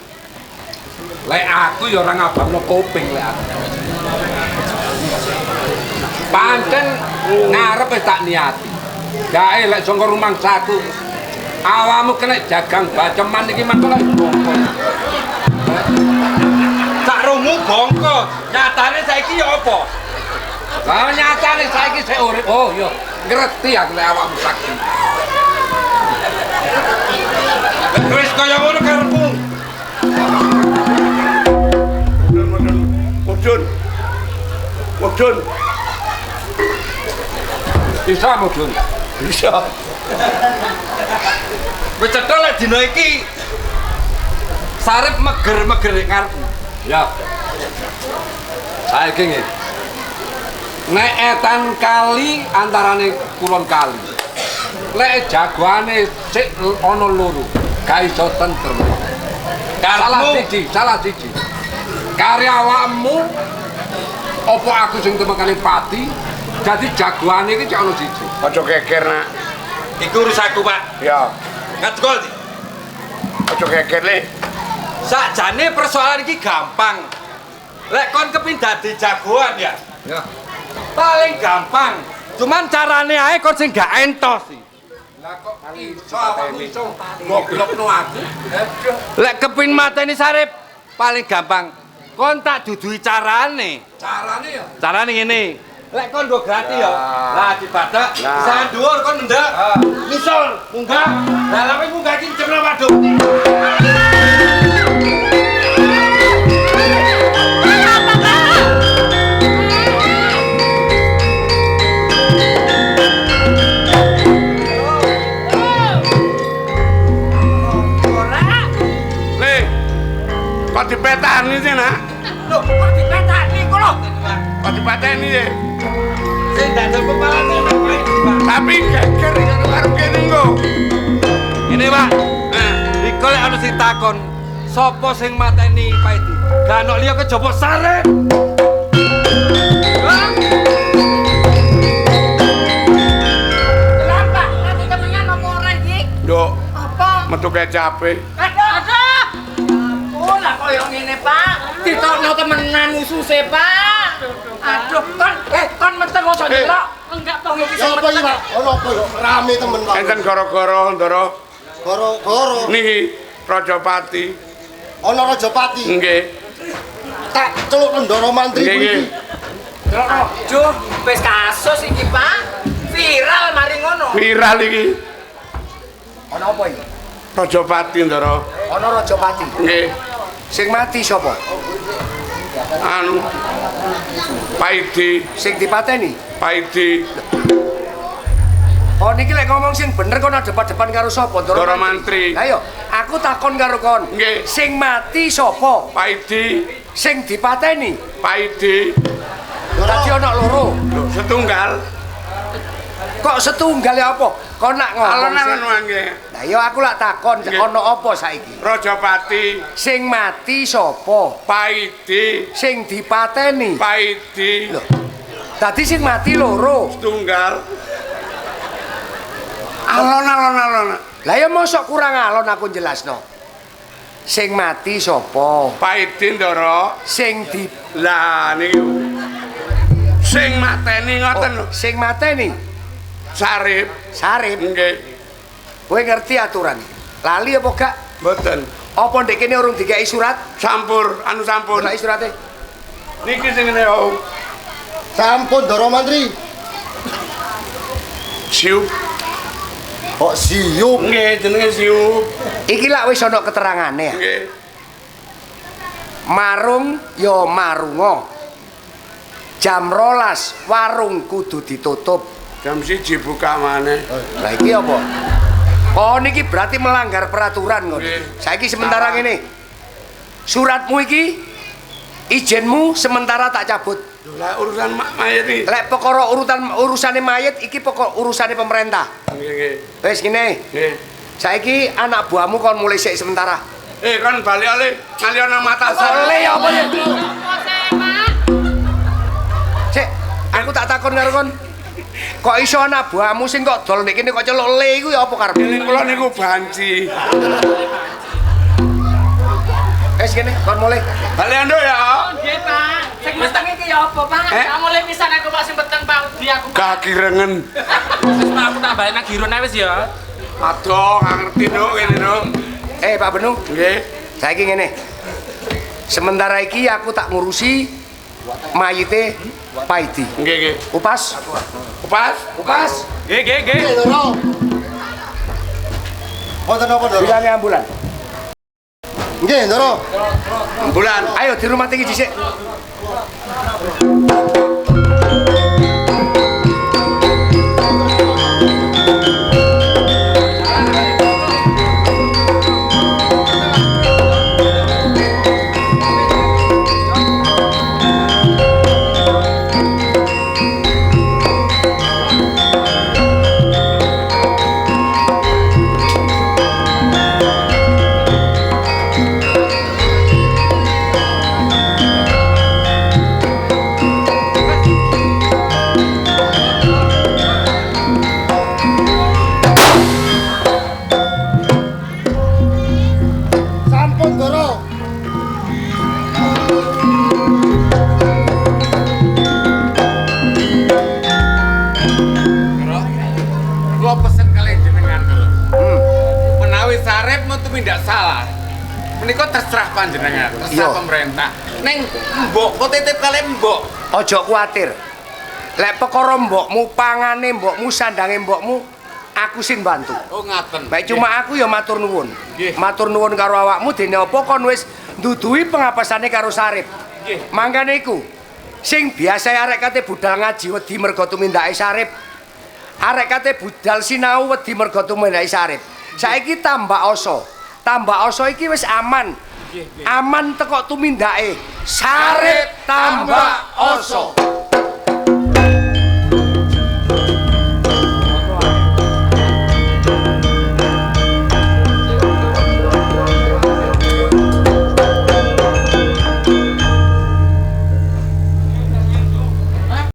S1: Lek aku ya ora ngabangno kuping lek aku. Pancen ngarep wis tak niati. Gae lek saka rumangsaku awakmu kena jagang baceman iki mangko lek bongko. Tak rungu bongko, nyatane saiki ya apa? Lah nyatane saiki sik urip. Oh iya, ngerti aku lek awakmu sakti. Wis kaya ngono karepmu.
S10: Mudun.
S1: Bisa mudun.
S10: Bisa.
S1: Wis cetha lek dina iki sarep meger-meger karepmu. Ya. Saiki ngene. Nek etan kali antarane kulon kali. Lek jagoane sik ana loro, ga iso tentrem. Salah siji. Karya awakmu apa aku sing temekane pati, dadi jagoane iki cek ana siji.
S10: Aja geger, Nak.
S1: Iku urusanku, Pak.
S10: Ya.
S1: Ngatko iki.
S10: Aja geger, Le.
S1: Sakjane persoalan iki gampang. Lek kon kepin dadi jagoan ya. Ya. Paling gampang. Cuman carane ae kon sing gak entos sih. Lah kok iso awakmu iso goblokno aku. Lek kepin mateni Sarip paling gampang. Kon tak duduhi carane. Carane ya? Carane ngene. Lek kon nggo gratis ya. Lah dibadak, pisahan dhuwur kon mendek. Misal munggah. Lah lek munggah iki jemno waduk.
S10: Kok dipetani sih, Nak?
S7: Loh, kok dipetani kok lho?
S10: Kok dipetani sih?
S1: Sing dadal kepalane
S10: Tapi geger karo kene nggo.
S1: Ini, Pak. Iki lek ana sing takon, sapa sing mateni Paidi? Gak ono liya kejaba Sarip.
S6: Lampak, nanti temennya nomor ora iki?
S10: Nduk,
S6: Apa?
S10: metu kecape.
S6: Aduh. Oh, lah koyo ngene, Pak. Ditokno temenan ususe, Pak. Aduh, kon meteng ojo ndelok. Enggak toh iki sing
S5: Apa iki, Pak? Ono apa yo? Rame temen, Pak.
S10: Enten gara-gara, Ndara.
S5: Goro-goro.
S10: Niki Rajapati.
S5: Ono Rajapati.
S10: Nggih.
S5: Tak celuk Ndara mantri
S10: Nggih, nggih.
S7: Delokno. Juh, wis kasus iki, Pak. Viral mari ngono.
S10: Viral iki.
S7: Ono apa iki?
S10: Rajapati, Ndara.
S7: Ono Rajapati.
S10: Nggih.
S7: Sing mati sapa?
S10: Anu Paidi,
S7: Sing dipateni.
S10: Paidi,
S7: Oh niki lek ngomong sing bener kon depan-depan karo sapa?
S10: Ndara Mantri.
S7: Lah yo, aku takon karo kon.
S10: Nggih.
S7: Sing mati sapa?
S10: Paidi,
S7: Sing dipateni.
S10: Paidi.
S7: Dadi ana loro.
S10: Lho, setunggal.
S7: Kok setunggal ya apa? Kon nak ngomong.
S10: Alon-alon mangke.
S7: Lah yo aku lak takon
S10: Nggih.
S7: ana apa saiki?
S10: Rajapati,
S7: Sing mati sapa?
S10: Paidi,
S7: Sing dipateni.
S10: Paidi.
S7: Lho. Dadi sing mati loro.
S10: Setunggal. Alon-alon.
S7: Lah ya mosok kurang alon aku jelasno. Sing mati sapa?
S10: Paidi, Ndara.
S7: Sing di
S10: Lah niku. Sing mateni ngoten lho.
S7: sing mateni
S10: Sarip.
S7: Sarip.
S10: Nggih.
S7: Kowe ngerti aturan? Lali apa gak?
S10: Mboten.
S7: Apa ndek kene urung dikai surat?
S10: Sampur, anu sampun.
S7: Nek surate.
S10: Niki sing ngene Om.
S5: Sampun Ndara Mantri.
S10: Siup.
S5: Kok siup?
S10: Nggih, jenenge siup.
S7: Iki lak wis ana keterangane ya.
S10: Nggih.
S7: Marung ya marunga. Jam 12 warung kudu ditutup.
S10: Jam 1 buka maneh.
S7: Lah iki apa? Oh niki berarti melanggar peraturan kok. Saiki sementara ngene. Suratmu iki izinmu sementara tak cabut.
S10: Lah urusan mayat iki.
S7: Lek perkara urusane mayit iki pokok urusane pemerintah.
S10: Nggih, nggih.
S7: Wis ngene.
S10: Nggih.
S7: Saiki anak buahmu kon mulai sik sementara.
S10: Kan balik oleh ngaliana mata
S7: Oleh ya apa ya? Sik, aku tak takon karo kon. Kok iso anak buahmu sing kok dol nek kene kok celuk le iku ya apa karepe?
S10: Ini kula niku banci.
S7: Wis kene kon mulai.
S10: Balik ando ya.
S11: Nggih, Pak. Sing peteng iki ya apa, Pak? Tak mulai pisan aku Pak sing peteng Pak di aku.
S10: Kaki rengen.
S11: Wis Pak aku tambahin nang giro wis ya.
S10: Aduh, nggak ngerti Nduk ngene Nduk.
S7: Pak Benu.
S10: Nggih.
S7: Saiki ngene. Sementara iki aku tak ngurusi mayite Paidi.
S10: Nggih, nggih.
S7: Upas.
S10: Upas?
S7: Upas.
S10: Nggih, nggih, nggih.
S5: Ndara. Wonten apa Ndara?
S7: Bilangi ambulan.
S5: Nggih, Ndara.
S10: Ambulan.
S7: Ayo di rumah tinggi dhisik.
S5: Sampun Ndara.
S8: Kula pesen kalian jenengan lho. Menawi sarep mau tumindak salah. Menika terserah panjenengan, terserah
S7: Iya.
S8: pemerintah. Ning mbok kok titip kalian mbok.
S7: Ojo kuatir. Lek perkara mbokmu, pangane mbokmu, sandange mbokmu, aku sing bantu.
S8: Oh ngaten.
S7: Baik cuma aku ya matur nuwun.
S8: Nggih.
S7: Matur nuwun karo awakmu dene apa kon wis nduduhi pengapasane karo Sarip.
S8: Nggih.
S7: Mangkane iku sing biasa arek kate budal ngaji wedi mergo tumindake Sarip. Arek kate budal sinau wedi mergo tumindake Sarip. Saiki tambah oso. Tambah oso iki wis aman. Aman teko tumindake Sarip tambah oso.